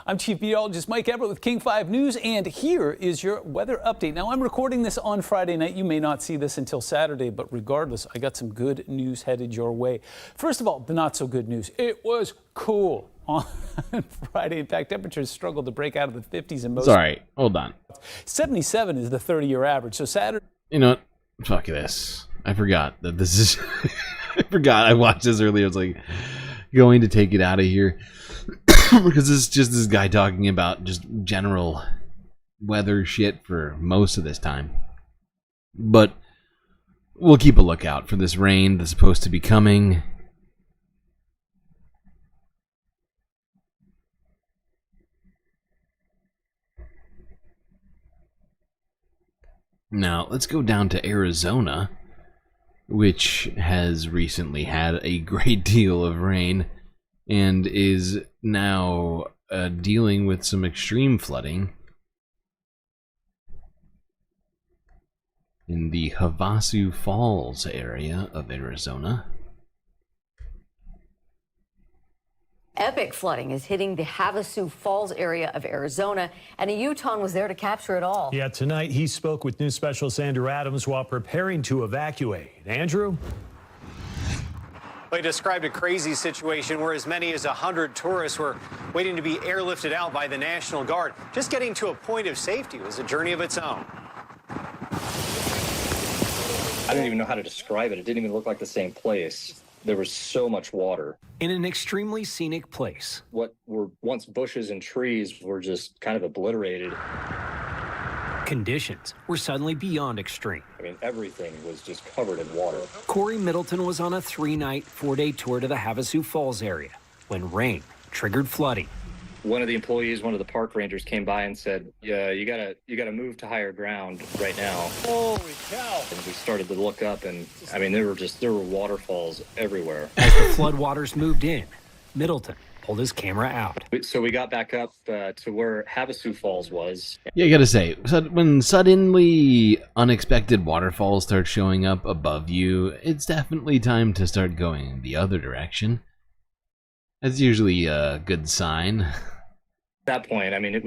I'm Chief Meteorologist Mike Everett with King 5 News, and here is your weather update. Now, I'm recording this on Friday night. You may not see this until Saturday, but regardless, I got some good news headed your way. First of all, the not so good news. It was cool on Friday. In fact, temperatures struggled to break out of the 50s in most. Sorry, hold on. 77 is the 30-year average. So Saturday. You know what? Fuck this. I forgot that this is. I forgot. I watched this earlier. I was like, going to take it out of here. Because it's just this guy talking about just general weather shit for most of this time. But we'll keep a lookout for this rain that's supposed to be coming. Now, let's go down to Arizona, which has recently had a great deal of rain and is now dealing with some extreme flooding in the Havasu Falls area of Arizona. Epic flooding is hitting the Havasu Falls area of Arizona, and a Utahn was there to capture it all. Yeah, tonight he spoke with news specialist Andrew Adams while preparing to evacuate. Andrew? They described a crazy situation where as many as 100 tourists were waiting to be airlifted out by the National Guard. Just getting to a point of safety was a journey of its own. I don't even know how to describe it. It didn't even look like the same place. There was so much water. In an extremely scenic place. What were once bushes and trees were just kind of obliterated. Conditions were suddenly beyond extreme. I mean, everything was just covered in water. Corey Middleton was on a 3-night, 4-day tour to the Havasu Falls area when rain triggered flooding. One of the employees, one of the park rangers came by and said, yeah, you gotta move to higher ground right now. Holy cow. And we started to look up, and I mean, there were waterfalls everywhere. As the floodwaters moved in, Middleton pulled his camera out. So we got back up to where Havasu Falls was. Yeah, I gotta say, when suddenly unexpected waterfalls start showing up above you, it's definitely time to start going the other direction. That's usually a good sign. At that point, I mean, it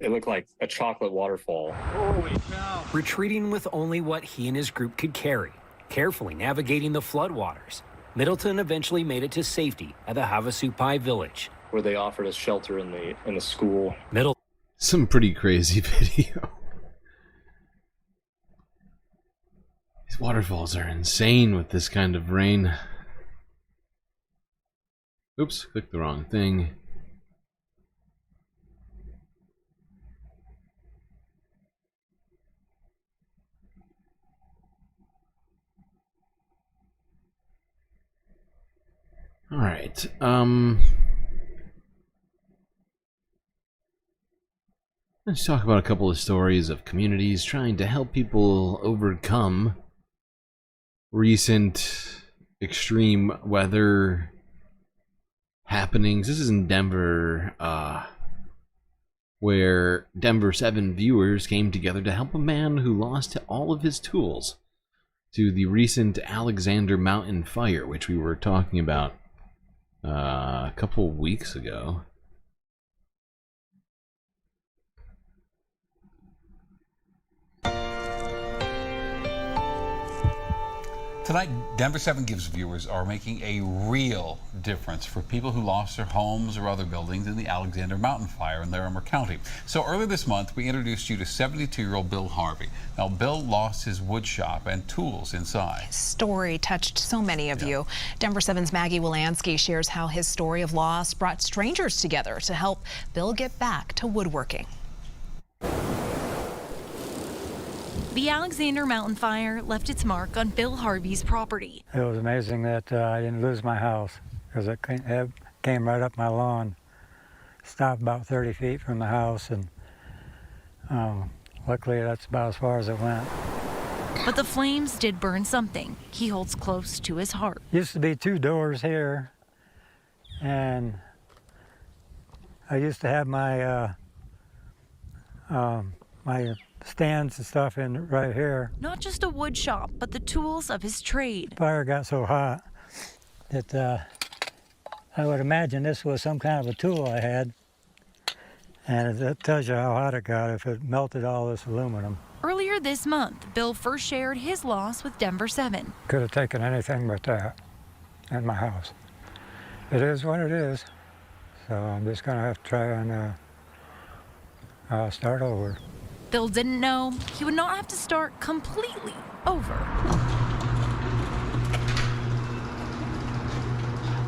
looked like a chocolate waterfall. Holy cow. Retreating with only what he and his group could carry, carefully navigating the floodwaters, Middleton eventually made it to safety at the Havasupai village, where they offered us shelter in the school. Some pretty crazy video. These waterfalls are insane with this kind of rain. Oops, clicked the wrong thing. All right. Let's talk about a couple of stories of communities trying to help people overcome recent extreme weather happenings. This is in Denver, where Denver 7 viewers came together to help a man who lost all of his tools to the recent Alexander Mountain fire, which we were talking about a couple weeks ago. Tonight, Denver 7 Gives viewers are making a real difference for people who lost their homes or other buildings in the Alexander Mountain fire in Larimer County. So earlier this month, we introduced you to 72-year-old Bill Harvey. Now, Bill lost his wood shop and tools inside. His story touched so many of you. Denver 7's Maggie Wilansky shares how his story of loss brought strangers together to help Bill get back to woodworking. The Alexander Mountain fire left its mark on Bill Harvey's property. It was amazing that I didn't lose my house because it came right up my lawn, stopped about 30 feet from the house, and luckily that's about as far as it went. But the flames did burn something he holds close to his heart. Used to be 2 doors here, and I used to have my my stands and stuff in right here. Not just a wood shop, but the tools of his trade. Fire got so hot that I would imagine this was some kind of a tool I had. And it tells you how hot it got if it melted all this aluminum. Earlier this month, Bill first shared his loss with Denver 7. Could have taken anything but that in my house. It is what it is. So I'm just going to have to try and start over. Bill didn't know he would not have to start completely over.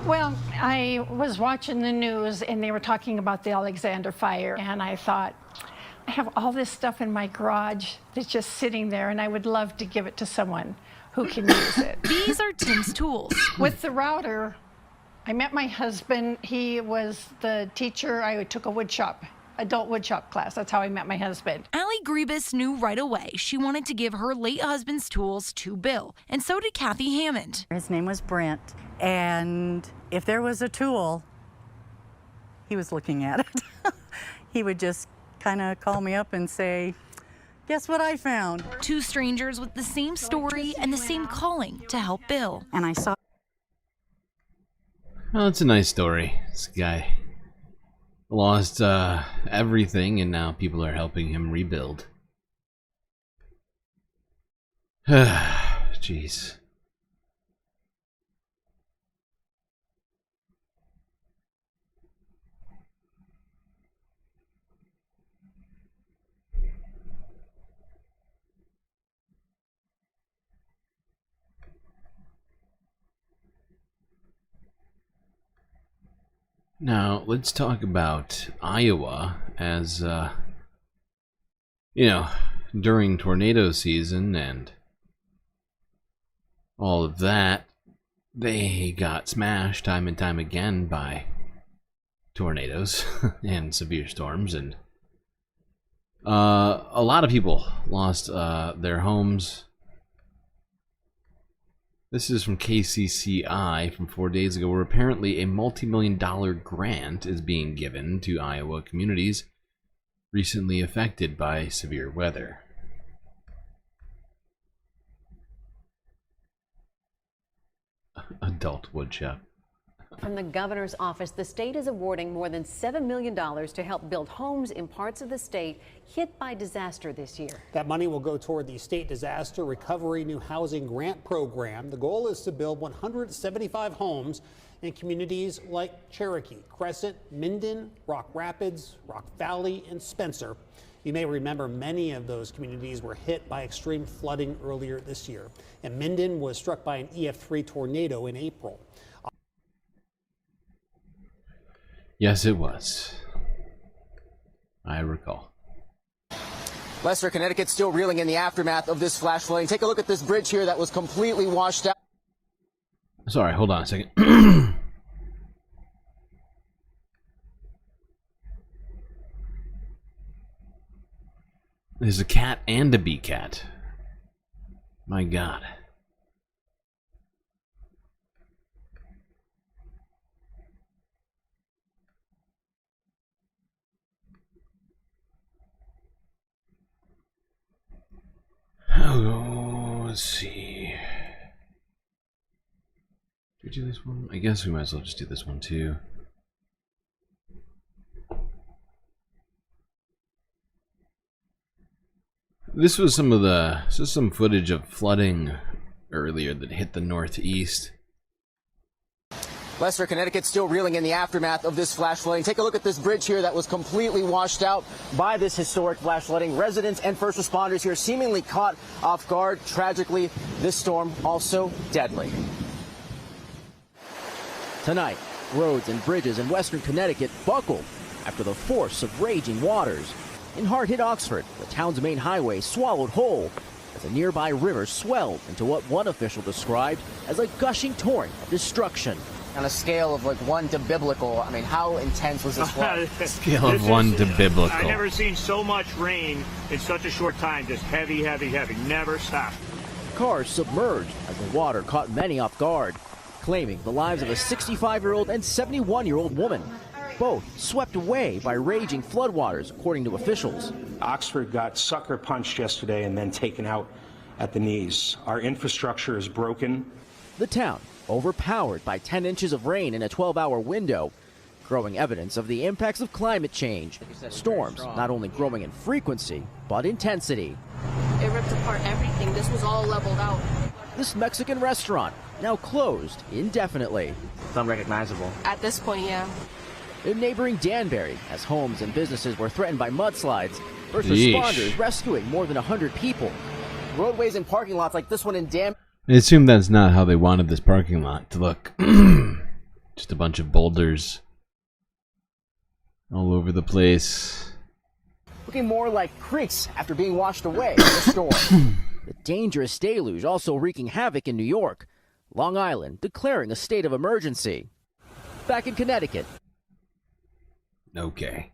Well, I was watching the news and they were talking about the Alexander fire, and I thought, I have all this stuff in my garage that's just sitting there, and I would love to give it to someone who can use it. These are Tim's tools. With the router, I met my husband. He was the teacher. I took a adult woodshop class. That's how I met my husband. Allie Grebus knew right away she wanted to give her late husband's tools to Bill, and so did Kathy Hammond. His name was Brent, and if there was a tool, he was looking at it. He would just kind of call me up and say, guess what I found? 2 strangers with the same story and the same calling to help Bill. And I saw. Well, it's a nice story. This guy lost everything, and now people are helping him rebuild. Jeez. Now, let's talk about Iowa as, during tornado season and all of that, they got smashed time and time again by tornadoes and severe storms, and a lot of people lost their homes. This is from KCCI from 4 days ago, where apparently a multi-million-dollar grant is being given to Iowa communities recently affected by severe weather. Adult woodchuck. From the governor's office, the state is awarding more than $7 million to help build homes in parts of the state hit by disaster this year. That money will go toward the State Disaster Recovery New Housing Grant Program. The goal is to build 175 homes in communities like Cherokee, Crescent, Minden, Rock Rapids, Rock Valley, and Spencer. You may remember many of those communities were hit by extreme flooding earlier this year, and Minden was struck by an EF3 tornado in April. Yes, it was. I recall. Leicester, Connecticut still reeling in the aftermath of this flash flooding. Take a look at this bridge here that was completely washed out. Sorry, hold on a second. There's a cat and a bee cat. My God. Oh, let's see. Do we do this one? I guess we might as well just do this one too. This was some footage of flooding earlier that hit the Northeast. Leicester, Connecticut still reeling in the aftermath of this flash flooding. Take a look at this bridge here that was completely washed out by this historic flash flooding. Residents and first responders here seemingly caught off guard. Tragically, this storm also deadly. Tonight, roads and bridges in western Connecticut buckled after the force of raging waters. In hard-hit Oxford, the town's main highway swallowed whole as a nearby river swelled into what one official described as a gushing torrent of destruction. On a scale of like 1 to biblical, I mean, how intense was this flood? Scale of 1 to biblical. I've never seen so much rain in such a short time. Just heavy, heavy, heavy. Never stopped. Cars submerged as the water caught many off guard, claiming the lives of a 65-year-old and 71-year-old woman. Both swept away by raging floodwaters, according to officials. Oxford got sucker punched yesterday and then taken out at the knees. Our infrastructure is broken. The town overpowered by 10 inches of rain in a 12-hour window, growing evidence of the impacts of climate change. Storms not only growing in frequency, but intensity. It ripped apart everything. This was all leveled out. This Mexican restaurant now closed indefinitely. It's unrecognizable. At this point, yeah. In neighboring Danbury, as homes and businesses were threatened by mudslides, first Yeesh. responders rescuing more than 100 people. Roadways and parking lots like this one in Danbury. I assume that's not how they wanted this parking lot to look. Just a bunch of boulders all over the place. Looking more like creeks after being washed away in the storm. The dangerous deluge also wreaking havoc in New York. Long Island declaring a state of emergency. Back in Connecticut. Okay.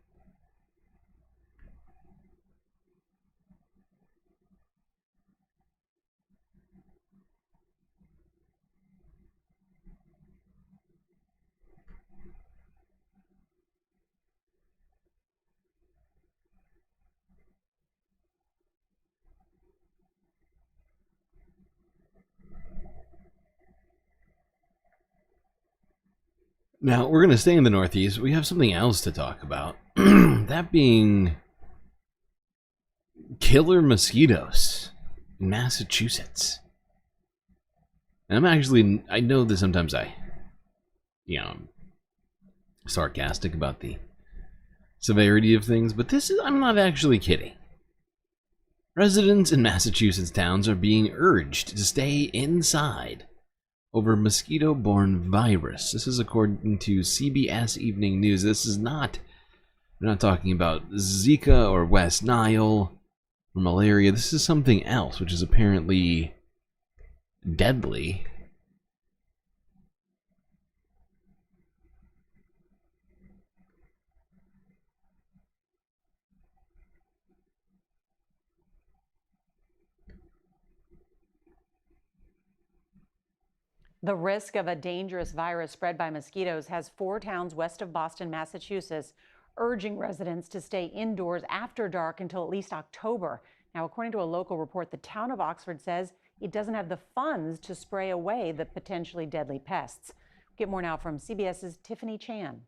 Now, we're going to stay in the Northeast. We have something else to talk about. That being killer mosquitoes in Massachusetts. And I know that sometimes I'm sarcastic about the severity of things, but I'm not actually kidding. Residents in Massachusetts towns are being urged to stay inside over mosquito-borne virus. This is according to CBS Evening News. We're not talking about Zika or West Nile or malaria. This is something else, which is apparently deadly. The risk of a dangerous virus spread by mosquitoes has 4 towns west of Boston, Massachusetts, urging residents to stay indoors after dark until at least October. Now, according to a local report, the town of Oxford says it doesn't have the funds to spray away the potentially deadly pests. Get more now from CBS's Tiffany Chan.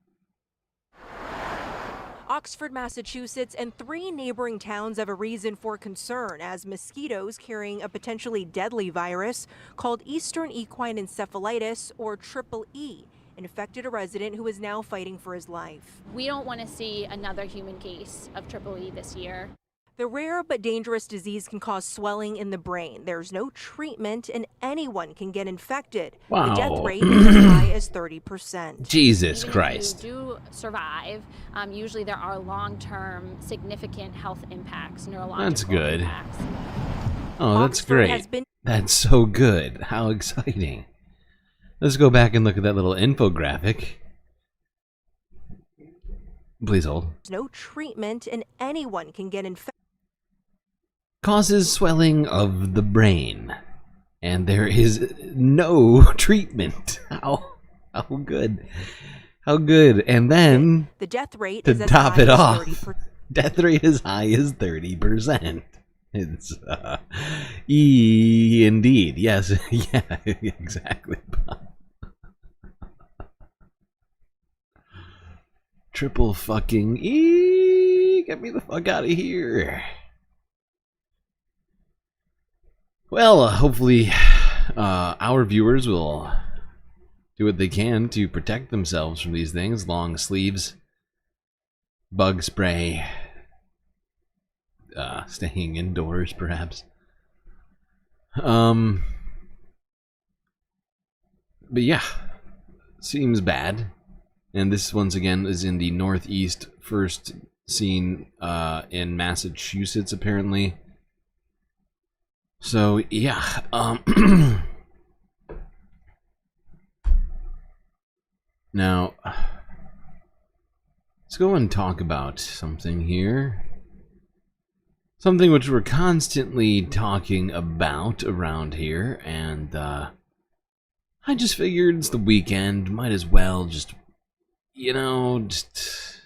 Oxford, Massachusetts, and 3 neighboring towns have a reason for concern as mosquitoes carrying a potentially deadly virus called Eastern Equine Encephalitis, or Triple E, infected a resident who is now fighting for his life. We don't want to see another human case of Triple E this year. The rare but dangerous disease can cause swelling in the brain. There's no treatment and anyone can get infected. Wow. The death rate is as high as 30%. Jesus Even Christ. If you do survive, usually there are long-term significant health impacts, neurological That's good. impacts. Oh, that's great. That's so good. How exciting. Let's go back and look at that little infographic. Please hold. There's no treatment and anyone can get infected. Causes swelling of the brain. And there is no treatment. How good. How good. And then, The death rate to is as top high it as off, 30%. death rate as high as 30%. It's, indeed. Yes, yeah, exactly. Triple fucking E. Get me the fuck out of here. Well, hopefully our viewers will do what they can to protect themselves from these things. Long sleeves, bug spray, staying indoors perhaps. But yeah, seems bad. And this once again is in the Northeast, first seen in Massachusetts apparently. So yeah, now let's go and talk about something here. Something which we're constantly talking about around here, and I just figured it's the weekend, might as well just, you know, just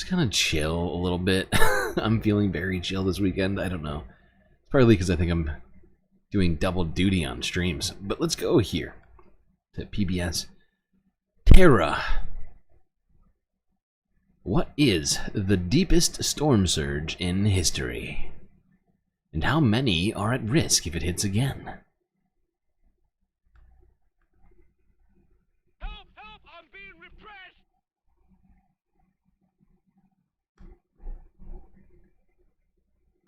kind of chill a little bit. I'm feeling very chill this weekend. I don't know. It's partly because I think I'm doing double duty on streams. But let's go here to PBS Terra. What is the deepest storm surge in history? And how many are at risk if it hits again?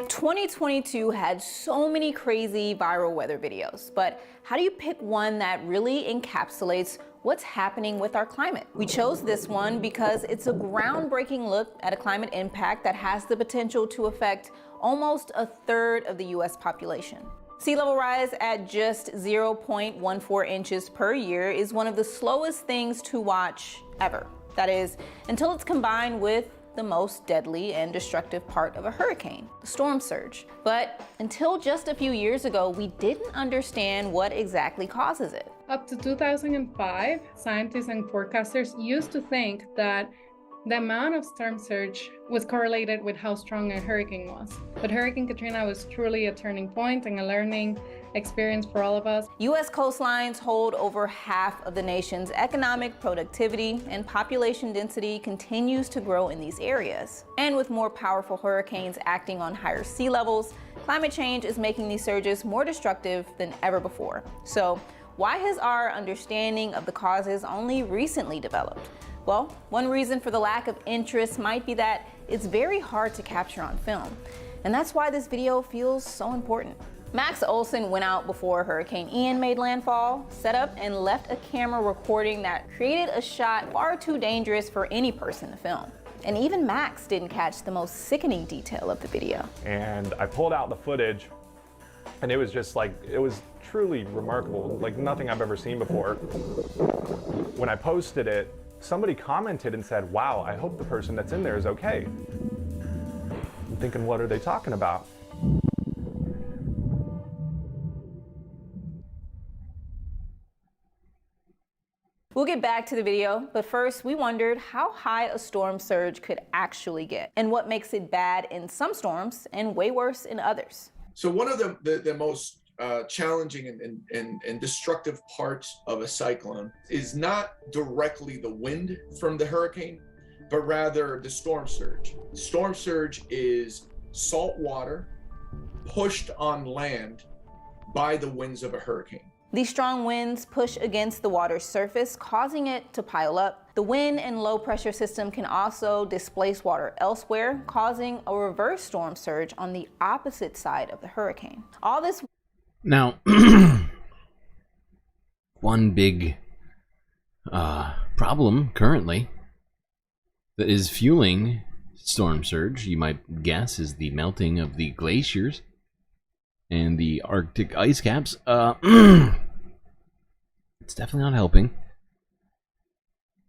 2022 had so many crazy viral weather videos, but how do you pick one that really encapsulates what's happening with our climate? We chose this one because it's a groundbreaking look at a climate impact that has the potential to affect almost a third of the US population. Sea level rise at just 0.14 inches per year is one of the slowest things to watch ever. That is, until it's combined with the most deadly and destructive part of a hurricane, the storm surge. But until just a few years ago, we didn't understand what exactly causes it. Up to 2005, scientists and forecasters used to think that the amount of storm surge was correlated with how strong a hurricane was. But Hurricane Katrina was truly a turning point and a learning experience for all of us. U.S. coastlines hold over half of the nation's economic productivity, and population density continues to grow in these areas. And with more powerful hurricanes acting on higher sea levels, climate change is making these surges more destructive than ever before. So why has our understanding of the causes only recently developed? Well, one reason for the lack of interest might be that it's very hard to capture on film. And that's why this video feels so important. Max Olson went out before Hurricane Ian made landfall, set up and left a camera recording that created a shot far too dangerous for any person to film. And even Max didn't catch the most sickening detail of the video. And I pulled out the footage, and it was just like, it was truly remarkable, like nothing I've ever seen before. When I posted it, somebody commented and said, "Wow, I hope the person that's in there is okay." I'm thinking, what are they talking about? We'll get back to the video, but first we wondered how high a storm surge could actually get and what makes it bad in some storms and way worse in others. So one of the most challenging and destructive parts of a cyclone is not directly the wind from the hurricane, but rather the storm surge. Storm surge is salt water pushed on land by the winds of a hurricane. These strong winds push against the water's surface, causing it to pile up. The wind and low pressure system can also displace water elsewhere, causing a reverse storm surge on the opposite side of the hurricane. All this. Now, one big problem currently that is fueling storm surge, you might guess, is the melting of the glaciers and the Arctic ice caps. It's definitely not helping,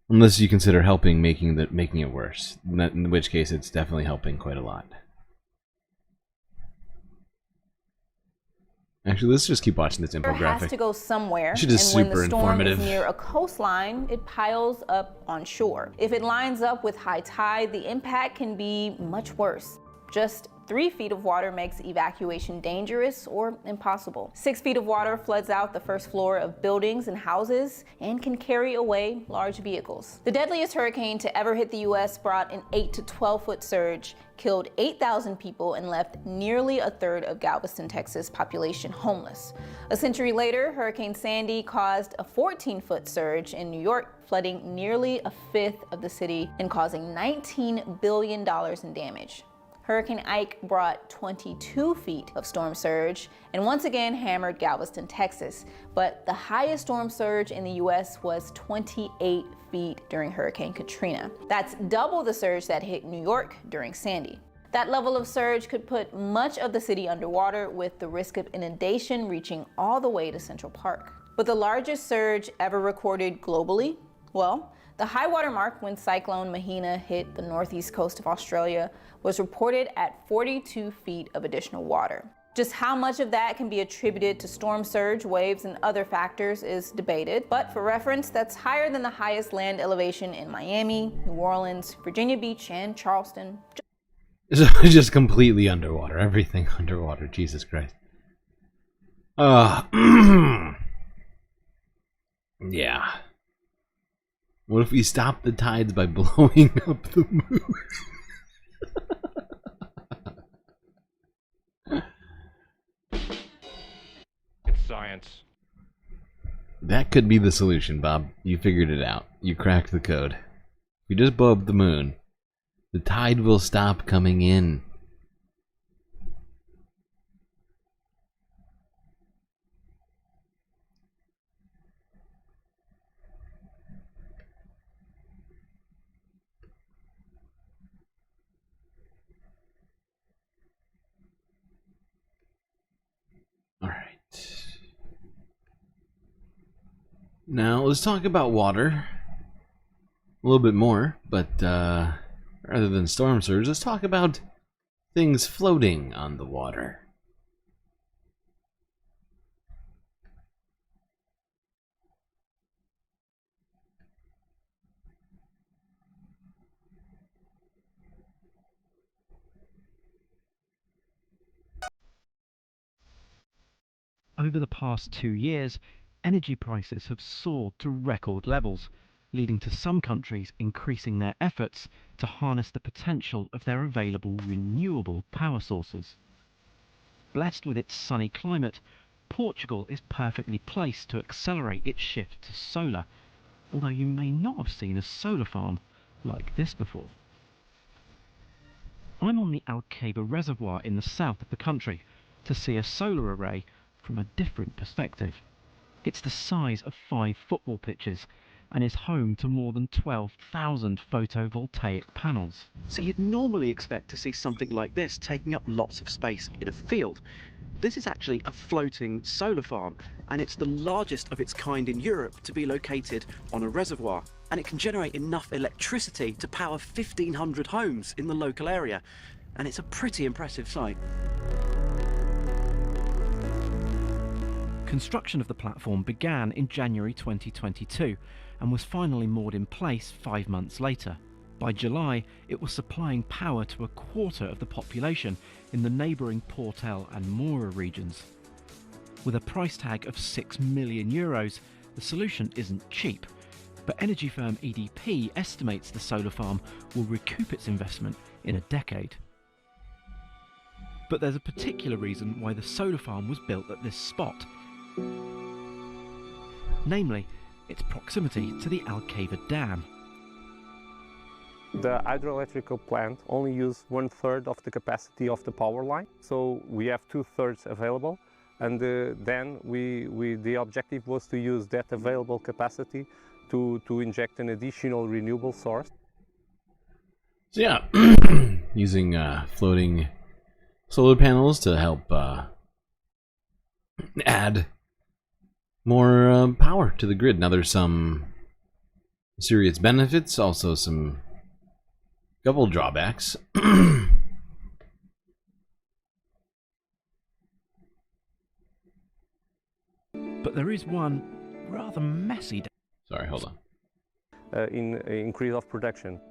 unless you consider helping making it worse. In which case, it's definitely helping quite a lot. Actually, let's just keep watching this infographic. It has to go somewhere, and when the storm is near a coastline, it piles up on shore. If it lines up with high tide, the impact can be much worse. Just 3 feet of water makes evacuation dangerous or impossible. 6 feet of water floods out the first floor of buildings and houses and can carry away large vehicles. The deadliest hurricane to ever hit the U.S. brought an 8 to 12 foot surge, killed 8,000 people, and left nearly a third of Galveston, Texas population homeless. A century later, Hurricane Sandy caused a 14-foot surge in New York, flooding nearly a fifth of the city and causing $19 billion in damage. Hurricane Ike brought 22 feet of storm surge and once again hammered Galveston, Texas. But the highest storm surge in the U.S. was 28 feet during Hurricane Katrina. That's double the surge that hit New York during Sandy. That level of surge could put much of the city underwater, with the risk of inundation reaching all the way to Central Park. But the largest surge ever recorded globally? Well, the high water mark when Cyclone Mahina hit the northeast coast of Australia was reported at 42 feet of additional water. Just how much of that can be attributed to storm surge, waves, and other factors is debated, but for reference, that's higher than the highest land elevation in Miami, New Orleans, Virginia Beach, and Charleston. Just completely underwater. Everything underwater. Jesus Christ. Yeah. What if we stop the tides by blowing up the moon? It's science. That could be the solution, Bob. You figured it out. You cracked the code. If you just blow up the moon, the tide will stop coming in. Now, let's talk about water a little bit more, but rather than storm surge, let's talk about things floating on the water. Over the past 2 years, energy prices have soared to record levels, leading to some countries increasing their efforts to harness the potential of their available renewable power sources. Blessed with its sunny climate, Portugal is perfectly placed to accelerate its shift to solar, although you may not have seen a solar farm like this before. I'm on the Alcaba Reservoir in the south of the country to see a solar array from a different perspective. It's the size of 5 football pitches and is home to more than 12,000 photovoltaic panels. So you'd normally expect to see something like this taking up lots of space in a field. This is actually a floating solar farm, and it's the largest of its kind in Europe to be located on a reservoir, and it can generate enough electricity to power 1,500 homes in the local area, and it's a pretty impressive sight. Construction of the platform began in January 2022, and was finally moored in place 5 months later. By July, it was supplying power to a quarter of the population in the neighbouring Portel and Mora regions. With a price tag of €6 million, the solution isn't cheap, but energy firm EDP estimates the solar farm will recoup its investment in a decade. But there's a particular reason why the solar farm was built at this spot. Namely, its proximity to the Alcava Dam. The hydroelectrical plant only uses 1/3 of the capacity of the power line, so we have 2/3 available, and then the objective was to use that available capacity to inject an additional renewable source. So yeah, using floating solar panels to help add more power to the grid. Now there's some serious benefits, also some couple drawbacks. But there is one rather messy... Sorry, hold on. In increase of production.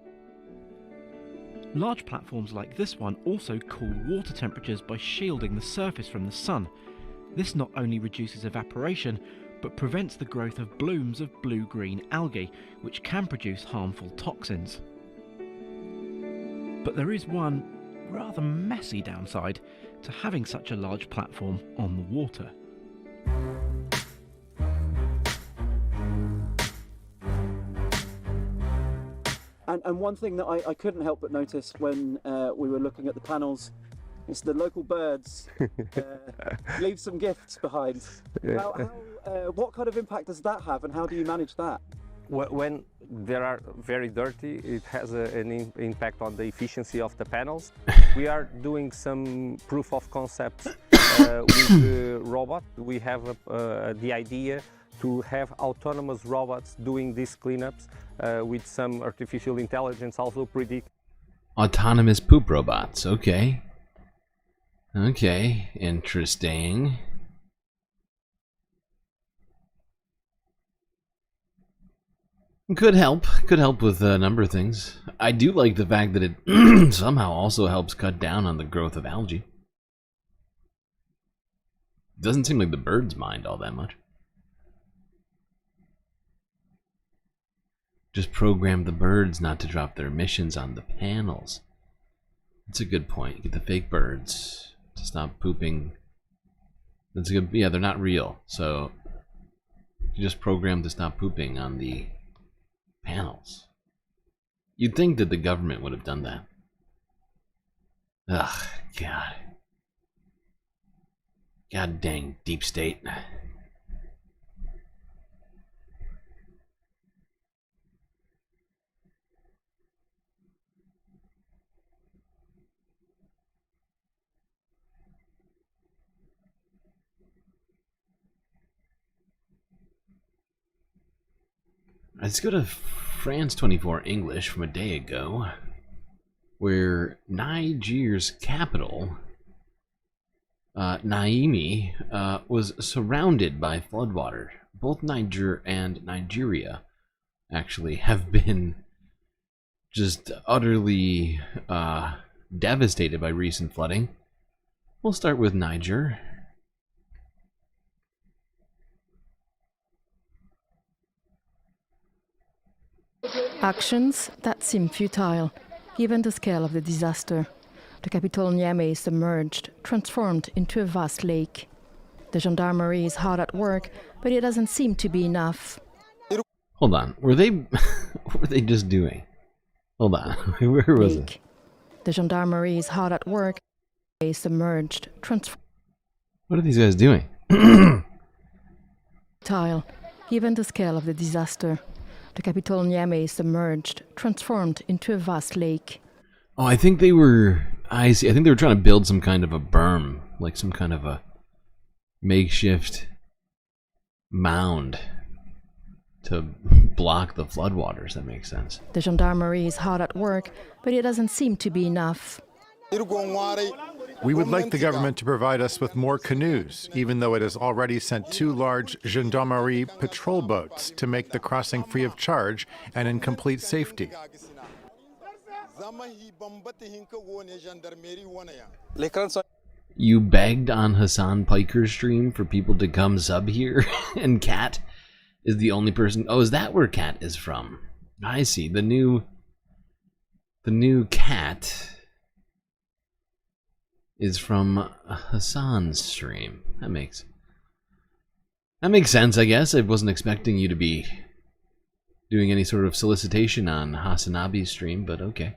Large platforms like this one also cool water temperatures by shielding the surface from the sun. This not only reduces evaporation, but prevents the growth of blooms of blue-green algae, which can produce harmful toxins. But there is one rather messy downside to having such a large platform on the water. And one thing that I couldn't help but notice when we were looking at the panels is the local birds leave some gifts behind. What kind of impact does that have, and how do you manage that? When they are very dirty, it has an impact on the efficiency of the panels. We are doing some proof of concept with the robot. We have the idea to have autonomous robots doing these cleanups with some artificial intelligence also predict. Autonomous poop robots, okay. Okay, interesting. Could help with a number of things. I do like the fact that it somehow also helps cut down on the growth of algae. Doesn't seem like the birds mind all that much. Just program the birds not to drop their emissions on the panels. That's a good point. Get the fake birds to stop pooping. That's a good. Yeah, they're not real, so you just program to stop pooping on the panels. You'd think that the government would have done that. Ugh, God. God dang deep state. Let's go to France 24 English from a day ago, where Niger's capital, Niamey, was surrounded by floodwater. Both Niger and Nigeria actually have been just utterly devastated by recent flooding. We'll start with Niger. Actions that seem futile, given the scale of the disaster. The capital Niamey is submerged, transformed into a vast lake. The gendarmerie is hard at work, but it doesn't seem to be enough. Hold on, were they what were they just doing? Hold on, where was it? The gendarmerie is hard at work, is submerged, transformed. What are these guys doing? Futile, given the scale of the disaster. The capital Niamey is submerged, transformed into a vast lake. Oh, I think they were... I see. I think they were trying to build some kind of a berm, like some kind of a makeshift mound to block the floodwaters. That makes sense. The gendarmerie is hard at work, but it doesn't seem to be enough. We would like the government to provide us with more canoes, even though it has already sent 2 large gendarmerie patrol boats to make the crossing free of charge and in complete safety. You begged on Hassan Piker's stream for people to come sub here, and Kat is the only person. Oh, is that where Kat is from? I see. The new Kat is from Hassan's stream. That makes sense, I guess. I wasn't expecting you to be doing any sort of solicitation on Hassanabi's stream, but okay.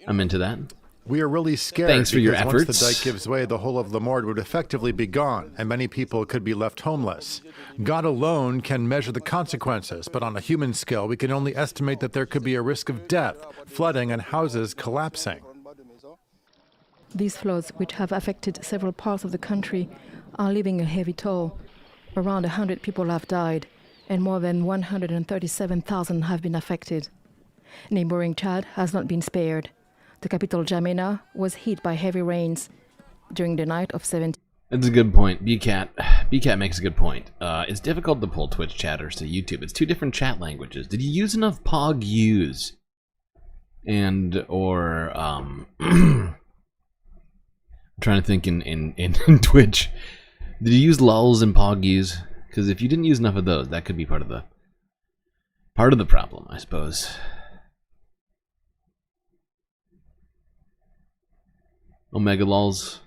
I'm into that. We are really scared. Thanks for your because efforts. Once the dike gives way, the whole of Lemoord would effectively be gone, and many people could be left homeless. God alone can measure the consequences, but on a human scale, we can only estimate that there could be a risk of death, flooding, and houses collapsing. These floods, which have affected several parts of the country, are leaving a heavy toll. Around 100 people have died, and more than 137,000 have been affected. Neighboring Chad has not been spared. The capital, Jamena, was hit by heavy rains during the night of 17. That's a good point. BCat makes a good point. It's difficult to pull Twitch chatters to YouTube. It's 2 different chat languages. Did you use enough PogUs? I'm trying to think in Twitch. Did you use lulls and PogUs? Because if you didn't use enough of those, that could be part of the problem, I suppose. Omega lulls.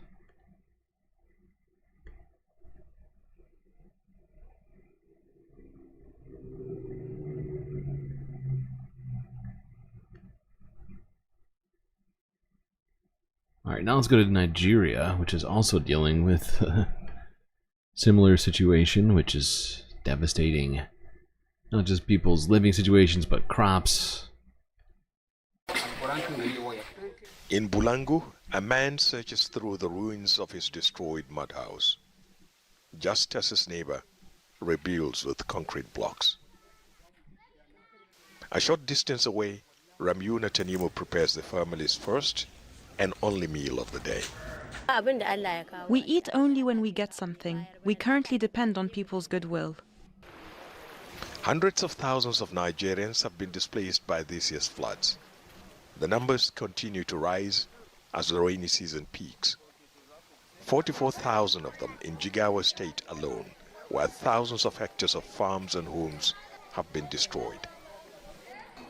Alright, now let's go to Nigeria, which is also dealing with a similar situation, which is devastating not just people's living situations, but crops. In Bulangu, a man searches through the ruins of his destroyed mud house, just as his neighbor rebuilds with concrete blocks. A short distance away, Ramyuna Tanimu prepares the family's first and only meal of the day. We eat only when we get something. We currently depend on people's goodwill. Hundreds of thousands of Nigerians have been displaced by this year's floods. The numbers continue to rise as the rainy season peaks. 44,000 of them in Jigawa State alone, where thousands of hectares of farms and homes have been destroyed.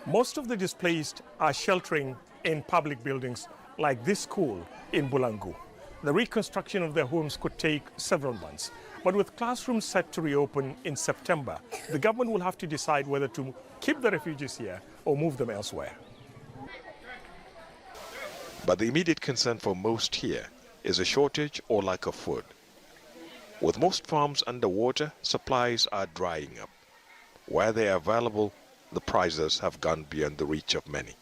Most of the displaced are sheltering in public buildings like this school in Bulangu. The reconstruction of their homes could take several months. But with classrooms set to reopen in September, the government will have to decide whether to keep the refugees here or move them elsewhere. But the immediate concern for most here is a shortage or lack of food. With most farms underwater, supplies are drying up. Where they are available, the prices have gone beyond the reach of many.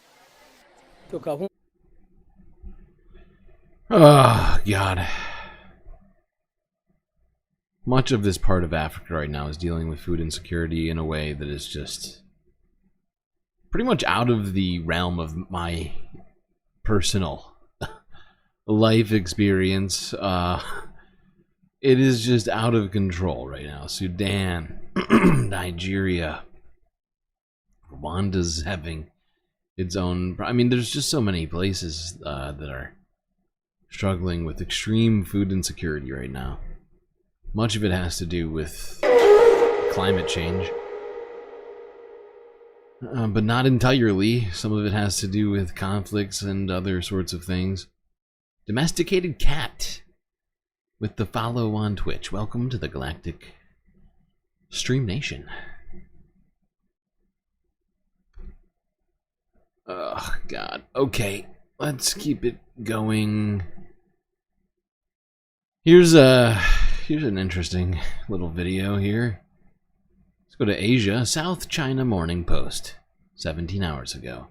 Oh, God. Much of this part of Africa right now is dealing with food insecurity in a way that is just pretty much out of the realm of my personal life experience. It is just out of control right now. Sudan, Nigeria, Rwanda's having its own... I mean, there's just so many places that are struggling with extreme food insecurity right now. Much of it has to do with climate change. But not entirely. Some of it has to do with conflicts and other sorts of things. Domesticated cat with the follow on Twitch. Welcome to the Galactic Stream Nation. Oh, God. Okay, let's keep it going. Here's an interesting little video here. Let's go to Asia. South China Morning Post, 17 hours ago.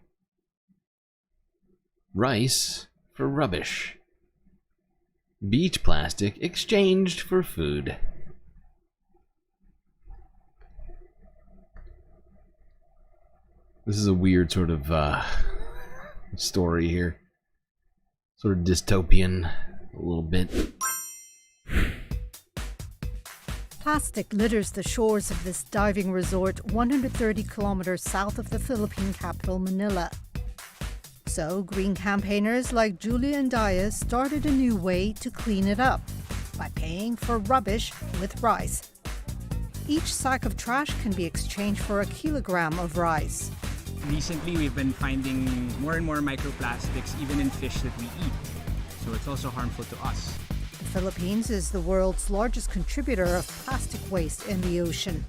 Rice for rubbish. Beach plastic exchanged for food. This is a weird sort of story here. Sort of dystopian a little bit. Plastic litters the shores of this diving resort 130 kilometers south of the Philippine capital, Manila. So, green campaigners like Julia and Diaz started a new way to clean it up by paying for rubbish with rice. Each sack of trash can be exchanged for a kilogram of rice. Recently, we've been finding more and more microplastics even in fish that we eat, so it's also harmful to us. The Philippines is the world's largest contributor of plastic waste in the ocean.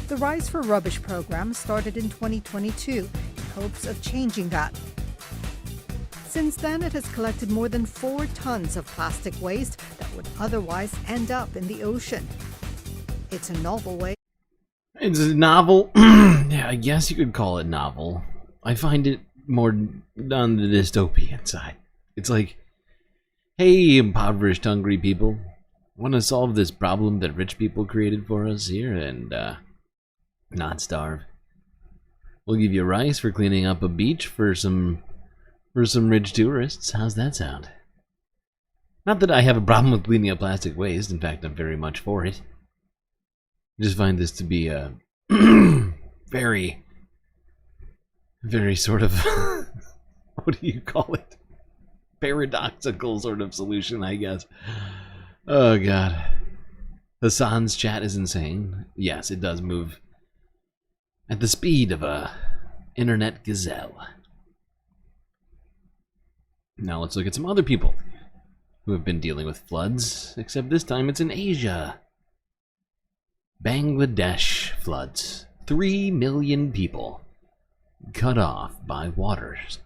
The Rise for Rubbish program started in 2022 in hopes of changing that. Since then, it has collected more than 4 tons of plastic waste that would otherwise end up in the ocean. It's a novel way. It's a novel. Yeah, I guess you could call it novel. I find it more on the dystopian side. It's like, hey, impoverished, hungry people, want to solve this problem that rich people created for us here and not starve? We'll give you rice for cleaning up a beach for some rich tourists. How's that sound? Not that I have a problem with cleaning up plastic waste. In fact, I'm very much for it. I just find this to be a very sort of what do you call it? Paradoxical sort of solution, I guess. Oh god. Hassan's chat is insane. Yes, it does move at the speed of a internet gazelle. Now let's look at some other people who have been dealing with floods, except this time it's in Asia. Bangladesh floods. 3 million people cut off by waters.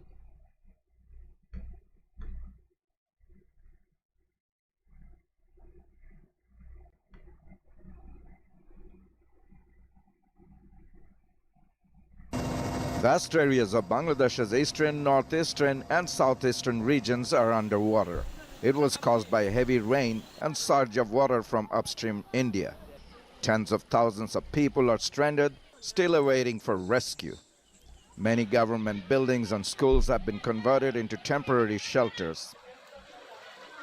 Vast areas of Bangladesh's eastern, northeastern, and southeastern regions are underwater. It was caused by heavy rain and surge of water from upstream India. Tens of thousands of people are stranded, still awaiting for rescue. Many government buildings and schools have been converted into temporary shelters.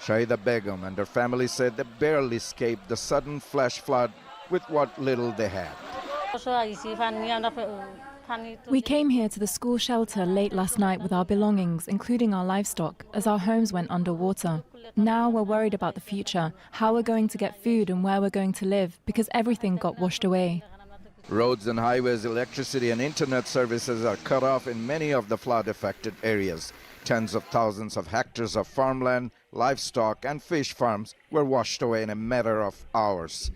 Shahida Begum and her family said they barely escaped the sudden flash flood with what little they had. We came here to the school shelter late last night with our belongings, including our livestock, as our homes went underwater. Now we're worried about the future, how we're going to get food and where we're going to live, because everything got washed away. Roads and highways, electricity and internet services are cut off in many of the flood-affected areas. Tens of thousands of hectares of farmland, livestock and fish farms were washed away in a matter of hours.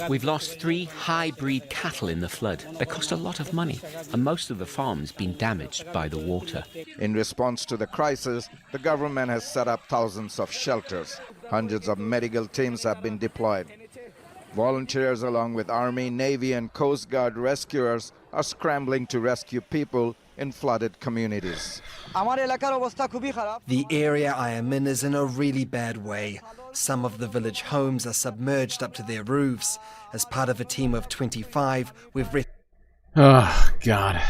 We've lost 3 high-breed cattle in the flood. They cost a lot of money, and most of the farms been damaged by the water. In response to the crisis, the government has set up thousands of shelters. Hundreds of medical teams have been deployed. Volunteers along with Army, Navy and Coast Guard rescuers are scrambling to rescue people in flooded communities. The area I am in is in a really bad way. Some of the village homes are submerged up to their roofs. As part of a team of 25, we've... Oh, God.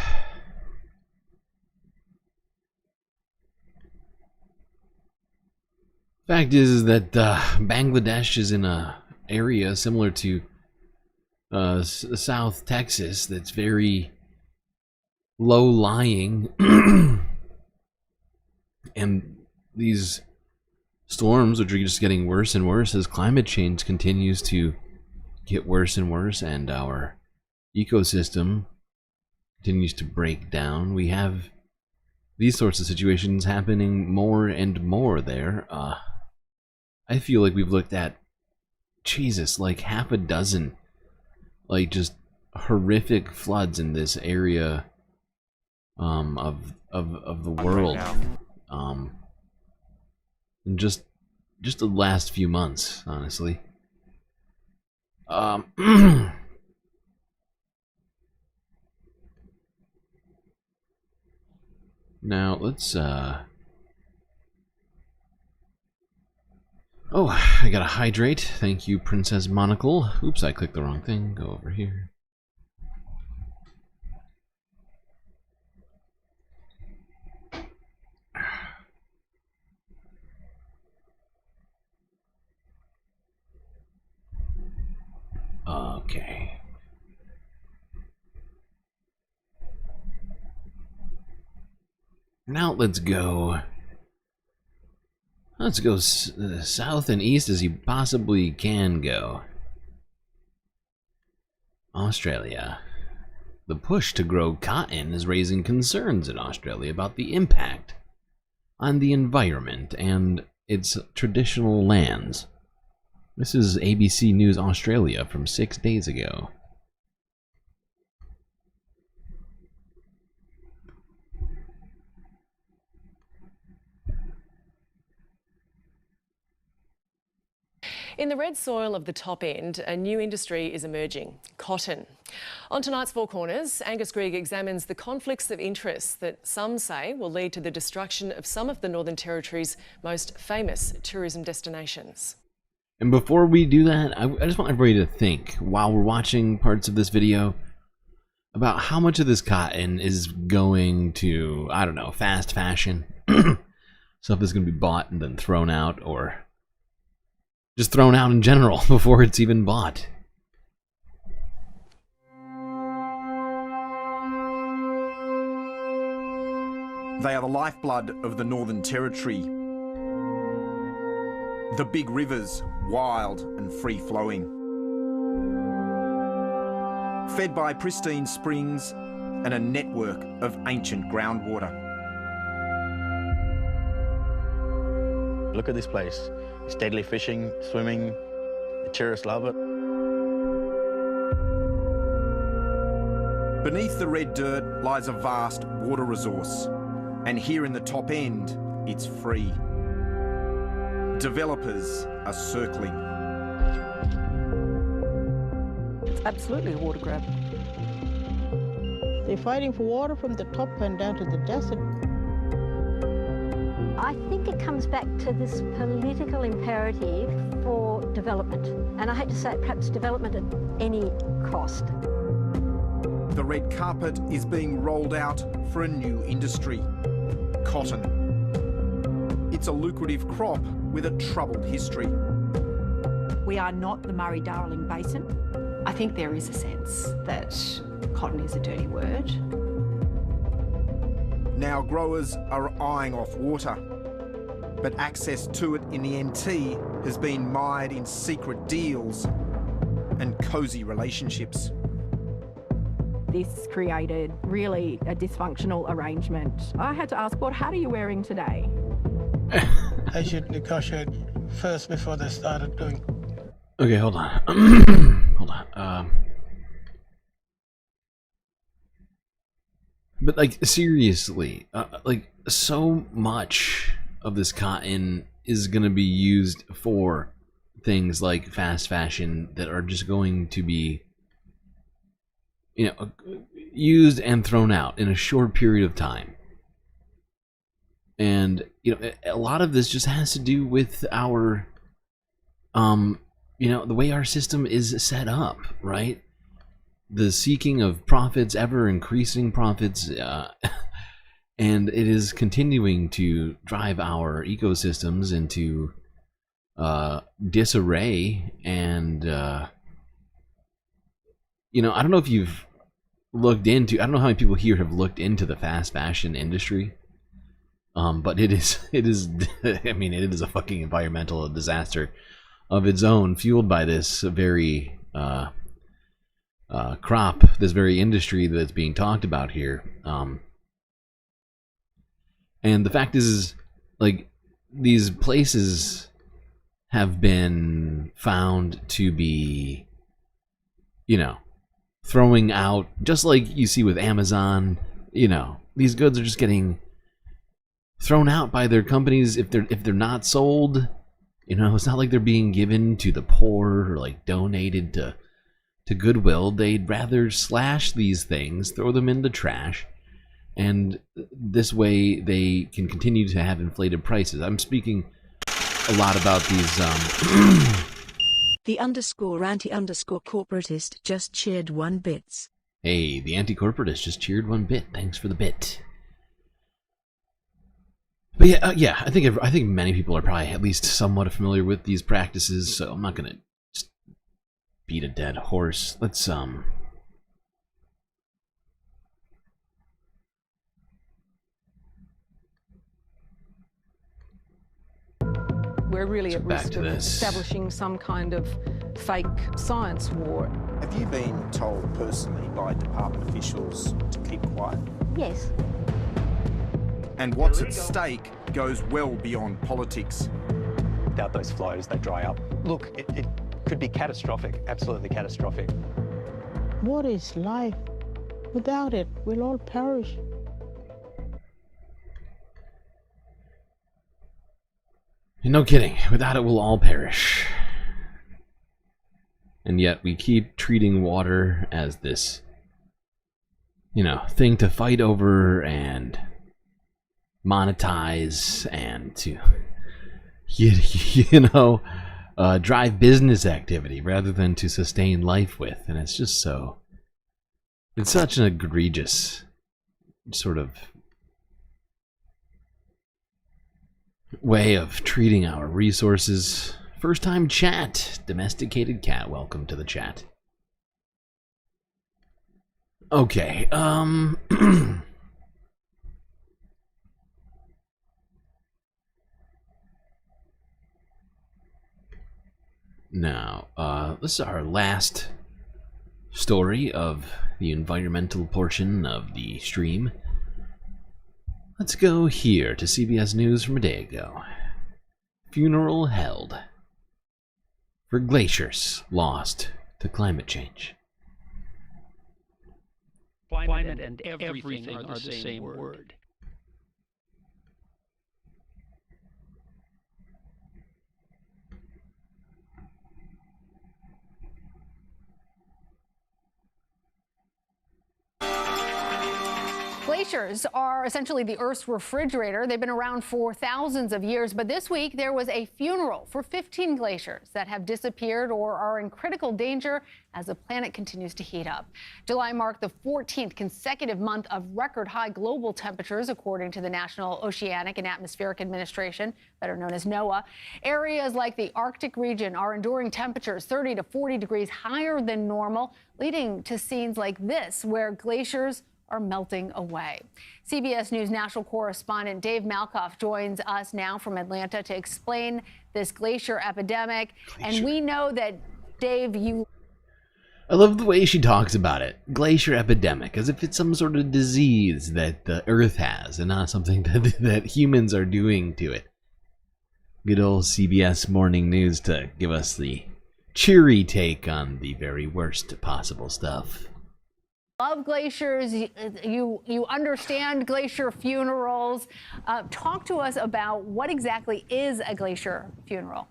Fact is that Bangladesh is in a area similar to South Texas that's very low-lying, and these storms, which are just getting worse and worse as climate change continues to get worse and worse, and our ecosystem continues to break down. We have these sorts of situations happening more and more there. I feel like we've looked at, Jesus, like half a dozen, like just horrific floods in this area of the world, in just the last few months, honestly. Now let's oh, I gotta hydrate. Thank you, Princess Monocle. Oops, I clicked the wrong thing. Go over here. Now let's go. Let's go south and east as you possibly can go. Australia. The push to grow cotton is raising concerns in Australia about the impact on the environment and its traditional lands. This is ABC News Australia from 6 days ago. In the red soil of the top end, a new industry is emerging: cotton. On tonight's Four Corners, Angus Grigg examines the conflicts of interest that some say will lead to the destruction of some of the Northern Territory's most famous tourism destinations. And before we do that, I just want everybody to think, while we're watching parts of this video, about how much of this cotton is going to, I don't know, fast fashion. Stuff that's going to be bought and then thrown out, or just thrown out in general before it's even bought. They are the lifeblood of the Northern Territory. The big rivers, wild and free-flowing. Fed by pristine springs and a network of ancient groundwater. Look at this place. It's deadly fishing, swimming. The tourists love it. Beneath the red dirt lies a vast water resource. And here in the top end, it's free. Developers are circling. It's absolutely a water grab. They're fighting for water from the top and down to the desert. I think it comes back to this political imperative for development. And I hate to say it, perhaps development at any cost. The red carpet is being rolled out for a new industry: cotton. It's a lucrative crop with a troubled history. We are not the Murray-Darling Basin. I think there is a sense that cotton is a dirty word. Now growers are eyeing off water, but access to it in the NT has been mired in secret deals and cosy relationships. This created really a dysfunctional arrangement. I had to ask, what hat are you wearing today? They should negotiate first before they started doing. Okay, hold on. Hold on. But like, seriously, like, so much of this cotton is going to be used for things like fast fashion that are just going to be, you know, used and thrown out in a short period of time. And, you know, a lot of this just has to do with our, you know, the way our system is set up, right? The seeking of profits, ever increasing profits, and it is continuing to drive our ecosystems into disarray. And you know, I don't know if you've looked into, I don't know how many people here have looked into the fast fashion industry, but it is I mean, it is a fucking environmental disaster of its own, fueled by this very crop, this very industry that's being talked about here. And the fact is, like, these places have been found to be, you know, throwing out, just like you see with Amazon, you know, these goods are just getting thrown out by their companies if they're not sold. You know, it's not like they're being given to the poor or like donated to Goodwill. They'd rather slash these things, throw them in the trash, and this way they can continue to have inflated prices. I'm speaking a lot about these The _anti_corporatist just cheered 1 bits. Hey, the anti-corporatist just cheered 1 bit. Thanks for the bit. But yeah, I think many people are probably at least somewhat familiar with these practices, so I'm not gonna just beat a dead horse. Let's we're really at risk of establishing some kind of fake science war. Have you been told personally by department officials to keep quiet? Yes. And what's at stake goes well beyond politics. Without those flows, they dry up. Look, it could be catastrophic, absolutely catastrophic. What is life? Without it, we'll all perish. No kidding. Without it, we'll all perish. And yet we keep treating water as this, you know, thing to fight over and monetize and to, you know, drive business activity rather than to sustain life with. And it's just so, it's such an egregious sort of way of treating our resources. First time chat. Domesticated cat, welcome to the chat. Okay, now, this is our last story of the environmental portion of the stream. Let's go here to CBS News from a day ago. Funeral held for glaciers lost to climate change. Climate and everything are the same word. Glaciers are essentially the Earth's refrigerator. They've been around for thousands of years, but this week there was a funeral for 15 glaciers that have disappeared or are in critical danger as the planet continues to heat up. July marked the 14th consecutive month of record high global temperatures, according to the National Oceanic and Atmospheric Administration, better known as NOAA. Areas like the Arctic region are enduring temperatures 30 to 40 degrees higher than normal, leading to scenes like this where glaciers are melting away. CBS News national correspondent Dave Malkoff joins us now from Atlanta to explain this glacier epidemic. And we know that, Dave, I love the way she talks about it. Glacier epidemic, as if it's some sort of disease that the Earth has and not something that humans are doing to it. Good old CBS Morning News to give us the cheery take on the very worst possible stuff. love glaciers, you understand glacier funerals. Talk to us about what exactly is a glacier funeral.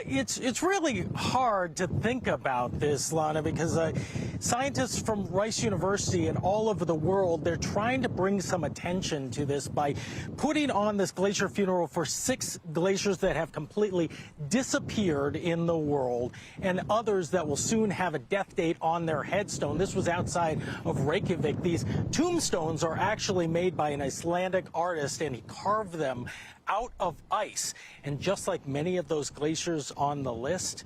It's really hard to think about this, Lana, because scientists from Rice University and all over the world, they're trying to bring some attention to this by putting on this glacier funeral for 6 glaciers that have completely disappeared in the world and others that will soon have a death date on their headstone. This was outside of Reykjavik. These tombstones are actually made by an Icelandic artist, and he carved them out of ice. And just like many of those glaciers on the list,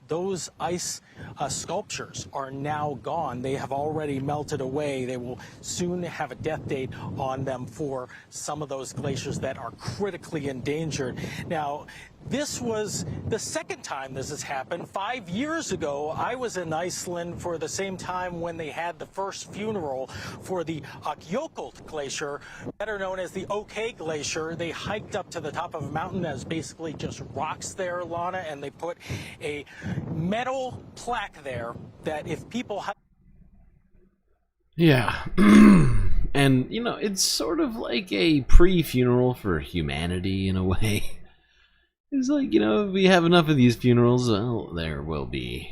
those ice sculptures are now gone. They have already melted away. They will soon have a death date on them for some of those glaciers that are critically endangered. Now, this was the second time this has happened. 5 years ago, I was in Iceland for the same time when they had the first funeral for the Ökjökull Glacier, better known as the OK Glacier. They hiked up to the top of a mountain that's basically just rocks there, Lana, and they put a metal plaque there that if people... Yeah. And, you know, it's sort of like a pre-funeral for humanity in a way. It's like, you know, if we have enough of these funerals, well, there will be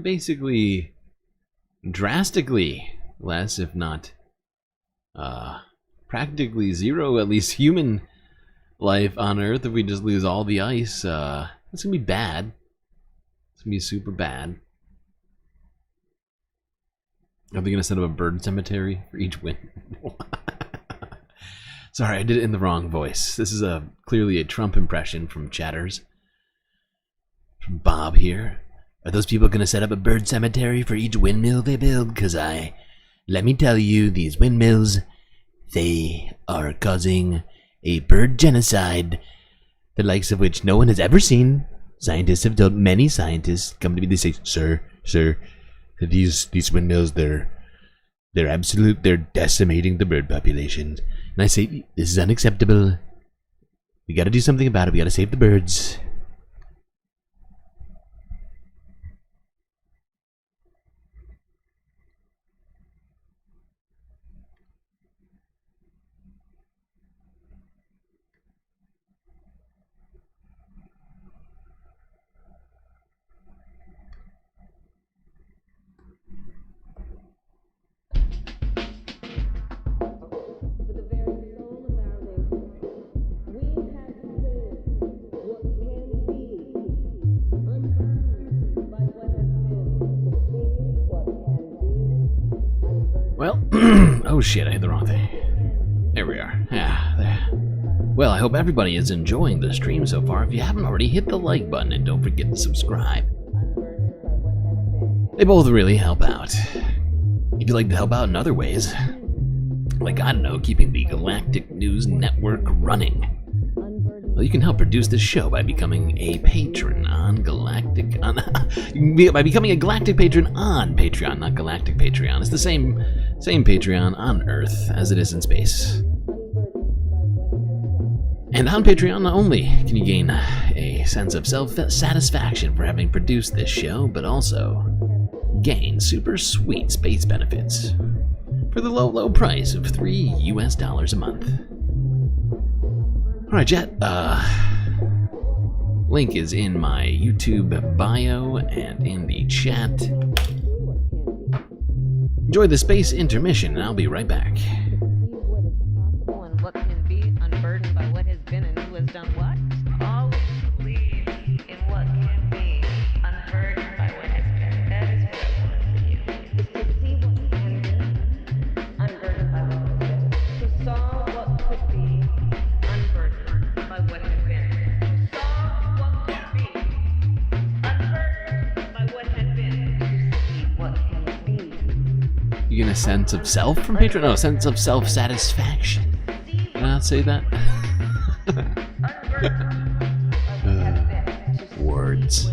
basically drastically less, if not practically zero, at least human life on Earth if we just lose all the ice. It's gonna be bad. It's gonna be super bad. Are they gonna set up a bird cemetery for each wind? Sorry, I did it in the wrong voice. This is clearly a Trump impression from chatters. From Bob here. Are those people gonna set up a bird cemetery for each windmill they build? Cause let me tell you, these windmills, they are causing a bird genocide the likes of which no one has ever seen. Scientists have told many scientists come to me. They say, "Sir, these windmills, they're decimating the bird population." And I say, "This is unacceptable. We got to do something about it. We got to save the birds." Well, oh shit, I hit the wrong thing. There we are. Yeah, there. Well, I hope everybody is enjoying the stream so far. If you haven't already, hit the like button and don't forget to subscribe. They both really help out. If you'd like to help out in other ways, like, I don't know, keeping the Galactic News Network running, well, you can help produce this show by becoming a patron on by becoming a Galactic patron on Patreon, not Galactic Patreon. It's the same Patreon on Earth as it is in space. And on Patreon, not only can you gain a sense of self-satisfaction for having produced this show, but also gain super sweet space benefits for the low price of $3 US a month. Alright, Jet, link is in my YouTube bio and in the chat. Enjoy the space intermission, and I'll be right back. What can be unburdened by what has been and who has done what? Always believe in what can be unburdened by what has been. That is what I want for you. Is to see what can be unburdened by what has been. To solve what could be unburdened by what has been. To solve what could be unburdened by what has been. To see what can be. You get a sense of self from Patreon? No, a sense of self-satisfaction. Did I not say that? Words.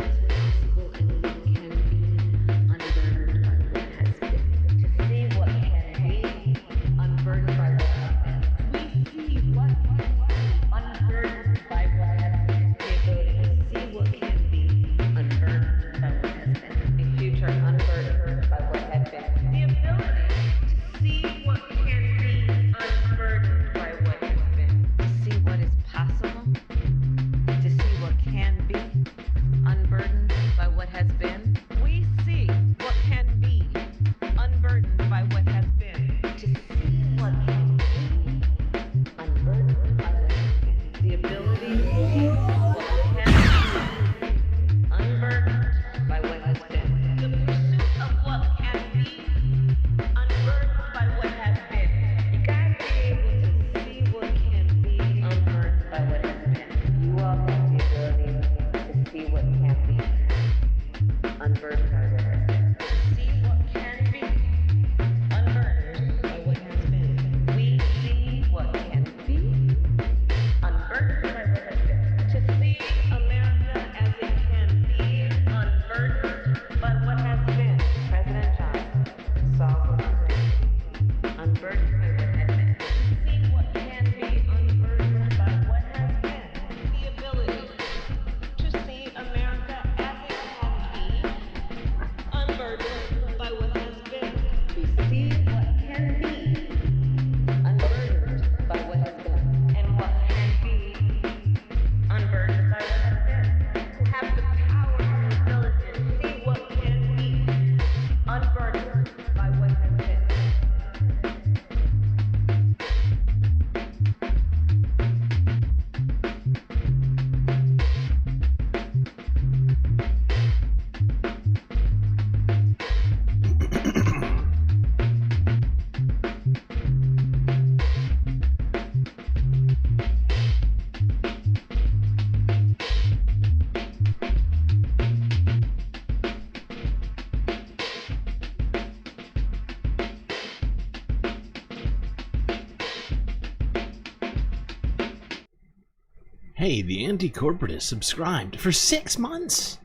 Hey, the anti-corporatist subscribed for 6 months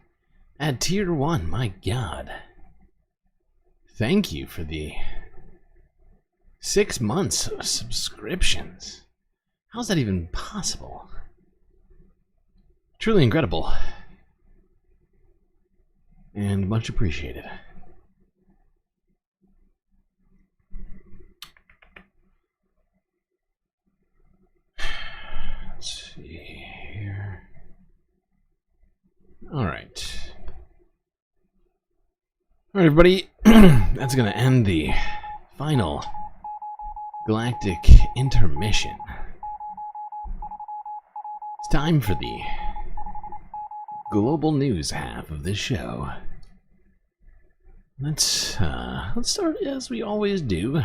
at tier 1. My god. Thank you for the 6 months of subscriptions. How's that even possible? Truly incredible. And much appreciated. Let's see here. Alright. Alright, everybody. That's going to end the final galactic intermission. It's time for the global news half of this show. Let's start as we always do.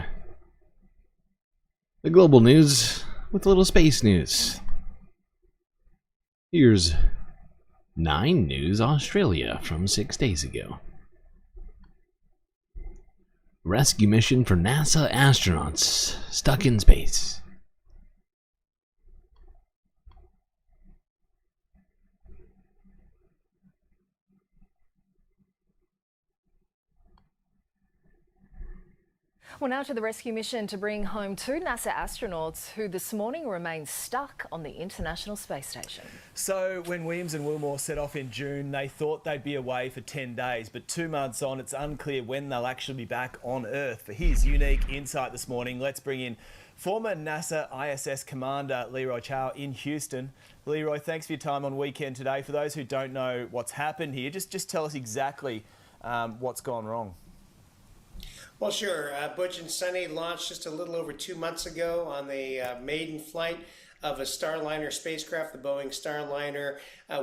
The global news with a little space news. Here's 9 News Australia from 6 days ago. Rescue mission for NASA astronauts stuck in space. Well, now to the rescue mission to bring home 2 NASA astronauts who this morning remain stuck on the International Space Station. So when Williams and Wilmore set off in June, they thought they'd be away for 10 days, but 2 months on, it's unclear when they'll actually be back on Earth. For his unique insight this morning, let's bring in former NASA ISS commander Leroy Chow in Houston. Leroy, thanks for your time on Weekend Today. For those who don't know what's happened here, just tell us exactly what's gone wrong. Well, sure. Butch and Sunny launched just a little over 2 months ago on the maiden flight of a Starliner spacecraft, the Boeing Starliner,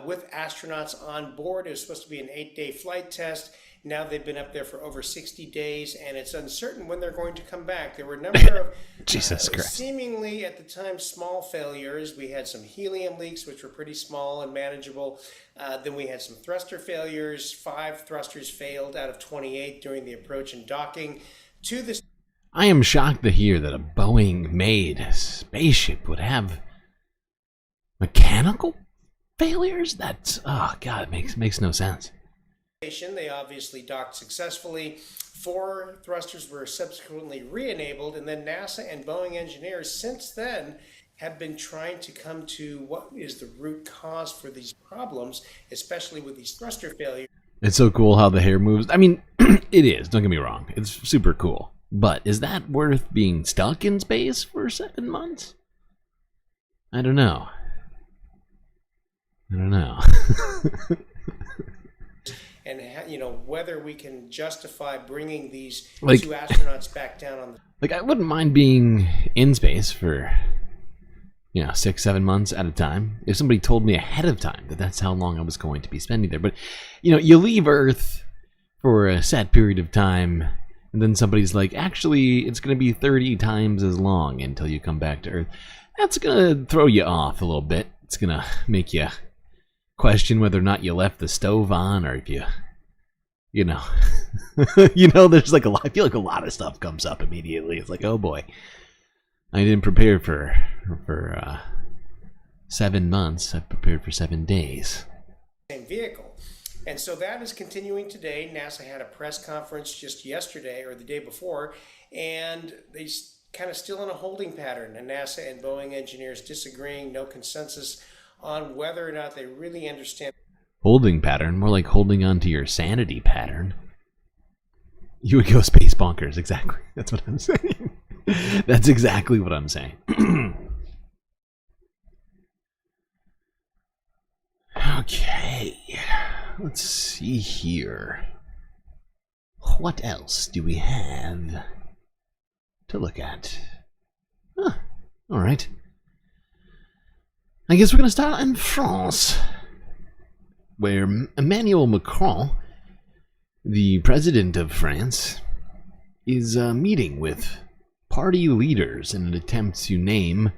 with astronauts on board. It was supposed to be an 8-day flight test. Now they've been up there for over 60 days, and it's uncertain when they're going to come back. There were a number of Jesus Christ. Seemingly, at the time, small failures. We had some helium leaks, which were pretty small and manageable. Then we had some thruster failures. 5 thrusters failed out of 28 during the approach and docking to the... I am shocked to hear that a Boeing-made spaceship would have mechanical failures. That's, oh god, it makes no sense. They obviously docked successfully. 4 thrusters were subsequently re-enabled, and then NASA and Boeing engineers since then have been trying to come to what is the root cause for these problems, especially with these thruster failures. It's so cool how the hair moves. I mean, it is, don't get me wrong. It's super cool. But is that worth being stuck in space for 7 months? I don't know. And whether we can justify bringing these 2 Like- astronauts back down on the... Like, I wouldn't mind being in space for, 6-7 months at a time if somebody told me ahead of time that that's how long I was going to be spending there. But, you leave Earth for a set period of time, and then somebody's like, actually, it's going to be 30 times as long until you come back to Earth. That's going to throw you off a little bit. It's going to make you question whether or not you left the stove on, or if you there's like a lot. I feel like a lot of stuff comes up immediately. It's like, oh boy, I didn't prepare for 7 months. I prepared for 7 days. Same vehicle. And so that is continuing today. NASA had a press conference just yesterday or the day before, and they kind of still in a holding pattern. And NASA and Boeing engineers disagreeing, no consensus on whether or not they really understand. Holding pattern, more like holding on to your sanity pattern. You would go space bonkers, exactly. That's what I'm saying. That's exactly what I'm saying. Okay, let's see here. What else do we have to look at? All right. I guess we're going to start in France, where Emmanuel Macron, the president of France, is meeting with party leaders in an attempt to name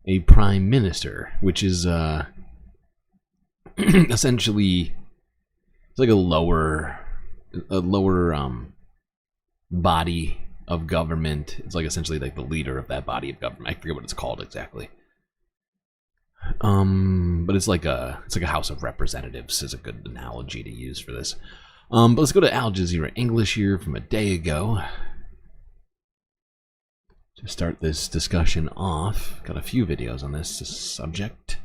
a prime minister, which is essentially it's like a lower body of government. It's like essentially like the leader of that body of government. I forget what it's called exactly. But it's like a House of Representatives is a good analogy to use for this. But let's go to Al Jazeera English here from a day ago to start this discussion off. Got a few videos on this subject.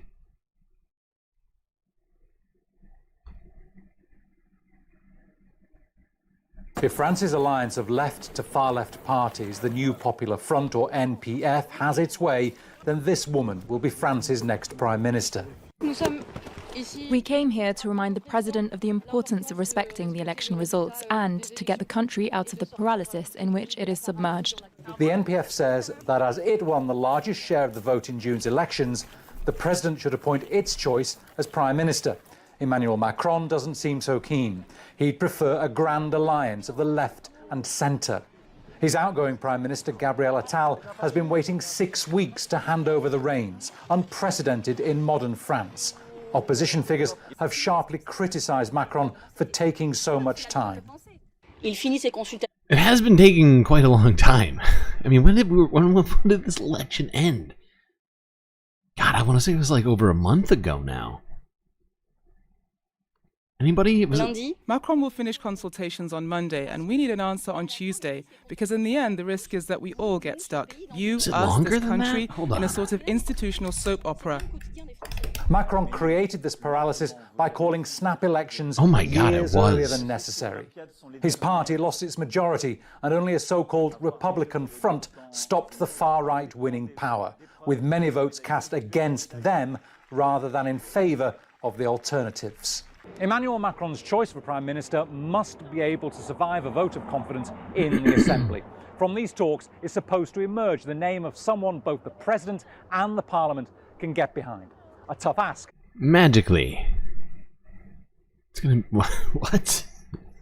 If France's alliance of left to far left parties, the New Popular Front or NPF, has its way, then this woman will be France's next Prime Minister. We came here to remind the President of the importance of respecting the election results and to get the country out of the paralysis in which it is submerged. The NPF says that as it won the largest share of the vote in June's elections, the President should appoint its choice as Prime Minister. Emmanuel Macron doesn't seem so keen. He'd prefer a grand alliance of the left and centre. His outgoing Prime Minister, Gabriel Attal, has been waiting 6 weeks to hand over the reins, unprecedented in modern France. Opposition figures have sharply criticised Macron for taking so much time. It has been taking quite a long time. I mean, when did this election end? God, I want to say it was like over a month ago now. Anybody? Macron will finish consultations on Monday, and we need an answer on Tuesday, because in the end, the risk is that we all get stuck. You, us, this country, in a sort of institutional soap opera. Macron created this paralysis by calling snap elections years earlier than necessary. His party lost its majority, and only a so-called Republican front stopped the far-right winning power, with many votes cast against them rather than in favour of the alternatives. Emmanuel Macron's choice for Prime Minister must be able to survive a vote of confidence in the Assembly. From these talks is supposed to emerge the name of someone both the President and the Parliament can get behind. A tough ask. Magically. It's gonna... What?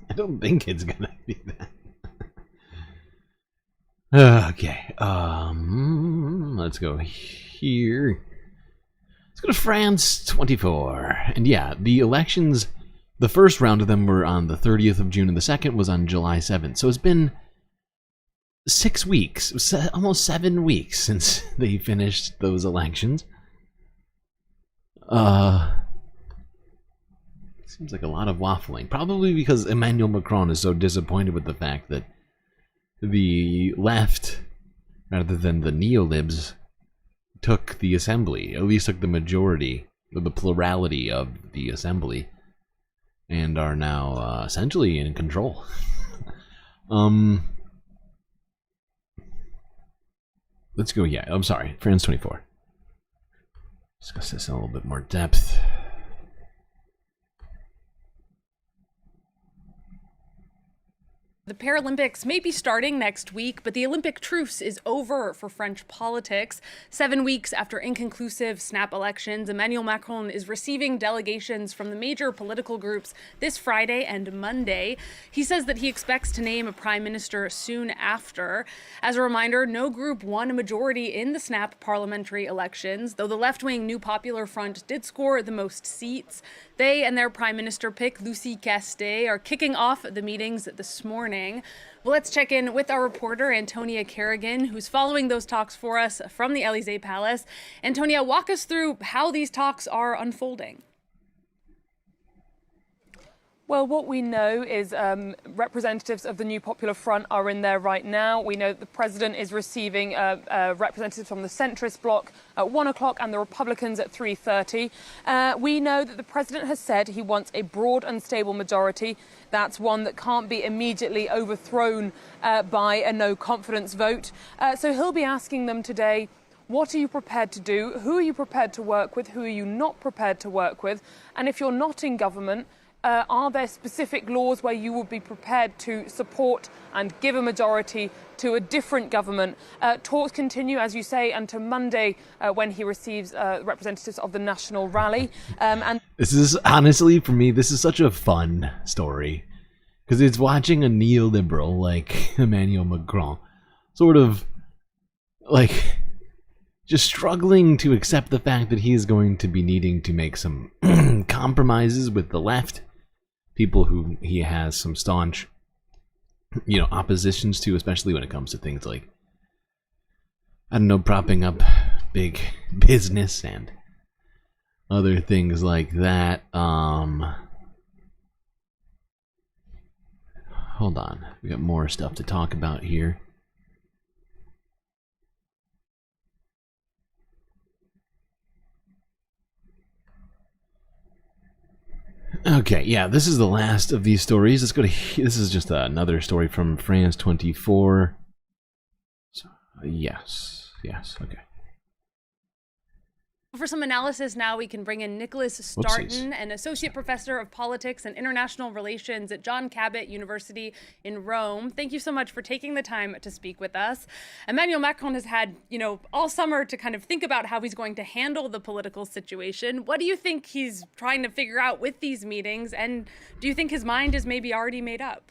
I don't think it's gonna be that. Okay. Let's go here. Let's go to France 24. And yeah, the elections, the first round of them were on the 30th of June and the second was on July 7th. So it's been 6 weeks, almost 7 weeks since they finished those elections. Seems like a lot of waffling. Probably because Emmanuel Macron is so disappointed with the fact that the left, rather than the neolibs, took the assembly, at least took the majority, or the plurality of the assembly, and are now essentially in control. Let's go, yeah, I'm sorry, France 24. Discuss this in a little bit more depth. The Paralympics may be starting next week, but the Olympic truce is over for French politics. 7 weeks after inconclusive snap elections, Emmanuel Macron is receiving delegations from the major political groups this Friday and Monday. He says that he expects to name a prime minister soon after. As a reminder, no group won a majority in the snap parliamentary elections, though the left-wing New Popular Front did score the most seats. They and their prime minister pick, Lucie Castet, are kicking off the meetings this morning. Well, let's check in with our reporter, Antonia Kerrigan, who's following those talks for us from the Élysée Palace. Antonia, walk us through how these talks are unfolding. Well, what we know is representatives of the New Popular Front are in there right now. We know that the president is receiving representatives from the centrist bloc at 1 o'clock and the Republicans at 3:30. We know that the president has said he wants a broad and stable majority. That's one that can't be immediately overthrown by a no confidence vote. So he'll be asking them today, what are you prepared to do? Who are you prepared to work with? Who are you not prepared to work with? And if you're not in government, are there specific laws where you would be prepared to support and give a majority to a different government? Talks continue, as you say, until Monday when he receives representatives of the National Rally. And this is, honestly, for me, this is such a fun story. Because it's watching a neoliberal like Emmanuel Macron sort of, like, just struggling to accept the fact that he is going to be needing to make some compromises with the left. People who he has some staunch, oppositions to, especially when it comes to things like, I don't know, propping up big business and other things like that. Hold on, we got more stuff to talk about here. Okay, yeah, this is the last of these stories. Let's go to, this is just another story from France 24. So, yes, okay. For some analysis now, we can bring in Nicholas Starton, an associate professor of politics and international relations at John Cabot University in Rome. Thank you so much for taking the time to speak with us. Emmanuel Macron has had, all summer to kind of think about how he's going to handle the political situation. What do you think he's trying to figure out with these meetings? And do you think his mind is maybe already made up?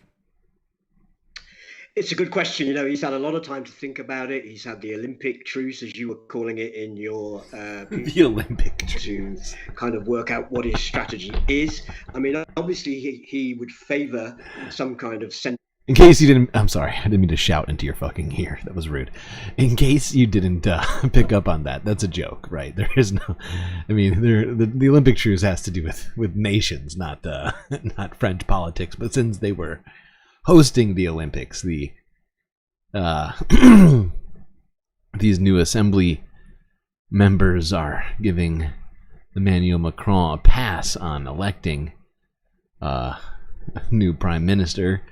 It's a good question. He's had a lot of time to think about it. He's had the Olympic truce, as you were calling it in your the Olympic truce, to kind of work out what his strategy is. I mean, obviously he would favour some kind of In case you didn't, I'm sorry, I didn't mean to shout into your fucking ear. That was rude. In case you didn't pick up on that, that's a joke, right? There is no, I mean, the Olympic truce has to do with nations, not French politics. But since they were hosting the Olympics, these new assembly members are giving Emmanuel Macron a pass on electing a new prime minister.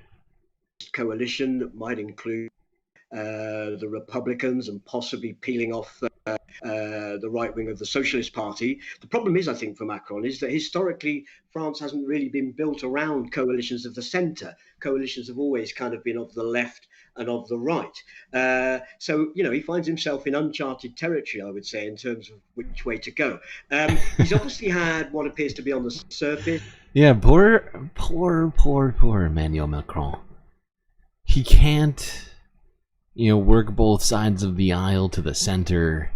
Coalition that might include the Republicans and possibly peeling off the right wing of the Socialist Party. The problem is, I think, for Macron is that historically France hasn't really been built around coalitions of the centre. Coalitions have always kind of been of the left and of the right. So, he finds himself in uncharted territory, I would say, in terms of which way to go. He's obviously had what appears to be on the surface. Yeah, poor Emmanuel Macron. He can't, work both sides of the aisle to the center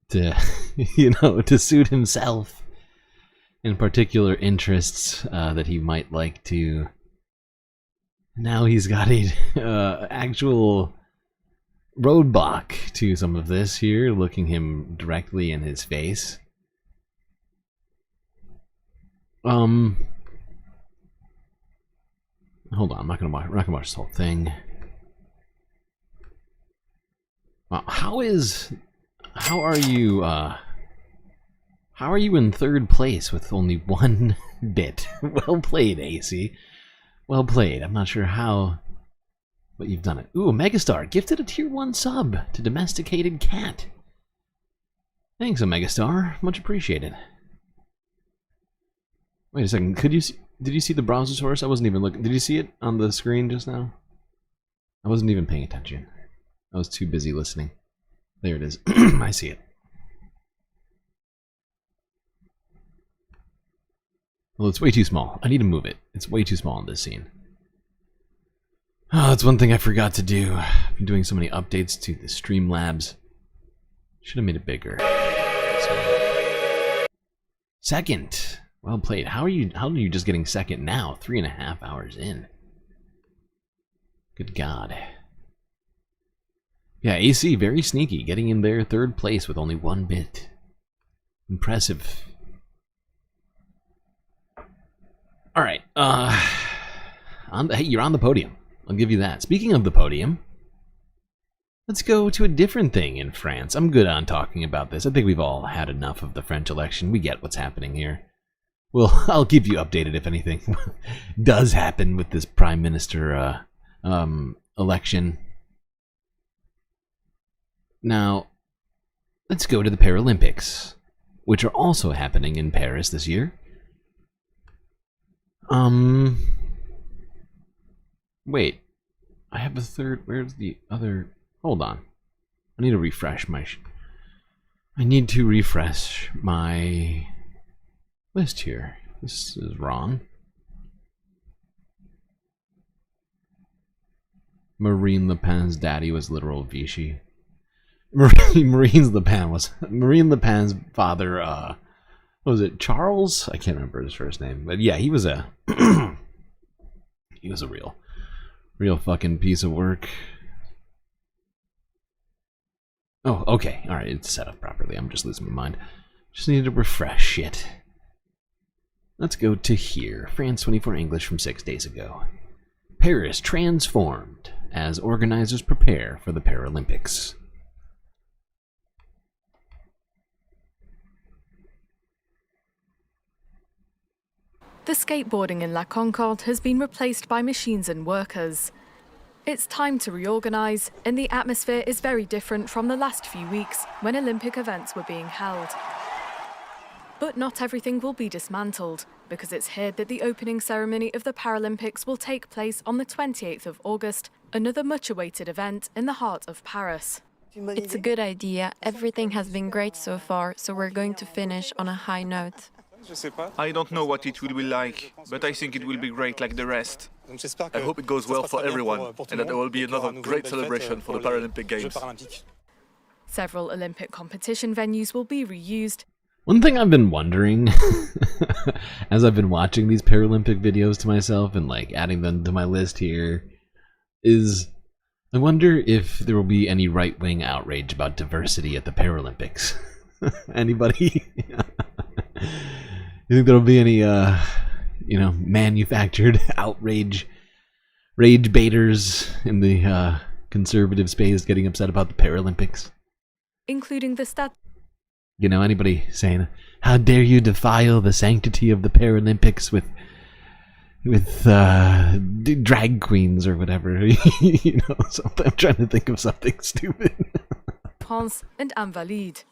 to, to suit himself in particular interests that he might like to. Now he's got a actual roadblock to some of this here, looking him directly in his face. Hold on, I'm not gonna watch this whole thing. Wow, how are you in third place with only one bit? Well played, AC. Well played. I'm not sure but you've done it. Ooh, Megastar gifted a tier 1 sub to Domesticated Cat. Thanks, Megastar. Much appreciated. Wait a second. Did you see the browser source? I wasn't even looking. Did you see it on the screen just now? I wasn't even paying attention. I was too busy listening. There it is. I see it. Well, it's way too small. I need to move it. It's way too small in this scene. Oh, that's one thing I forgot to do. I've been doing so many updates to the Streamlabs. Should have made it bigger. Second. Well played. How are you just getting second now? 3.5 hours in. Good God. Yeah, AC, very sneaky, getting in there third place with only 1 bit. Impressive. Alright, hey, you're on the podium. I'll give you that. Speaking of the podium, let's go to a different thing in France. I'm good on talking about this. I think we've all had enough of the French election. We get what's happening here. Well, I'll keep you updated if anything does happen with this prime minister election. Now, let's go to the Paralympics, which are also happening in Paris this year. Wait, I have a third. Where's the other? Hold on, I need to refresh my. I need to refresh my list here. This is wrong. Marine Le Pen's daddy was literal Vichy. Marine Le Pen's father, what was it, Charles? I can't remember his first name, but yeah, he was a he was a real fucking piece of work. Oh, okay, all right, it's set up properly. I'm just losing my mind. Just need to refresh it. Let's go to here. France 24 English from 6 days ago. Paris transformed as organizers prepare for the Paralympics. The skateboarding in La Concorde has been replaced by machines and workers. It's time to reorganise, and the atmosphere is very different from the last few weeks when Olympic events were being held. But not everything will be dismantled, because it's heard that the opening ceremony of the Paralympics will take place on the 28th of August, another much-awaited event in the heart of Paris. It's a good idea. Everything has been great so far, so we're going to finish on a high note. I don't know what it will be like, but I think it will be great like the rest. I hope it goes well for everyone, and that there will be another great celebration for the Paralympic Games. Several Olympic competition venues will be reused. One thing I've been wondering, as I've been watching these Paralympic videos to myself and like adding them to my list here, is I wonder if there will be any right-wing outrage about diversity at the Paralympics. Anybody? You think there'll be any, manufactured outrage, rage baiters in the conservative space getting upset about the Paralympics? Including the Anybody saying, "How dare you defile the sanctity of the Paralympics with drag queens or whatever?" I'm trying to think of something stupid. France and Invalides.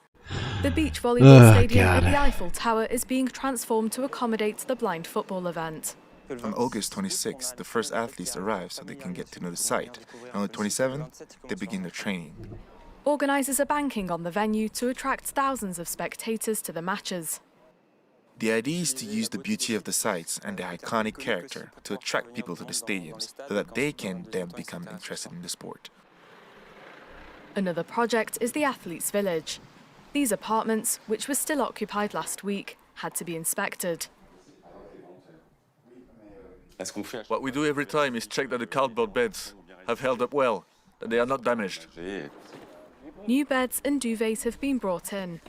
The beach volleyball stadium at the Eiffel Tower is being transformed to accommodate the blind football event. On August 26th, the first athletes arrive so they can get to know the site. On the 27th, they begin their training. Organisers are banking on the venue to attract thousands of spectators to the matches. The idea is to use the beauty of the sites and their iconic character to attract people to the stadiums so that they can then become interested in the sport. Another project is the Athletes' Village. These apartments, which were still occupied last week, had to be inspected. What we do every time is check that the cardboard beds have held up well, that they are not damaged. New beds and duvets have been brought in.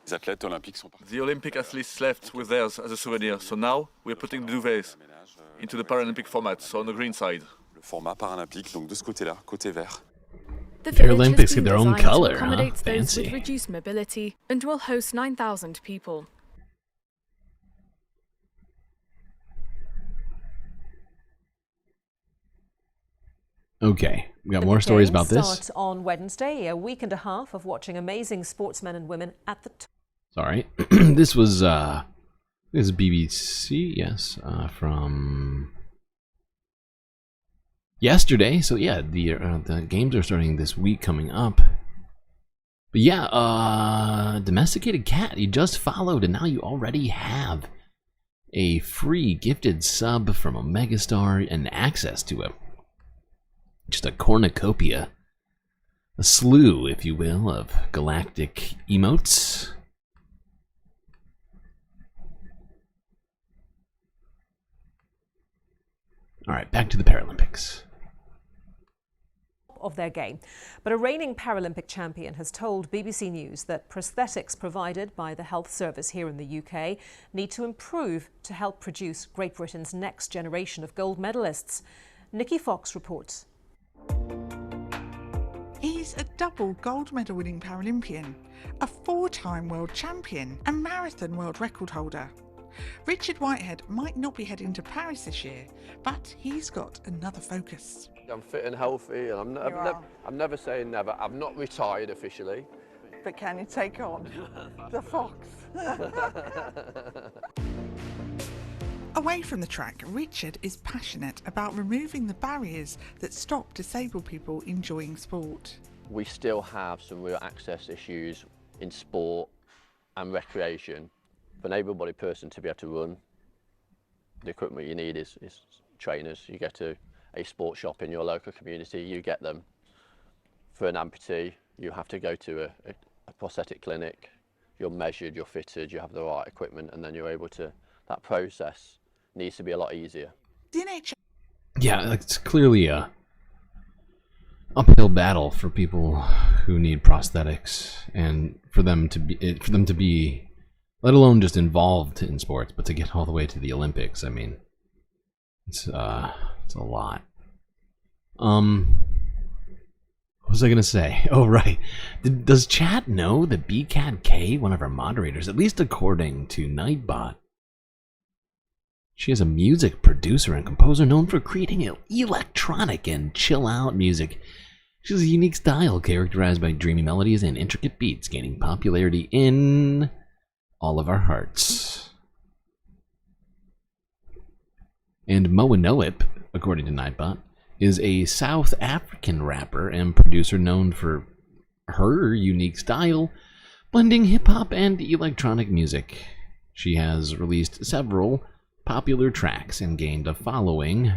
The Olympic athletes left with theirs as a souvenir, so now we're putting the duvets into the Paralympic format, so on the green side. The Paralympics get their own color, to accommodate those Fancy. with reduced mobility and will host 9,000 people. Okay, we got more stories about this. Starts on Wednesday, a week and a half of watching amazing sportsmen and women at the Sorry, this was BBC, yes, from yesterday. So yeah, the games are starting this week coming up. But yeah, domesticated cat, you just followed and now you already have a free gifted sub from a megastar and access to just a cornucopia, a slew, if you will, of galactic emotes. All right, back to the Paralympics. of their game. But a reigning Paralympic champion has told BBC News that prosthetics provided by the health service here in the UK need to improve to help produce Great Britain's next generation of gold medalists. Nikki Fox reports. He's a double gold medal winning Paralympian, a 4-time world champion and marathon world record holder. Richard Whitehead might not be heading to Paris this year, but he's got another focus. I'm fit and healthy, and I'm never saying never. I'm not retired officially. But can you take on the fox? Away from the track, Richard is passionate about removing the barriers that stop disabled people enjoying sport. We still have some real access issues in sport and recreation. For an able-bodied person to be able to run, the equipment you need is trainers. You get to a sports shop in your local community, you get them. For an amputee, you have to go to a prosthetic clinic. You're measured, you're fitted, you have the right equipment, and then you're able to, that process needs to be a lot easier. Yeah, it's clearly a uphill battle for people who need prosthetics, and for them to be, let alone just involved in sports, but to get all the way to the Olympics. I mean, it's a lot. What was I gonna say? Oh, right. Does chat know that BCAT-K, one of our moderators, at least according to Nightbot, she is a music producer and composer known for creating electronic and chill-out music. She has a unique style characterized by dreamy melodies and intricate beats, gaining popularity in all of our hearts. And Moanoip, according to Nightbot, is a South African rapper and producer known for her unique style, blending hip-hop and electronic music. She has released several popular tracks and gained a following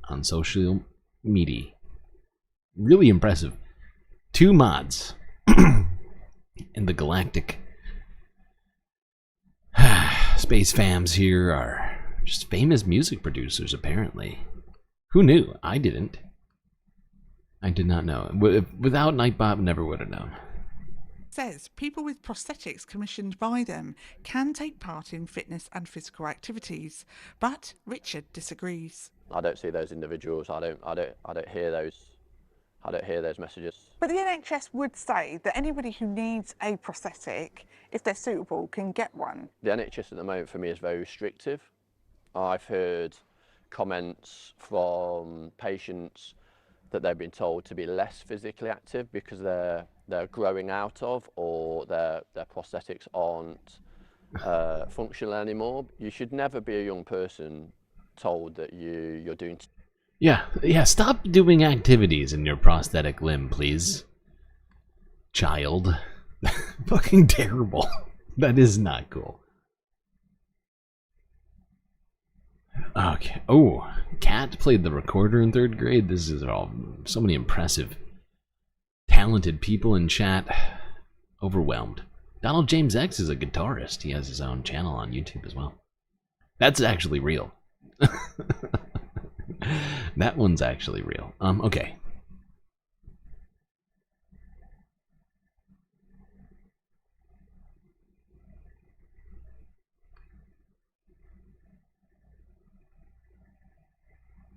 on social media. Really impressive. 2 mods in the Galactic Space fams here are just famous music producers, apparently. Who knew? I didn't. I did not know. Without Nightbot, never would have known. Says people with prosthetics commissioned by them can take part in fitness and physical activities, but Richard disagrees. I don't see those individuals. I don't hear those. I don't hear those messages. But the NHS would say that anybody who needs a prosthetic, if they're suitable, can get one. The NHS at the moment for me is very restrictive. I've heard comments from patients that they've been told to be less physically active because they're growing out of, or their prosthetics aren't functional anymore. You should never be a young person told that you're doing. Yeah. Stop doing activities in your prosthetic limb, please, child. Fucking terrible. That is not cool. Okay. Oh, Kat played the recorder in 3rd grade. This is all so many impressive, talented people in chat. Overwhelmed. Donald James X is a guitarist. He has his own channel on YouTube as well. That's actually real. That one's actually real. Okay.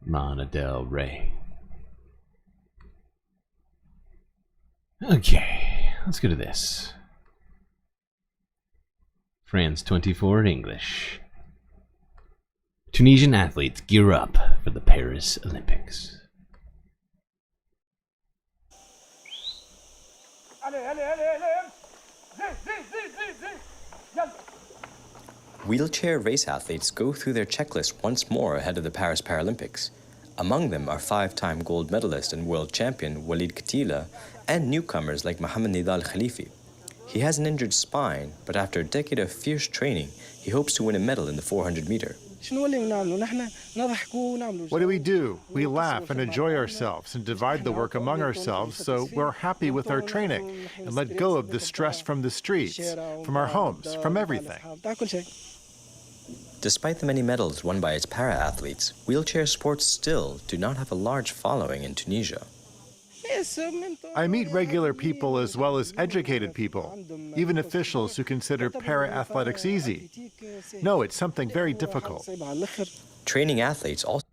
Lana Del Rey. Okay, let's go to this. France 24 English. Tunisian athletes gear up for the Paris Olympics. Wheelchair race athletes go through their checklist once more ahead of the Paris Paralympics. Among them are 5-time gold medalist and world champion Walid Katila and newcomers like Mohamed Nidal Khalifi. He has an injured spine, but after a decade of fierce training, he hopes to win a medal in the 400 meter. What do? We laugh and enjoy ourselves and divide the work among ourselves, so we're happy with our training and let go of the stress from the streets, from our homes, from everything. Despite the many medals won by its para-athletes, wheelchair sports still do not have a large following in Tunisia. I meet regular people as well as educated people, even officials who consider para-athletics easy. No, it's something very difficult. Training athletes also...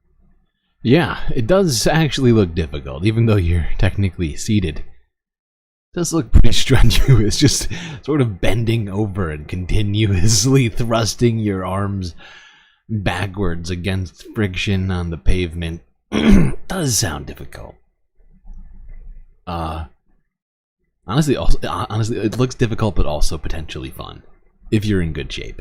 Yeah, it does actually look difficult, even though you're technically seated. It does look pretty strenuous, just sort of bending over and continuously thrusting your arms backwards against friction on the pavement. Does sound difficult. Honestly, it looks difficult, but also potentially fun if you're in good shape.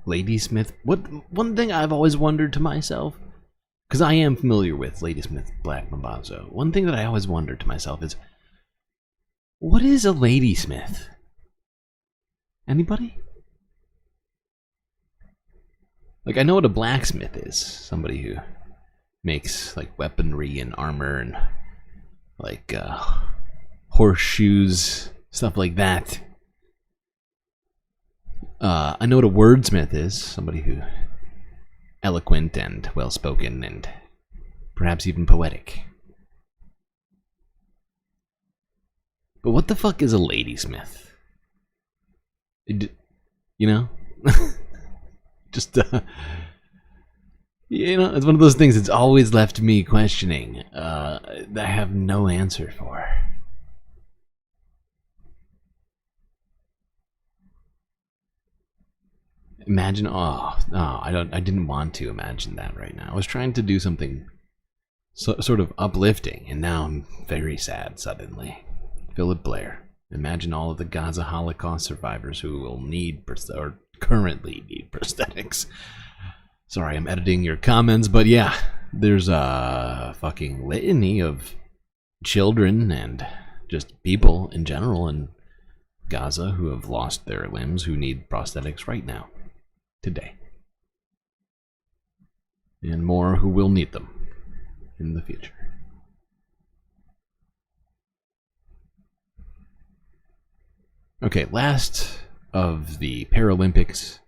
Ladysmith. One thing I've always wondered to myself, because I am familiar with Ladysmith Black Mambazo. One thing that I always wondered to myself is, what is a ladysmith? Anybody? Like, I know what a blacksmith is. Somebody who makes, like, weaponry and armor and, like, horseshoes, stuff like that. I know what a wordsmith is. Somebody who eloquent and well-spoken and perhaps even poetic. But what the fuck is a ladysmith? You know? Just, you know, it's one of those things that's always left me questioning, that I have no answer for. Imagine, I didn't want to imagine that right now. I was trying to do something sort of uplifting, and now I'm very sad suddenly. Philip Blair. Imagine all of the Gaza Holocaust survivors who will need, or currently need prosthetics. Sorry, I'm editing your comments, but yeah, there's a fucking litany of children and just people in general in Gaza who have lost their limbs who need prosthetics right now. Today. And more who will need them in the future. Okay, last of the Paralympics.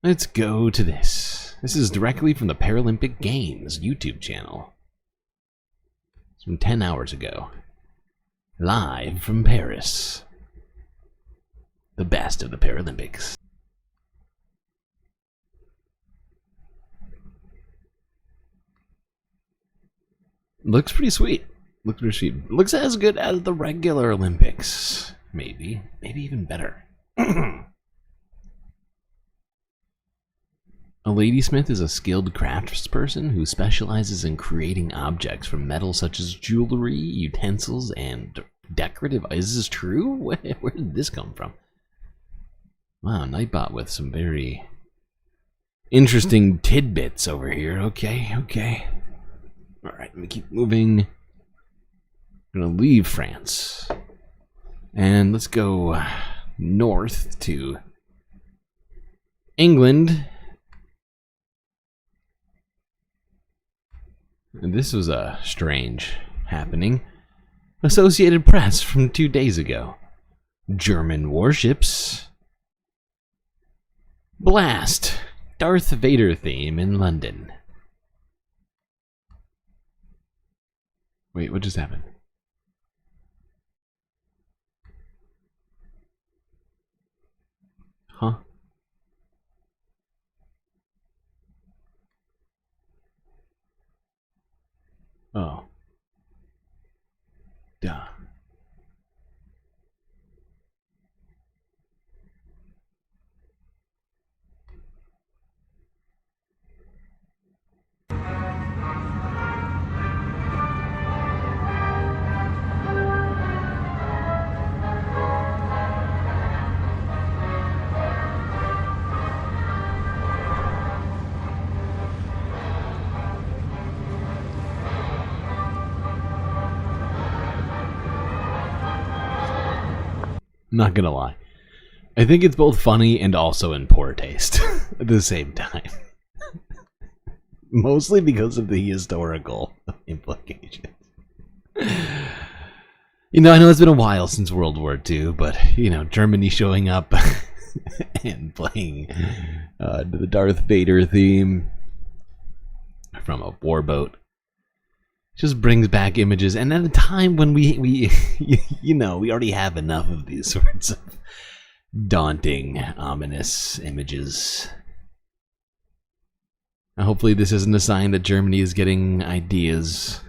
Let's go to this. This is directly from the Paralympic Games YouTube channel. It's from 10 hours ago. Live from Paris. The best of the Paralympics. Looks pretty sweet. Looks pretty sweet. Looks as good as the regular Olympics. Maybe even better. A ladysmith is a skilled craftsperson who specializes in creating objects from metal such as jewelry, utensils, and decorative. Is this true? Where did this come from? Wow, Nightbot with some very interesting tidbits over here. Okay. Alright, let me keep moving. I'm gonna leave France. And let's go north to England. And this was a strange happening. Associated Press from 2 days ago. German warships blast Darth Vader theme in London. Wait, what just happened? Huh? Oh. Duh. Not gonna lie. I think it's both funny and also in poor taste at the same time. Mostly because of the historical implications. You know, I know it's been a while since World War II, but, you know, Germany showing up and playing the Darth Vader theme from a warboat just brings back images, and at a time when we you know, we already have enough of these sorts of daunting, ominous images. Hopefully this isn't a sign that Germany is getting ideas.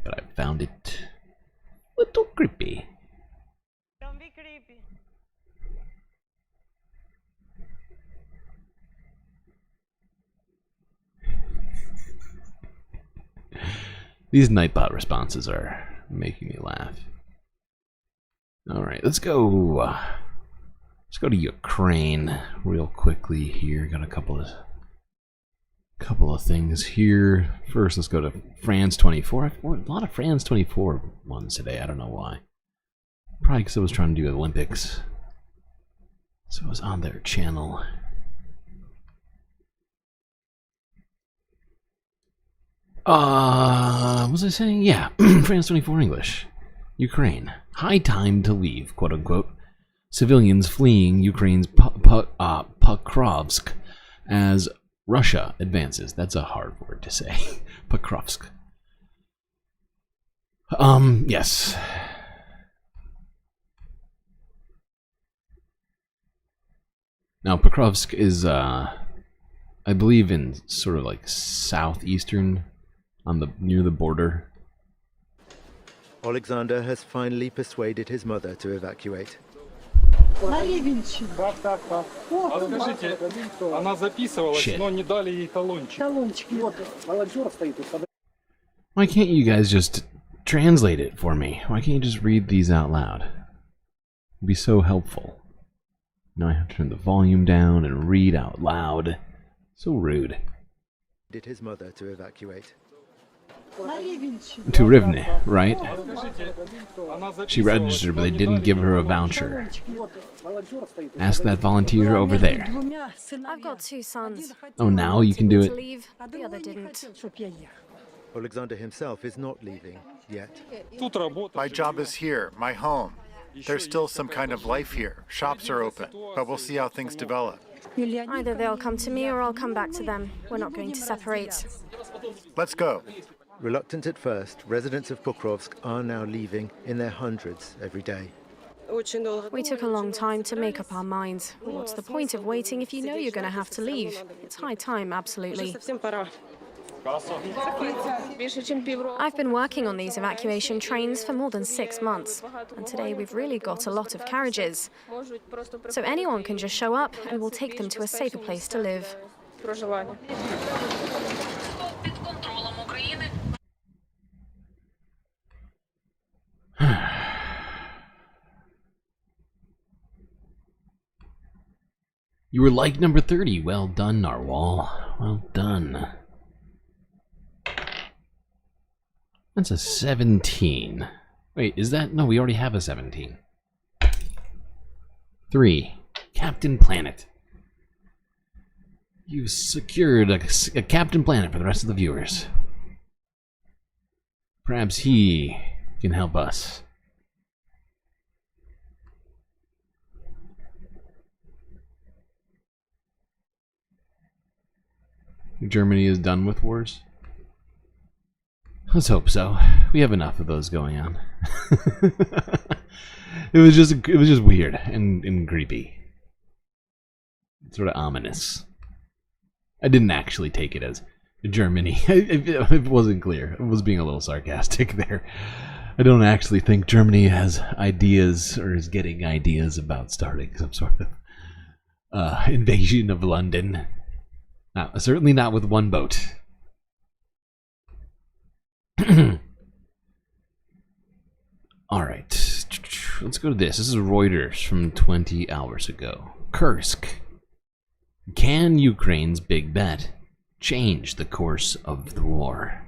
But I found it a little creepy. Don't be creepy. These Nightbot responses are making me laugh. Alright, let's go to Ukraine real quickly here. Got a couple of things here. First, let's go to France 24. A lot of France 24 ones today. I don't know why. Probably because I was trying to do the Olympics. So it was on their channel. What was I saying? Yeah, France 24 English. Ukraine. High time to leave, quote-unquote. Civilians fleeing Ukraine's Pokrovsk as Russia advances. That's a hard word to say. Pokrovsk. Yes. Now, Pokrovsk is, I believe, in sort of like southeastern, near the border. Alexander has finally persuaded his mother to evacuate. Shit. Why can't you guys just translate it for me? Why can't you just read these out loud? It'd be so helpful. Now I have to turn the volume down and read out loud. So rude. Did his mother to evacuate. To Rivne, right? She registered, but they didn't give her a voucher. Ask that volunteer over there. I've got 2 sons. Oh, now you can do it? Leave. The other didn't. Alexander himself is not leaving yet. My job is here, my home. There's still some kind of life here. Shops are open, but we'll see how things develop. Either they'll come to me or I'll come back to them. We're not going to separate. Let's go. Reluctant at first, residents of Pokrovsk are now leaving in their hundreds every day. We took a long time to make up our minds. What's the point of waiting if you know you're going to have to leave? It's high time, absolutely. I've been working on these evacuation trains for more than 6 months, and today we've really got a lot of carriages. So anyone can just show up and we'll take them to a safer place to live. You were like number 30. Well done, Narwhal. Well done. That's a 17. Wait, is that? No, we already have a 17. 3. Captain Planet. You've secured a Captain Planet for the rest of the viewers. Perhaps he can help us. Germany is done with wars? Let's hope so. We have enough of those going on. It was just weird and creepy. Sort of ominous. I didn't actually take it as Germany. It wasn't clear. I was being a little sarcastic there. I don't actually think Germany has ideas or is getting ideas about starting some sort of invasion of London. Certainly not with one boat. Alright. Let's go to this. This is Reuters from 20 hours ago. Kursk. Can Ukraine's big bet change the course of the war?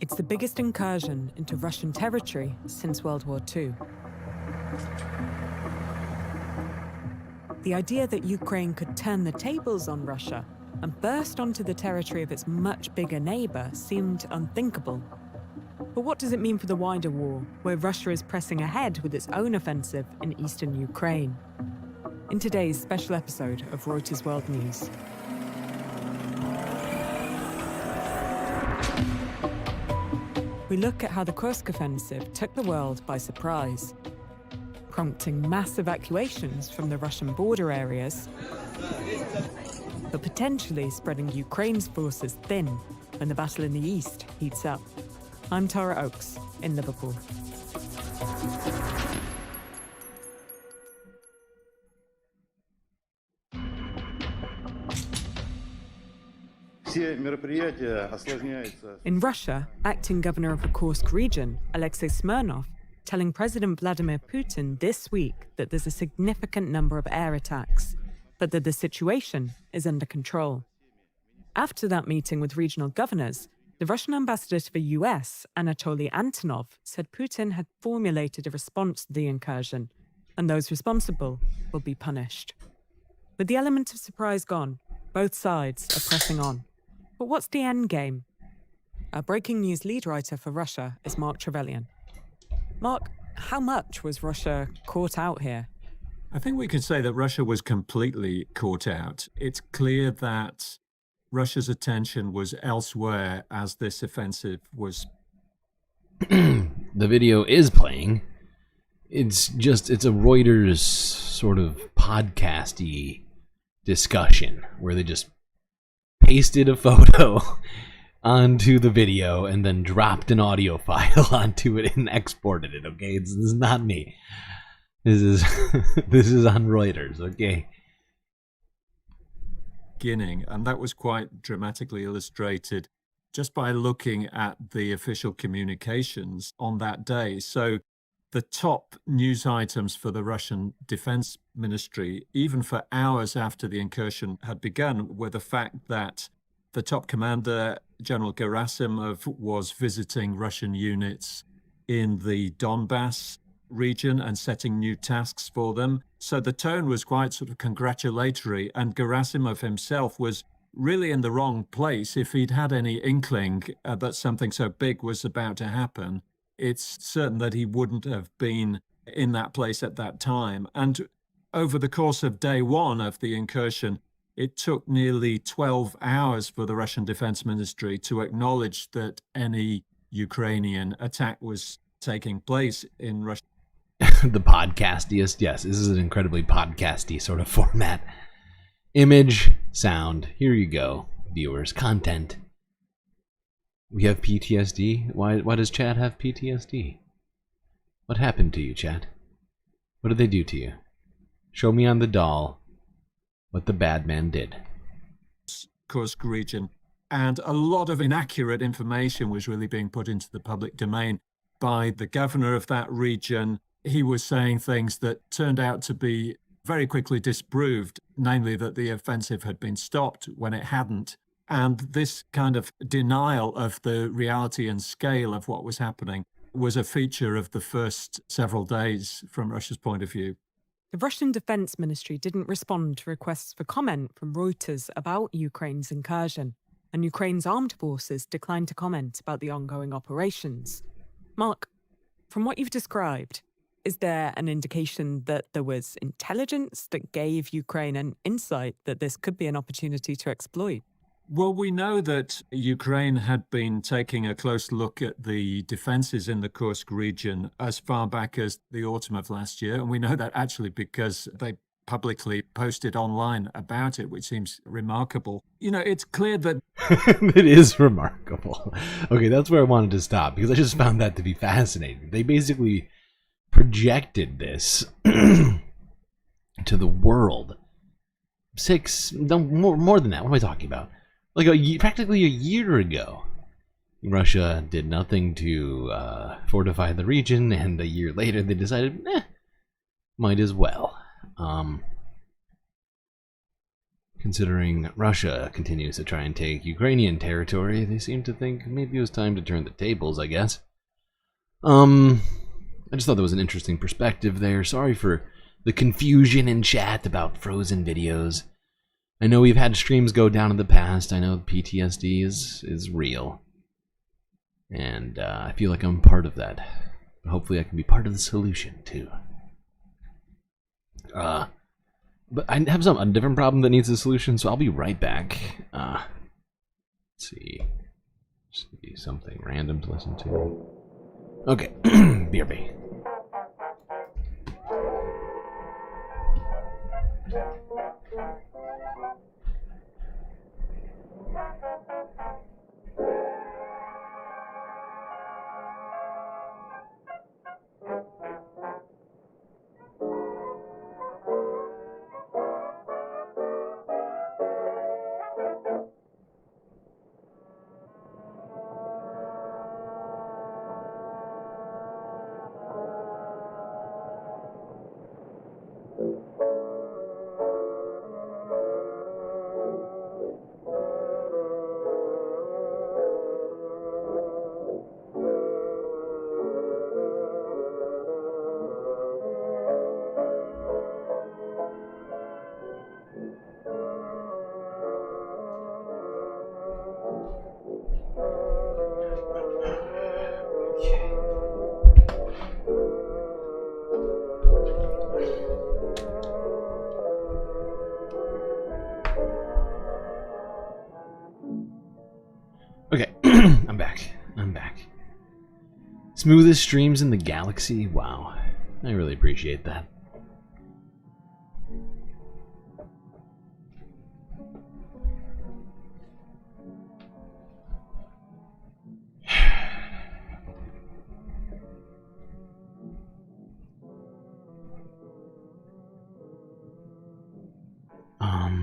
It's the biggest incursion into Russian territory since World War II. The idea that Ukraine could turn the tables on Russia and burst onto the territory of its much bigger neighbor seemed unthinkable. But what does it mean for the wider war, where Russia is pressing ahead with its own offensive in eastern Ukraine? In today's special episode of Reuters World News. We look at how the Kursk offensive took the world by surprise, prompting mass evacuations from the Russian border areas, but potentially spreading Ukraine's forces thin when the battle in the east heats up. I'm Tara Oakes in Liverpool. In Russia, acting governor of the Kursk region, Alexei Smirnov, telling President Vladimir Putin this week that there's a significant number of air attacks, but that the situation is under control. After that meeting with regional governors, The Russian ambassador to the US, Anatoly Antonov, said Putin had formulated a response to the incursion, and those responsible will be punished. With the element of surprise gone, both sides are pressing on. But what's the end game? Our breaking news lead writer for Russia is Mark Trevelyan. Mark, how much was Russia caught out here? I think we can say that Russia was completely caught out. It's clear that Russia's attention was elsewhere as this offensive was. The video is playing. It's a Reuters sort of podcasty discussion where they just pasted a photo onto the video and then dropped an audio file onto it and exported it. Okay, this is not me. This is this is on Reuters. Okay. Beginning, and that was quite dramatically illustrated just by looking at the official communications on that day. So the top news items for the Russian Defense Ministry, even for hours after the incursion had begun, were the fact that the top commander, General Gerasimov, was visiting Russian units in the Donbass region and setting new tasks for them. So the tone was quite sort of congratulatory, and Gerasimov himself was really in the wrong place. If he'd had any inkling that something so big was about to happen, it's certain that he wouldn't have been in that place at that time. And over the course of day one of the incursion, it took nearly 12 hours for the Russian Defense Ministry to acknowledge that any Ukrainian attack was taking place in Russia. The podcastiest, yes, this is an incredibly podcasty sort of format. Image, sound, here you go, viewers, content. We have PTSD. Why does Chad have PTSD? What happened to you, Chad? What did they do to you? Show me on the doll what the bad man did. Kursk region, and a lot of inaccurate information was really being put into the public domain by the governor of that region. He was saying things that turned out to be very quickly disproved, namely that the offensive had been stopped when it hadn't. And this kind of denial of the reality and scale of what was happening was a feature of the first several days from Russia's point of view. The Russian Defense Ministry didn't respond to requests for comment from Reuters about Ukraine's incursion, and Ukraine's armed forces declined to comment about the ongoing operations. Mark, from what you've described, is there an indication that there was intelligence that gave Ukraine an insight that this could be an opportunity to exploit? Well, we know that Ukraine had been taking a close look at the defenses in the Kursk region as far back as the autumn of last year. And we know that actually because they publicly posted online about it, which seems remarkable. You know, it's clear that... It is remarkable. Okay, that's where I wanted to stop, because I just found that to be fascinating. They basically projected this to the world. More than that. What am I talking about? Like practically a year ago, Russia did nothing to fortify the region, and a year later they decided, might as well. Considering Russia continues to try and take Ukrainian territory, they seem to think maybe it was time to turn the tables, I guess. I just thought that was an interesting perspective there. Sorry for the confusion in chat about frozen videos. I know we've had streams go down in the past. I know PTSD is real. And I feel like I'm part of that. But hopefully I can be part of the solution, too. But I have a different problem that needs a solution, so I'll be right back. Let's see. Just be something random to listen to. Okay, BRB. Okay, I'm back. I'm back. Smoothest streams in the galaxy? Wow. I really appreciate that.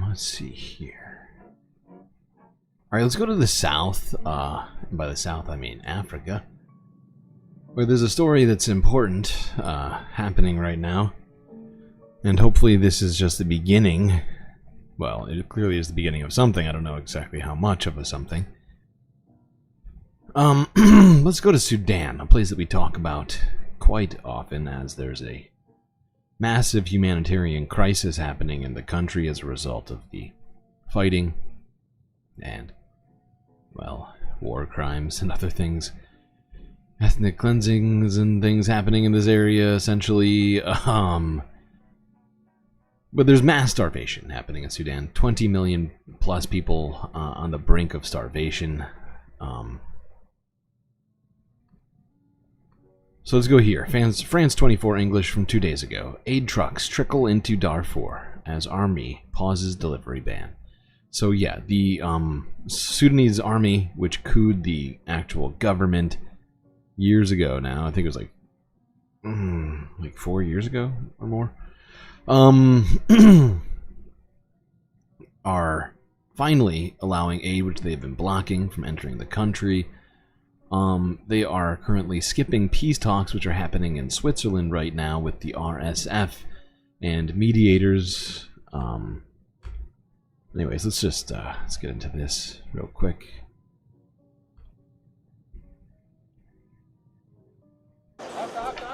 Let's see here. Alright, let's go to the south. By the south, I mean Africa. Where there's a story that's important happening right now. And hopefully this is just the beginning. Well, it clearly is the beginning of something. I don't know exactly how much of a something. Let's go to Sudan, a place that we talk about quite often, as there's a massive humanitarian crisis happening in the country as a result of the fighting and, well, war crimes and other things. Ethnic cleansings and things happening in this area, essentially. But there's mass starvation happening in Sudan. 20 million plus people on the brink of starvation. So let's go here. France 24 English from 2 days ago. Aid trucks trickle into Darfur as army pauses delivery ban. So yeah, the Sudanese army, which couped the actual government years ago now, I think it was like 4 years ago or more, are finally allowing aid, which they've been blocking from entering the country. They are currently skipping peace talks, which are happening in Switzerland right now with the RSF and mediators. Anyways, let's just let's get into this real quick.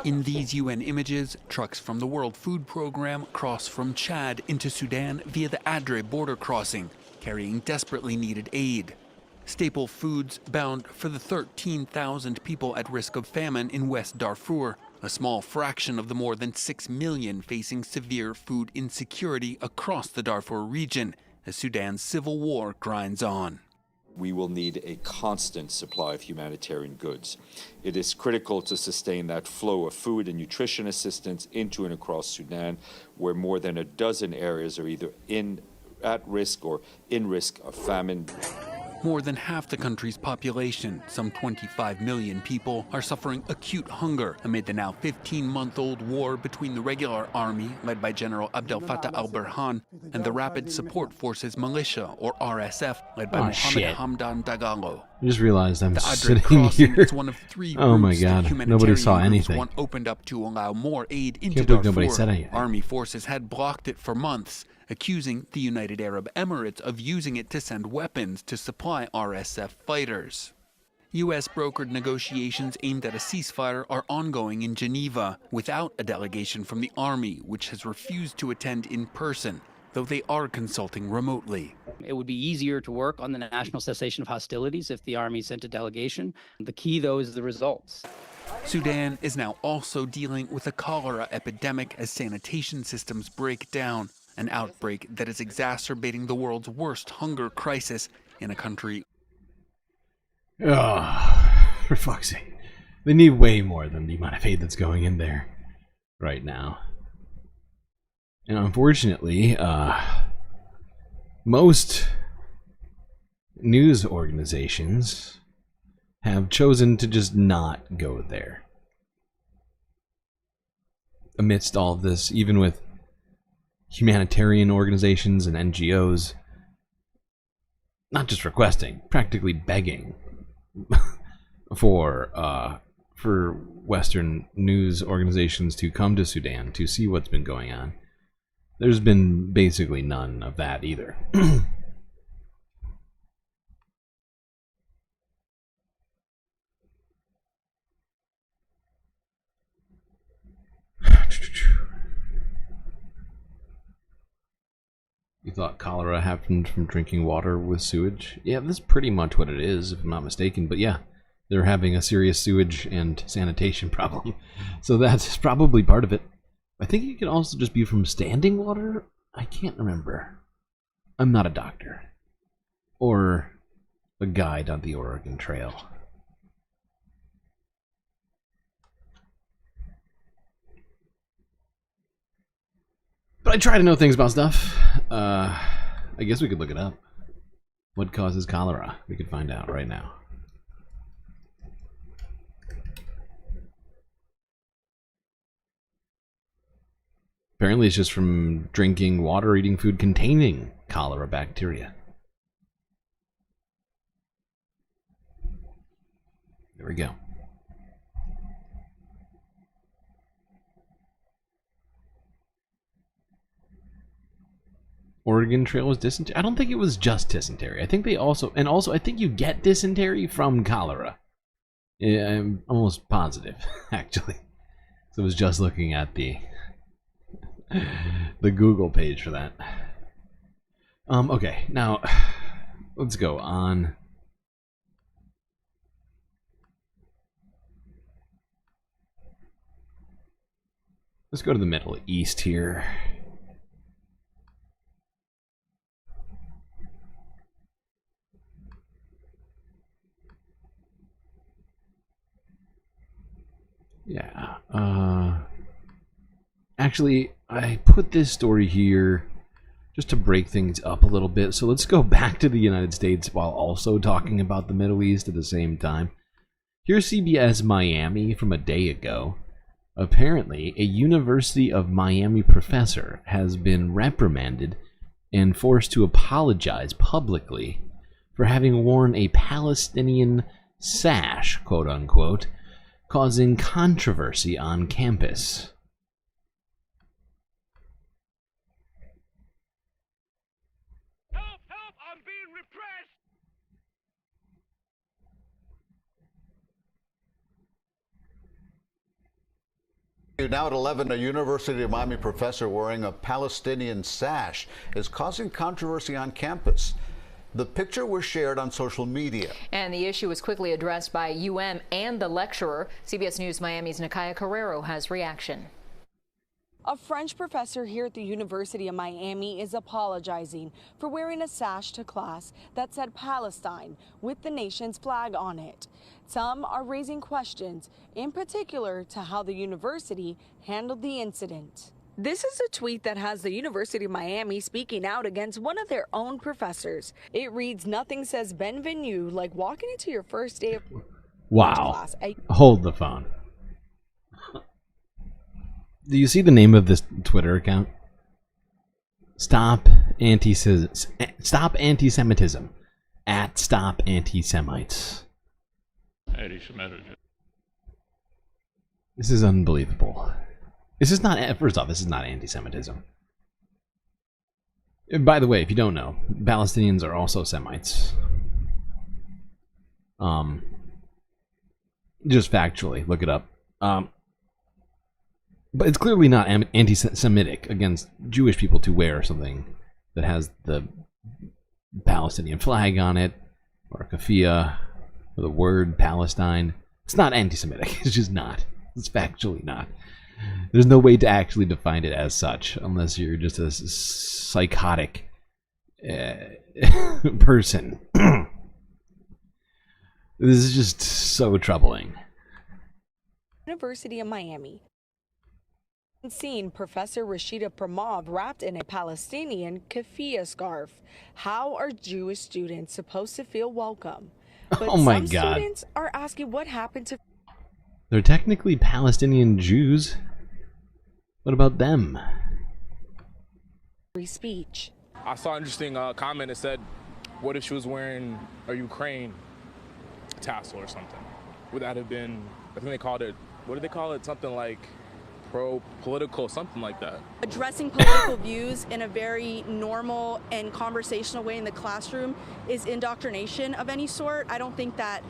In these UN images, trucks from the World Food Programme cross from Chad into Sudan via the Adre border crossing, carrying desperately needed aid. Staple foods bound for the 13,000 people at risk of famine in West Darfur, a small fraction of the more than 6 million facing severe food insecurity across the Darfur region as Sudan's civil war grinds on. We will need a constant supply of humanitarian goods. It is critical to sustain that flow of food and nutrition assistance into and across Sudan, where more than a dozen areas are either at risk or in risk of famine. More than half the country's population, some 25 million people, are suffering acute hunger amid the now 15-month-old war between the regular army, led by General Abdel Fattah al-Burhan, and the Rapid Support Forces militia, or RSF, led by Mohammed Hamdan Dagalo. I just realized I'm sitting here. Is one of three oh my god, nobody saw anything. One opened up to allow more aid into Can't believe Darfur. nobody said anything. Army forces had blocked it for months, accusing the United Arab Emirates of using it to send weapons to supply RSF fighters. U.S. brokered negotiations aimed at a ceasefire are ongoing in Geneva without a delegation from the army, which has refused to attend in person, though they are consulting remotely. It would be easier to work on the national cessation of hostilities if the army sent a delegation. The key, though, is the results. Sudan is now also dealing with a cholera epidemic as sanitation systems break down, an outbreak that is exacerbating the world's worst hunger crisis in a country. For fuck's sake. They need way more than the amount of aid that's going in there right now. And unfortunately, most news organizations have chosen to just not go there. Amidst all of this, even with humanitarian organizations and NGOs not just requesting, practically begging for Western news organizations to come to Sudan to see what's been going on. There's been basically none of that either. thought cholera happened from drinking water with sewage. Yeah, that's pretty much what it is, if I'm not mistaken. But yeah, they're having a serious sewage and sanitation problem. So that's probably part of it. I think it could also just be from standing water. I can't remember. I'm not a doctor. Or a guide on the Oregon Trail. But I try to know things about stuff. I guess we could look it up. What causes cholera? We could find out right now. Apparently it's just from drinking water or eating food containing cholera bacteria. There we go. Oregon Trail was dysentery. I don't think it was just dysentery. I think they also, and also I think you get dysentery from cholera. Yeah, I'm almost positive, actually. So I was just looking at the Google page for that. Okay, now let's go on. Let's go to the Middle East here. Yeah, actually, I put this story here just to break things up a little bit. So let's go back to the United States while also talking about the Middle East at the same time. Here's CBS Miami from a day ago. Apparently, a University of Miami professor has been reprimanded and forced to apologize publicly for having worn a Palestinian sash, quote unquote, causing controversy on campus. Now at 11, a University of Miami professor wearing a Palestinian sash is causing controversy on campus. The picture was shared on social media. And the issue was quickly addressed by UM and the lecturer. CBS News Miami's Nakaya Carrero has reaction. A French professor here at the University of Miami is apologizing for wearing a sash to class that said Palestine with the nation's flag on it. Some are raising questions, in particular to how the university handled the incident. This is a tweet that has the University of Miami speaking out against one of their own professors. It reads, "Nothing says bienvenue like walking into your first day of class." Hold the phone. Do you see the name of this Twitter account? Stop anti-Semitism. At Stop Anti-Semites. This is unbelievable. This is not, first off, this is not anti-Semitism. By the way, if you don't know, Palestinians are also Semites. Just factually, look it up. But it's clearly not anti-Semitic against Jewish people to wear something that has the Palestinian flag on it, or a keffiyeh, or the word Palestine. It's not anti-Semitic. It's just not. It's factually not. There's no way to actually define it as such, unless you're just a psychotic person. This is just so troubling. University of Miami. Seen Professor Rashida Pramov wrapped in a Palestinian keffiyeh scarf. How are Jewish students supposed to feel welcome? But oh my some God. Students are asking what happened to. They're technically Palestinian Jews. What about them? Free speech. I saw an interesting comment that said, what if she was wearing a Ukraine tassel or something? Would that have been, I think they called it, what did they call it? Something like pro-political, something like that. Addressing political views in a very normal and conversational way in the classroom is indoctrination of any sort. I don't think that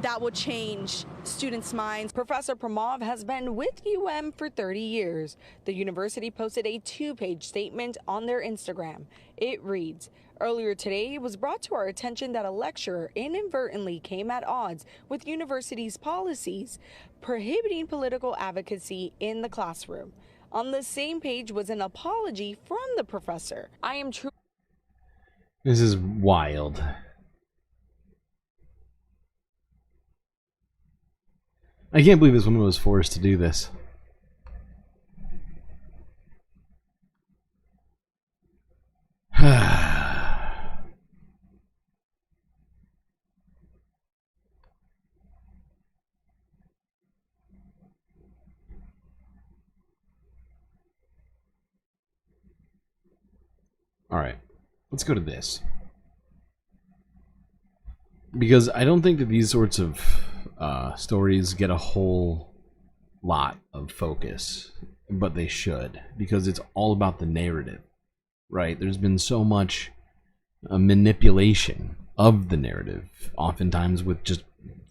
that will change students' minds. Professor Pramov has been with UM for 30 years. The university posted a 2-page statement on their Instagram. It reads, "Earlier today, it was brought to our attention that a lecturer inadvertently came at odds with university's policies prohibiting political advocacy in the classroom." On the same page was an apology from the professor. "I am true." This is wild. I can't believe this woman was forced to do this. Alright, let's go to this. Because I don't think that these sorts of stories get a whole lot of focus, but they should, because it's all about the narrative, right? There's been so much manipulation of the narrative, oftentimes with just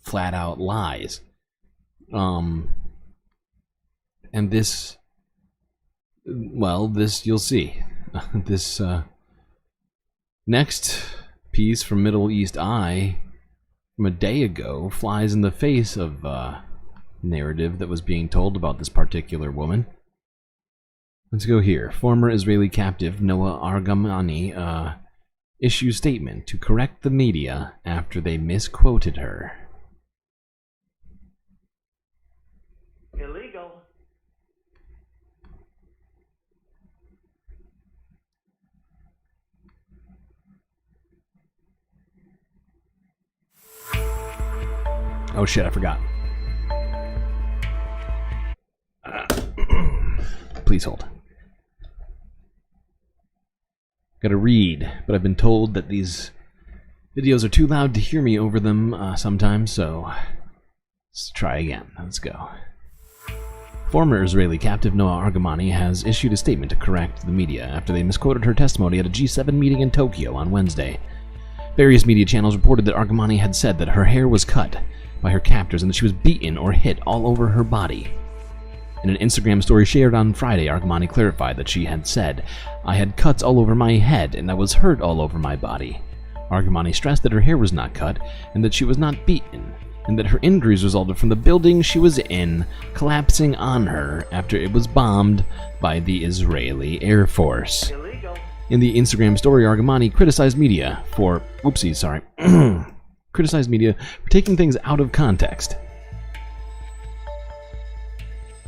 flat out lies. And this, well, this you'll see. This next piece from Middle East Eye from a day ago flies in the face of narrative that was being told about this particular woman. Let's go here. Former Israeli captive Noah Argamani issues statement to correct the media after they misquoted her. Illegal. Oh shit, I forgot. Please hold. Gotta read, but I've been told that these videos are too loud to hear me over them sometimes, so let's try again. Let's go. Former Israeli captive Noah Argamani has issued a statement to correct the media after they misquoted her testimony at a G7 meeting in Tokyo on Wednesday. Various media channels reported that Argamani had said that her hair was cut by her captors and that she was beaten or hit all over her body. In an Instagram story shared on Friday, Argamani clarified that she had said, "I had cuts all over my head and I was hurt all over my body." Argamani stressed that her hair was not cut and that she was not beaten, and that her injuries resulted from the building she was in collapsing on her after it was bombed by the Israeli Air Force. In the Instagram story, Argamani criticized media for, criticized media for taking things out of context,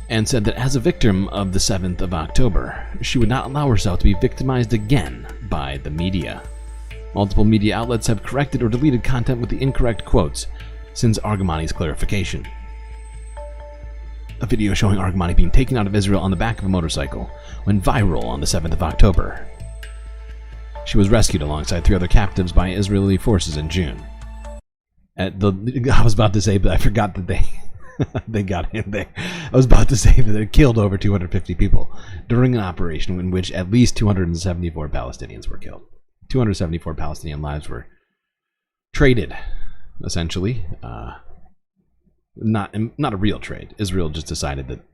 and said that as a victim of the 7th of October, she would not allow herself to be victimized again by the media. Multiple media outlets have corrected or deleted content with the incorrect quotes since Argamani's clarification. A video showing Argamani being taken out of Israel on the back of a motorcycle went viral on the 7th of October. She was rescued alongside 3 other captives by Israeli forces in June. I was about to say, but I forgot that they got in there. I was about to say that they killed over 250 people during an operation in which at least 274 Palestinians were killed. 274 Palestinian lives were traded, essentially. Not a real trade. Israel just decided that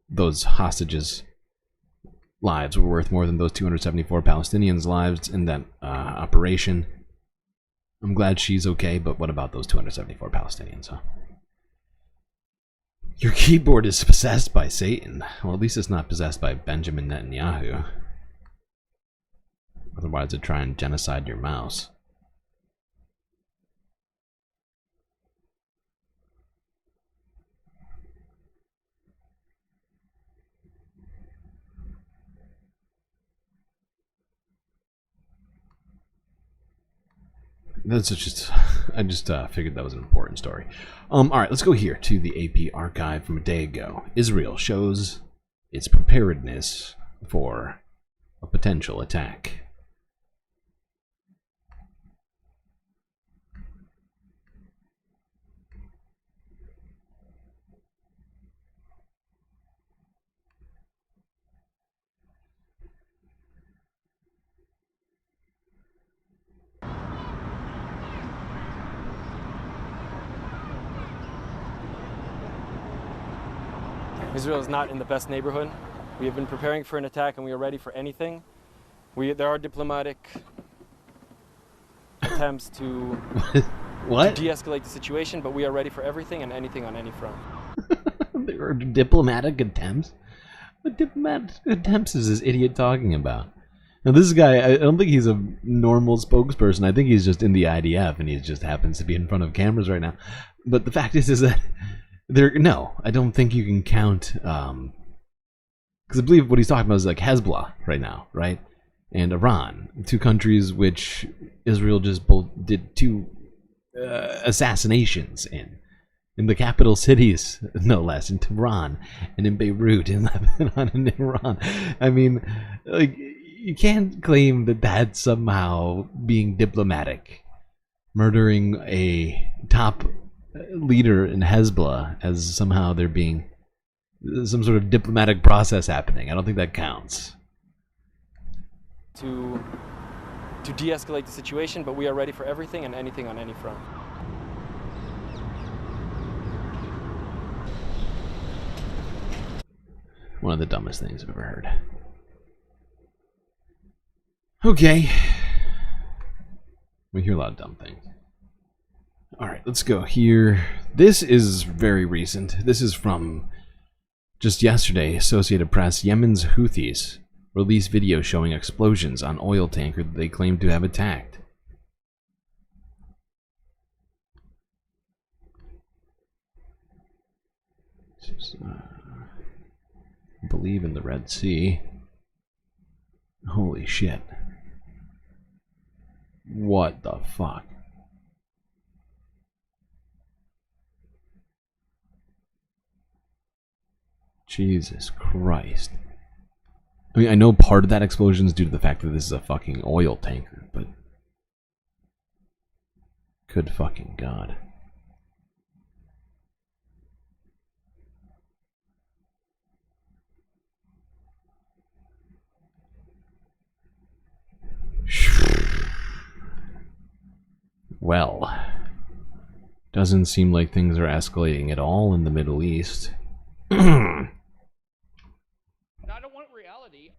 those hostages' lives were worth more than those 274 Palestinians' lives in that operation. I'm glad she's okay, but what about those 274 Palestinians, huh? Your keyboard is possessed by Satan. Well, at least it's not possessed by Benjamin Netanyahu. Otherwise, it'd try and genocide your mouse. That's just, I just figured that was an important story. All right, let's go here to the AP archive from a day ago. Israel shows its preparedness for a potential attack. Israel is not in the best neighborhood. We have been preparing for an attack and we are ready for anything. There are diplomatic attempts to, what? to de-escalate the situation, but we are ready for everything and anything on any front. There are diplomatic attempts? What diplomatic attempts is this idiot talking about? Now this guy, I don't think he's a normal spokesperson. I think he's just in the IDF and he just happens to be in front of cameras right now. But the fact is that no, I don't think you can count, because I believe what he's talking about is like Hezbollah right now, right? And Iran, two countries which Israel just both did two assassinations in the capital cities, no less, in Tehran and in Beirut, in Lebanon and Iran. I mean, like, you can't claim that that's somehow being diplomatic. Murdering a top leader in Hezbollah as somehow there being some sort of diplomatic process happening. I don't think that counts. To de-escalate the situation, but we are ready for everything and anything on any front. One of the dumbest things I've ever heard. Okay. We hear a lot of dumb things. Alright, let's go here. This is very recent. This is from just yesterday. Associated Press. Yemen's Houthis released video showing explosions on oil tanker that they claim to have attacked. I believe in the Red Sea. Holy shit. What the fuck? Jesus Christ. I mean, I know part of that explosion is due to the fact that this is a fucking oil tanker, but good fucking God. Well, doesn't seem like things are escalating at all in the Middle East. I don't want reality.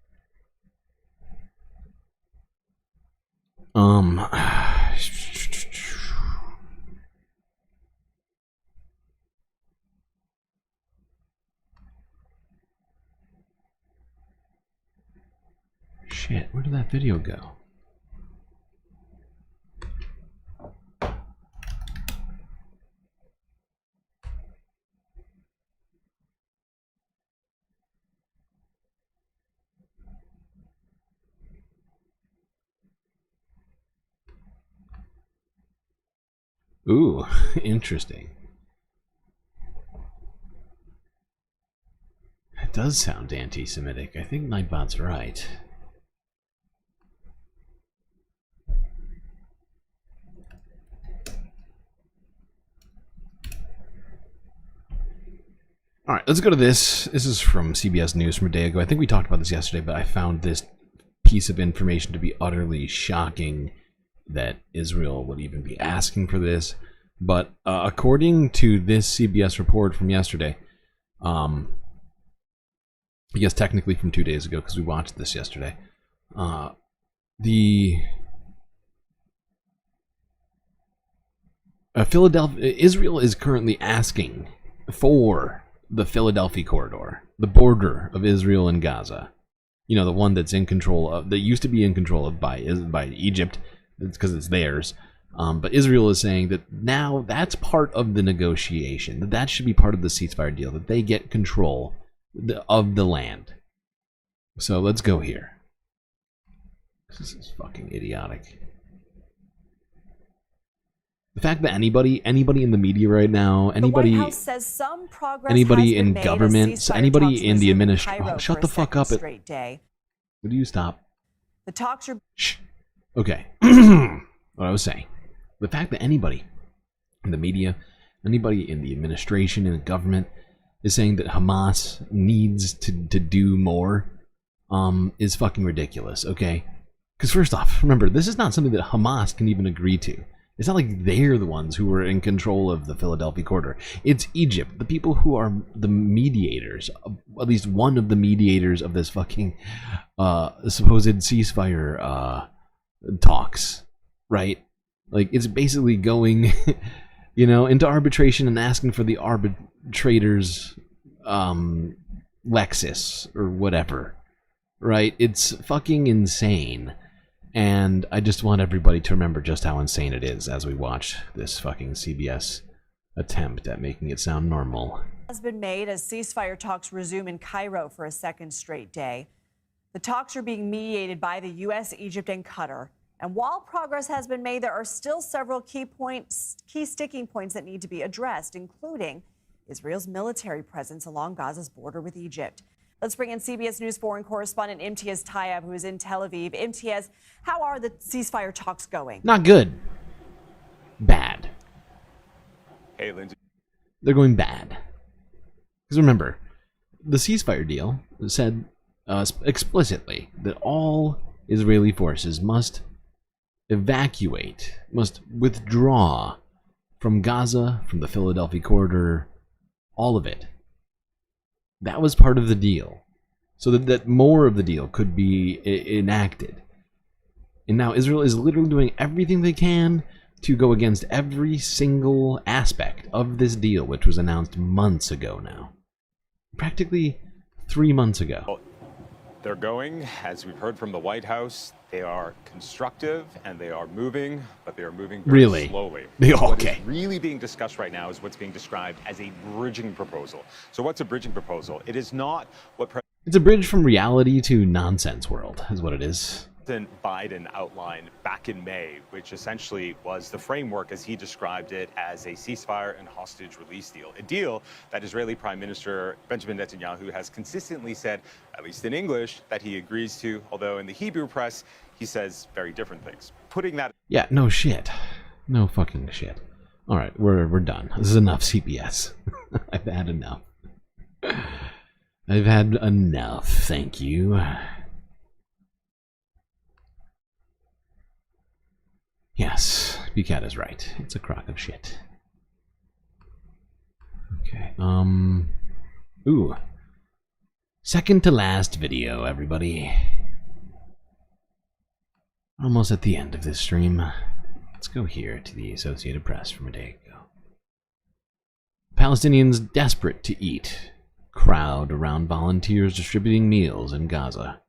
Shit, where did that video go? Ooh, interesting. It does sound anti-Semitic. I think Nightbot's right. Alright, let's go to this. This is from CBS News from a day ago. I think we talked about this yesterday, but I found this piece of information to be utterly shocking that Israel would even be asking for this. But according to this CBS report from yesterday, I guess technically from 2 days ago because we watched this yesterday, Israel is currently asking for the Philadelphia corridor, the border of Israel and Gaza. You know, the one that's in control of, that used to be in control of by Egypt, because it's theirs. But Israel is saying that now that's part of the negotiation, that should be part of the ceasefire deal, that they get control of the land. So let's go here. This is fucking idiotic. The fact that anybody in the media right now, anybody in government, anybody in the administration, shut the fuck up. Would you stop? The talks are. Shh. Okay. What I was saying. The fact that anybody in the media, anybody in the administration, in the government, is saying that Hamas needs to do more, is fucking ridiculous, okay? Because first off, remember, this is not something that Hamas can even agree to. It's not like they're the ones who are in control of the Philadelphia corridor. It's Egypt, the people who are the mediators, at least one of the mediators of this fucking supposed ceasefire talks, right? Like, it's basically going, you know, into arbitration and asking for the arbitrator's Lexus or whatever, right? It's fucking insane. And I just want everybody to remember just how insane it is as we watch this fucking CBS attempt at making it sound normal. Has been made as ceasefire talks resume in Cairo for a second straight day. The talks are being mediated by the U.S., Egypt, and Qatar. And while progress has been made, there are still several key sticking points that need to be addressed, including Israel's military presence along Gaza's border with Egypt. Let's bring in CBS News foreign correspondent Imtiaz Tayeb, who is in Tel Aviv. Imtiaz, how are the ceasefire talks going? Not good. Bad. Hey, Lindsay. They're going bad. Because remember, the ceasefire deal said explicitly that all Israeli forces must evacuate, must withdraw from Gaza, from the Philadelphia corridor, all of it. That was part of the deal, so that more of the deal could be enacted. And now Israel is literally doing everything they can to go against every single aspect of this deal, which was announced months ago now. Practically 3 months ago. Well, they're going, as we've heard from the White House, they are constructive and they are moving, but they are moving very slowly. Okay. What is really being discussed right now is what's being described as a bridging proposal. So what's a bridging proposal? It is not what It's a bridge from reality to nonsense world, is what it is. President Biden outlined back in May, which essentially was the framework as he described it as a ceasefire and hostage release deal. A deal that Israeli Prime Minister Benjamin Netanyahu has consistently said, at least in English, that he agrees to, although in the Hebrew press, he says very different things. Putting that... Yeah, no shit. No fucking shit. Alright, we're done. This is enough CBS. I've had enough. I've had enough, thank you. Yes, BCAT is right. It's a crock of shit. Okay, ooh. Second to last video, everybody. Almost at the end of this stream. Let's go here to the Associated Press from a day ago. Palestinians desperate to eat. Crowd around volunteers distributing meals in Gaza.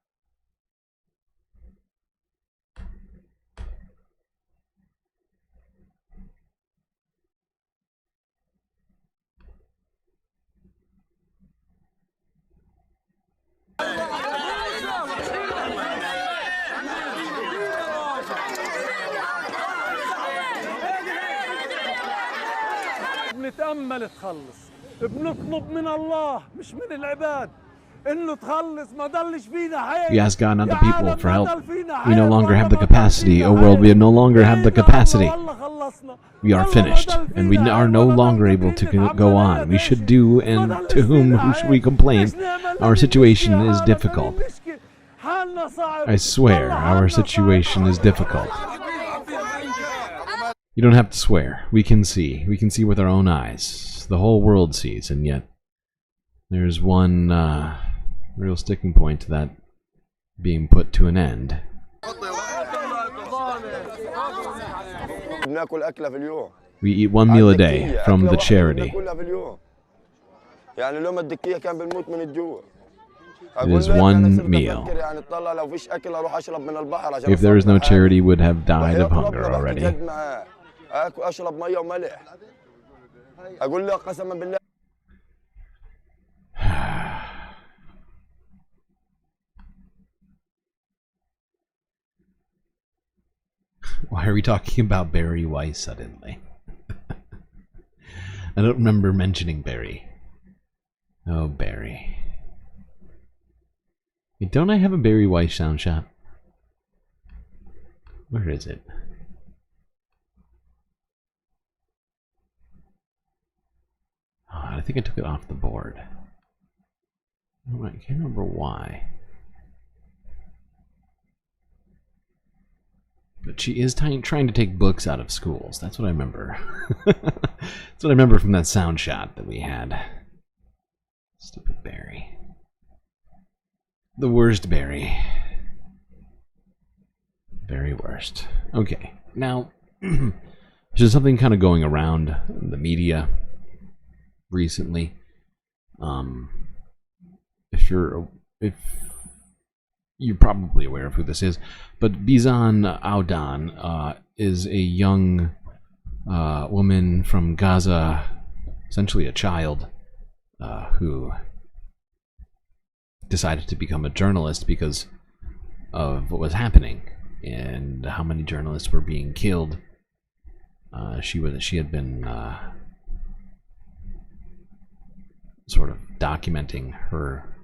بنتأمل تخلص بنطلب من الله مش من العباد إنه تخلص ما ضلش فينا حيل. We ask God, not the people, for help. We no longer have the capacity. Oh world, we no longer have the capacity. We are finished, and we are no longer able to go on. We should do, and to whom should we complain? Our situation is difficult. I swear, our situation is difficult. You don't have to swear. We can see. We can see with our own eyes. The whole world sees, and yet there's one real sticking point to that being put to an end. We eat one meal a day from the charity. It is one meal. If there is no charity, would have died of hunger already. Why are we talking about Barry Weiss suddenly? I don't remember mentioning Barry. Oh, Barry. Wait, don't I have a Barry Weiss sound shot? Where is it? Oh, I think I took it off the board. I can't remember why. But she is trying to take books out of schools. That's what I remember. That's what I remember from that sound shot that we had. Stupid Barry. The worst Barry. Very worst. Okay, now there's something kind of going around in the media recently. If you're probably aware of who this is, but Bizan Audan is a young woman from Gaza, essentially a child, who decided to become a journalist because of what was happening and how many journalists were being killed. She had been sort of documenting her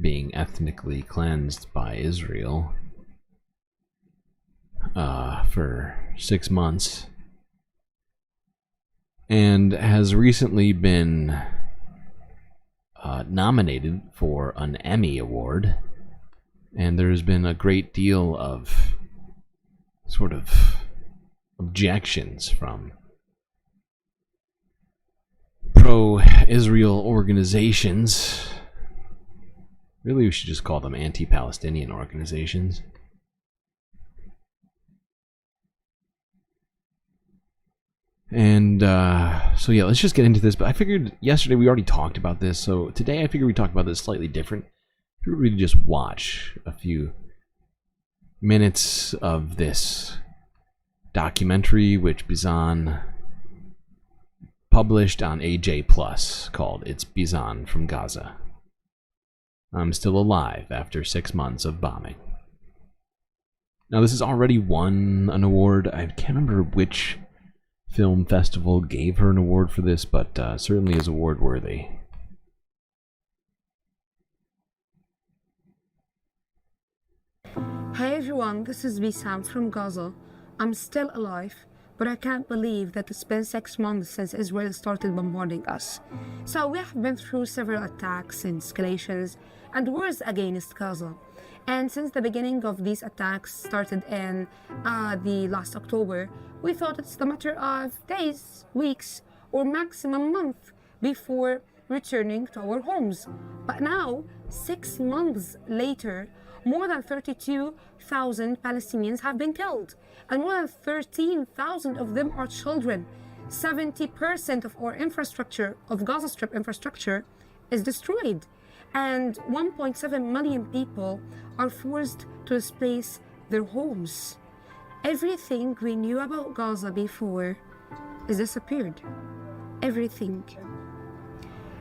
being ethnically cleansed by Israel for 6 months, and has recently been nominated for an Emmy Award. And there's been a great deal of sort of objections from pro-Israel organizations. Really, we should just call them anti-Palestinian organizations. And so yeah, let's just get into this. But I figured yesterday we already talked about this, so today I figured we'd talk about this slightly different. I figured we'd just watch a few minutes of this documentary which Bizan published on AJ Plus called "It's Bizan from Gaza. I'm Still Alive After 6 Months of Bombing." Now, this has already won an award. I can't remember which film festival gave her an award for this, but certainly is award worthy. Hey everyone, this is Bizan from Gaza. I'm still alive, but I can't believe that it's been 6 months since Israel started bombarding us. So we have been through several attacks and escalations and wars against Gaza. And since the beginning of these attacks started in the last October, we thought it's a matter of days, weeks, or maximum month before returning to our homes. But now, 6 months later, more than 32,000 Palestinians have been killed, and more than 13,000 of them are children. 70% of our infrastructure, of Gaza Strip infrastructure, is destroyed, and 1.7 million people are forced to displace their homes. Everything we knew about Gaza before has disappeared. Everything.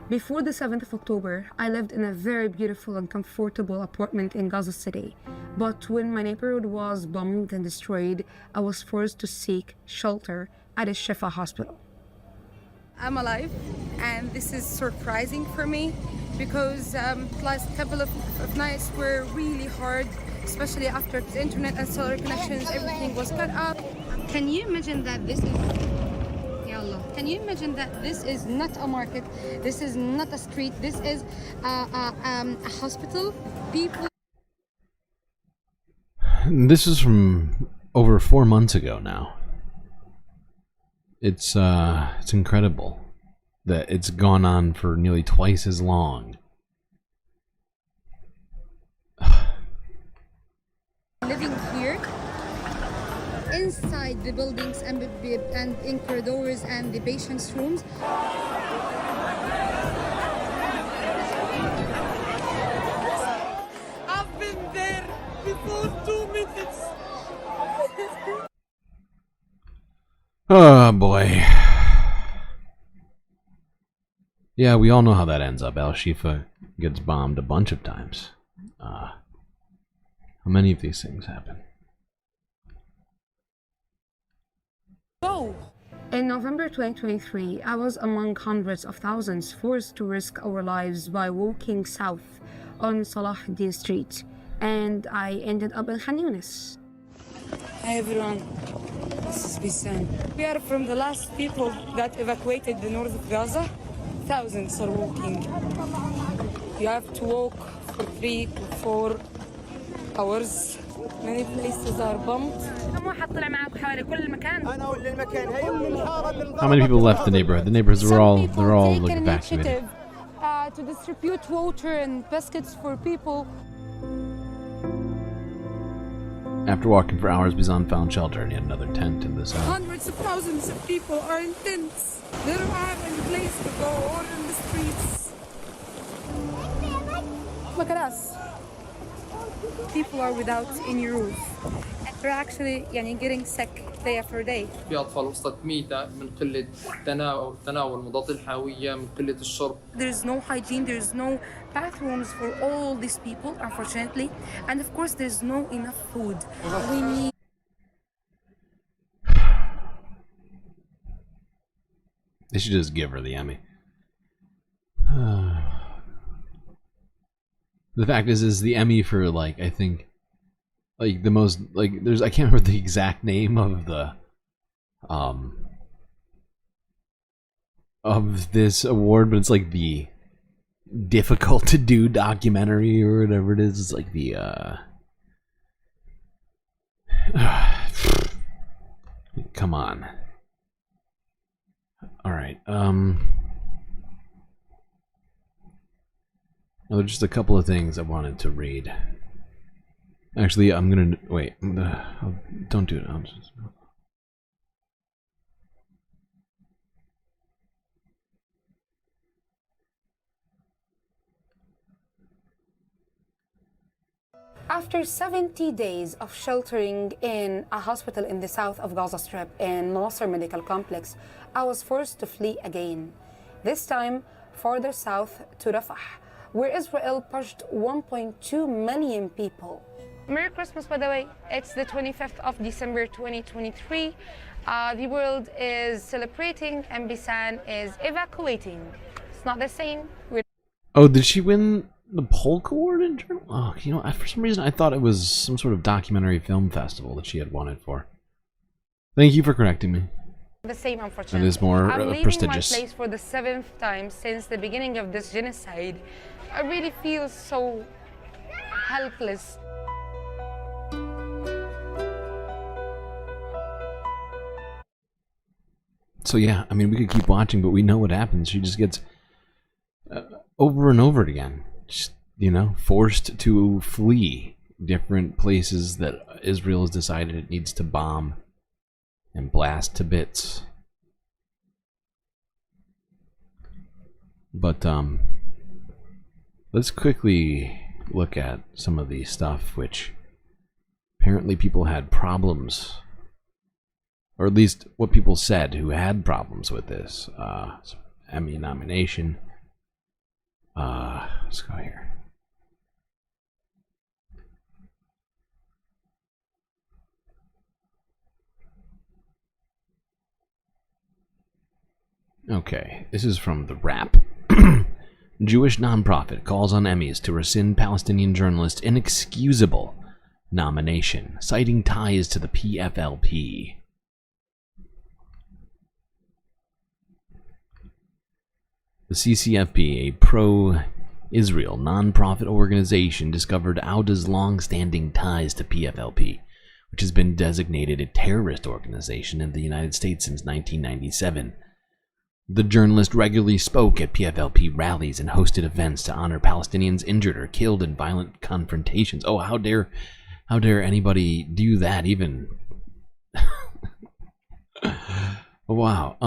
Before the 7th of October, I lived in a very beautiful and comfortable apartment in Gaza City. But when my neighborhood was bombed and destroyed, I was forced to seek shelter at a Shifa hospital. I'm alive, and this is surprising for me because the last couple of nights were really hard, especially after the internet and cellular connections, everything was cut off. Can you imagine that this is... Can you imagine that this is not a market, this is not a street, this is a hospital? People... This is from over 4 months ago now. It's incredible that it's gone on for nearly twice as long. Living here, inside the buildings and in corridors and the patients' rooms. I've been there before 2 minutes. Oh boy. Yeah, we all know how that ends up. Al-Shifa gets bombed a bunch of times. How many of these things happen? In November 2023, I was among hundreds of thousands forced to risk our lives by walking south on Salah ad-Din Street, and I ended up in Khan Yunis. Hi everyone, this is Bizan. We are from the last people that evacuated the north of Gaza. Thousands are walking. You have to walk for 3 to 4 hours, Many places are bombed. How many people left the neighborhood? The neighborhoods were they're all like evacuated. To distribute water and baskets for people. After walking for hours, Bizan found shelter and yet another tent in the south. Hundreds of thousands of people are in tents. They don't have any place to go or in the streets. Look at us. People are without any roof. They're actually getting sick day after day. في أطفال وسط ميتة من قلة تناول مضاد الحيوية من قلة الشرب. There's no hygiene, there's no bathrooms for all these people, unfortunately. And of course, there's no enough food. We need... They should just give her the Emmy. The fact is the Emmy for, like, I think, like, the most, like, there's, I can't remember the exact name of the, of this award, but it's like the difficult to do documentary or whatever it is. It's like the, come on. Alright, now, just a couple of things I wanted to read. Actually, I'm gonna wait. Don't do it. After 70 days of sheltering in a hospital in the south of Gaza Strip in Nasser Medical Complex, I was forced to flee again. This time further south to Rafah, where Israel pushed 1.2 million people. Merry Christmas, by the way. It's the 25th of December 2023. The world is celebrating and Bisan is evacuating. It's not the same. Oh, did she win the Polk Award in Journal? Oh, you know, for some reason I thought it was some sort of documentary film festival that she had won it for. Thank you for correcting me. The same, unfortunately. It is more prestigious. I'm leaving my place for the 7th time since the beginning of this genocide. I really feel so helpless. So yeah, I mean, we could keep watching, but we know what happens. She just gets over and over again, just, you know, forced to flee different places that Israel has decided it needs to bomb and blast to bits. But let's quickly look at some of the stuff which apparently people had problems, or at least what people said who had problems with this Emmy nomination. Let's go here. Okay, this is from The Wrap. Jewish nonprofit calls on Emmys to rescind Palestinian journalist inexcusable nomination, citing ties to the PFLP. The CCFP, a pro-Israel nonprofit organization, discovered Auda's long-standing ties to PFLP, which has been designated a terrorist organization in the United States since 1997. The journalist regularly spoke at PFLP rallies and hosted events to honor Palestinians injured or killed in violent confrontations. Oh, how dare anybody do that, even? Wow.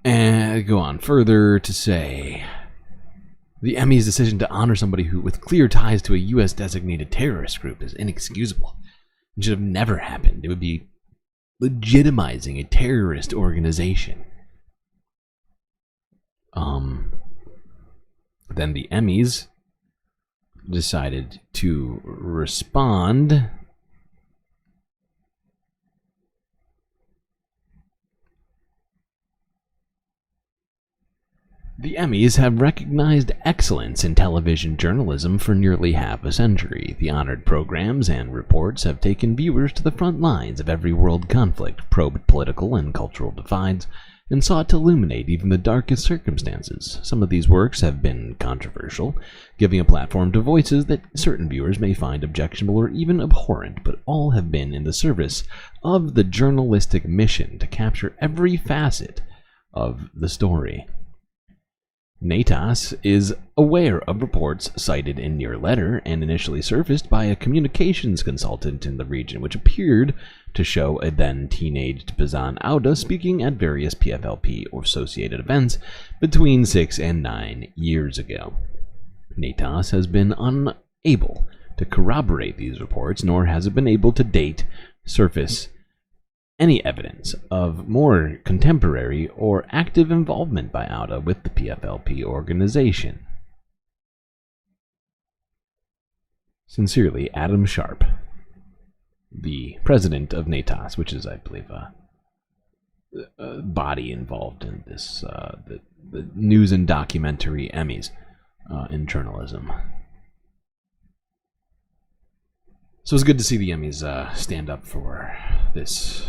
And go on further to say, the Emmy's decision to honor somebody who with clear ties to a U.S. designated terrorist group is inexcusable. It should have never happened. It would be legitimizing a terrorist organization. Then the Emmys decided to respond. The Emmys have recognized excellence in television journalism for nearly half a century. The honored programs and reports have taken viewers to the front lines of every world conflict, probed political and cultural divides, and sought to illuminate even the darkest circumstances. Some of these works have been controversial, giving a platform to voices that certain viewers may find objectionable or even abhorrent, but all have been in the service of the journalistic mission to capture every facet of the story. Natas is aware of reports cited in your letter and initially surfaced by a communications consultant in the region, which appeared to show a then teenaged Bazan Auda speaking at various PFLP or associated events between 6 and 9 years ago. Natas has been unable to corroborate these reports, nor has it been able to date surface any evidence of more contemporary or active involvement by Auda with the PFLP organization. Sincerely, Adam Sharp, the president of Natas, which is, I believe, a body involved in this, the news and documentary Emmys in journalism. So it's good to see the Emmys stand up for this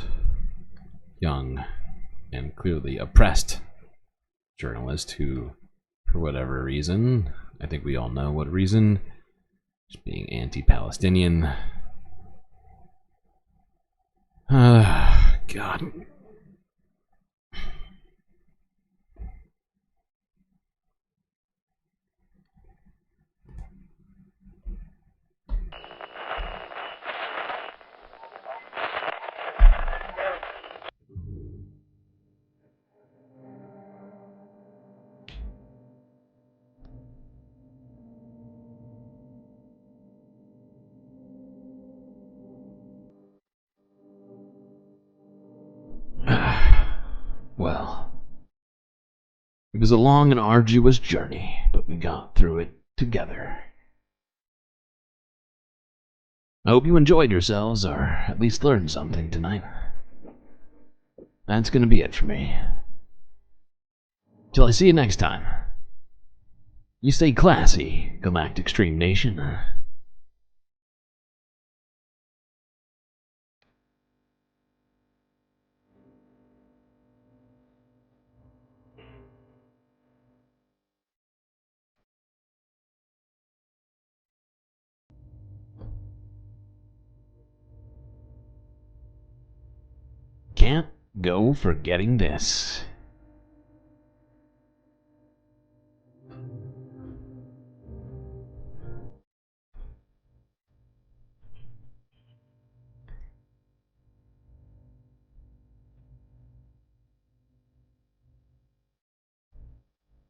young and clearly oppressed journalist who, for whatever reason, I think we all know what reason, just being anti-Palestinian. God. Well, it was a long and arduous journey, but we got through it together. I hope you enjoyed yourselves, or at least learned something tonight. That's gonna be it for me. Till I see you next time. You stay classy, Galactic Stream Nation. Can't go forgetting this.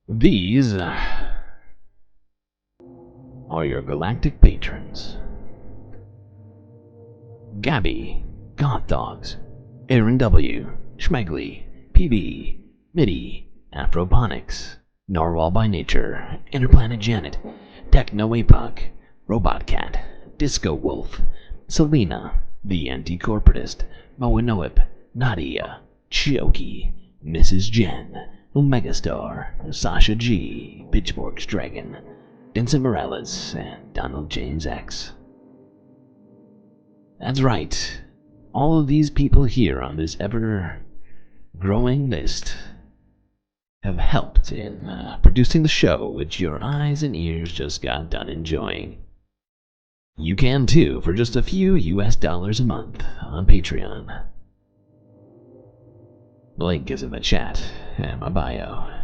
These are your galactic patrons. Gabby, Goth Dogs, Aaron W, Schmegley, PB, Midi, Afroponics, Narwhal by Nature, Interplanet Janet, Techno Apoc, Robot Cat, Disco Wolf, Selena, The Anti-Corporatist, Moanoip, Nadia, Choki, Mrs. Jen, Megastar, Sasha G, Pitchfork's Dragon, Vincent Morales, and Donald James X. That's right. All of these people here on this ever-growing list have helped in producing the show which your eyes and ears just got done enjoying. You can too for just a few US dollars a month on Patreon. The link is in the chat and my bio.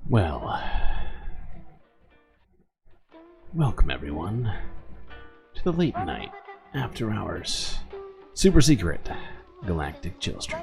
Well, welcome everyone to the late night after hours super secret galactic chill stream.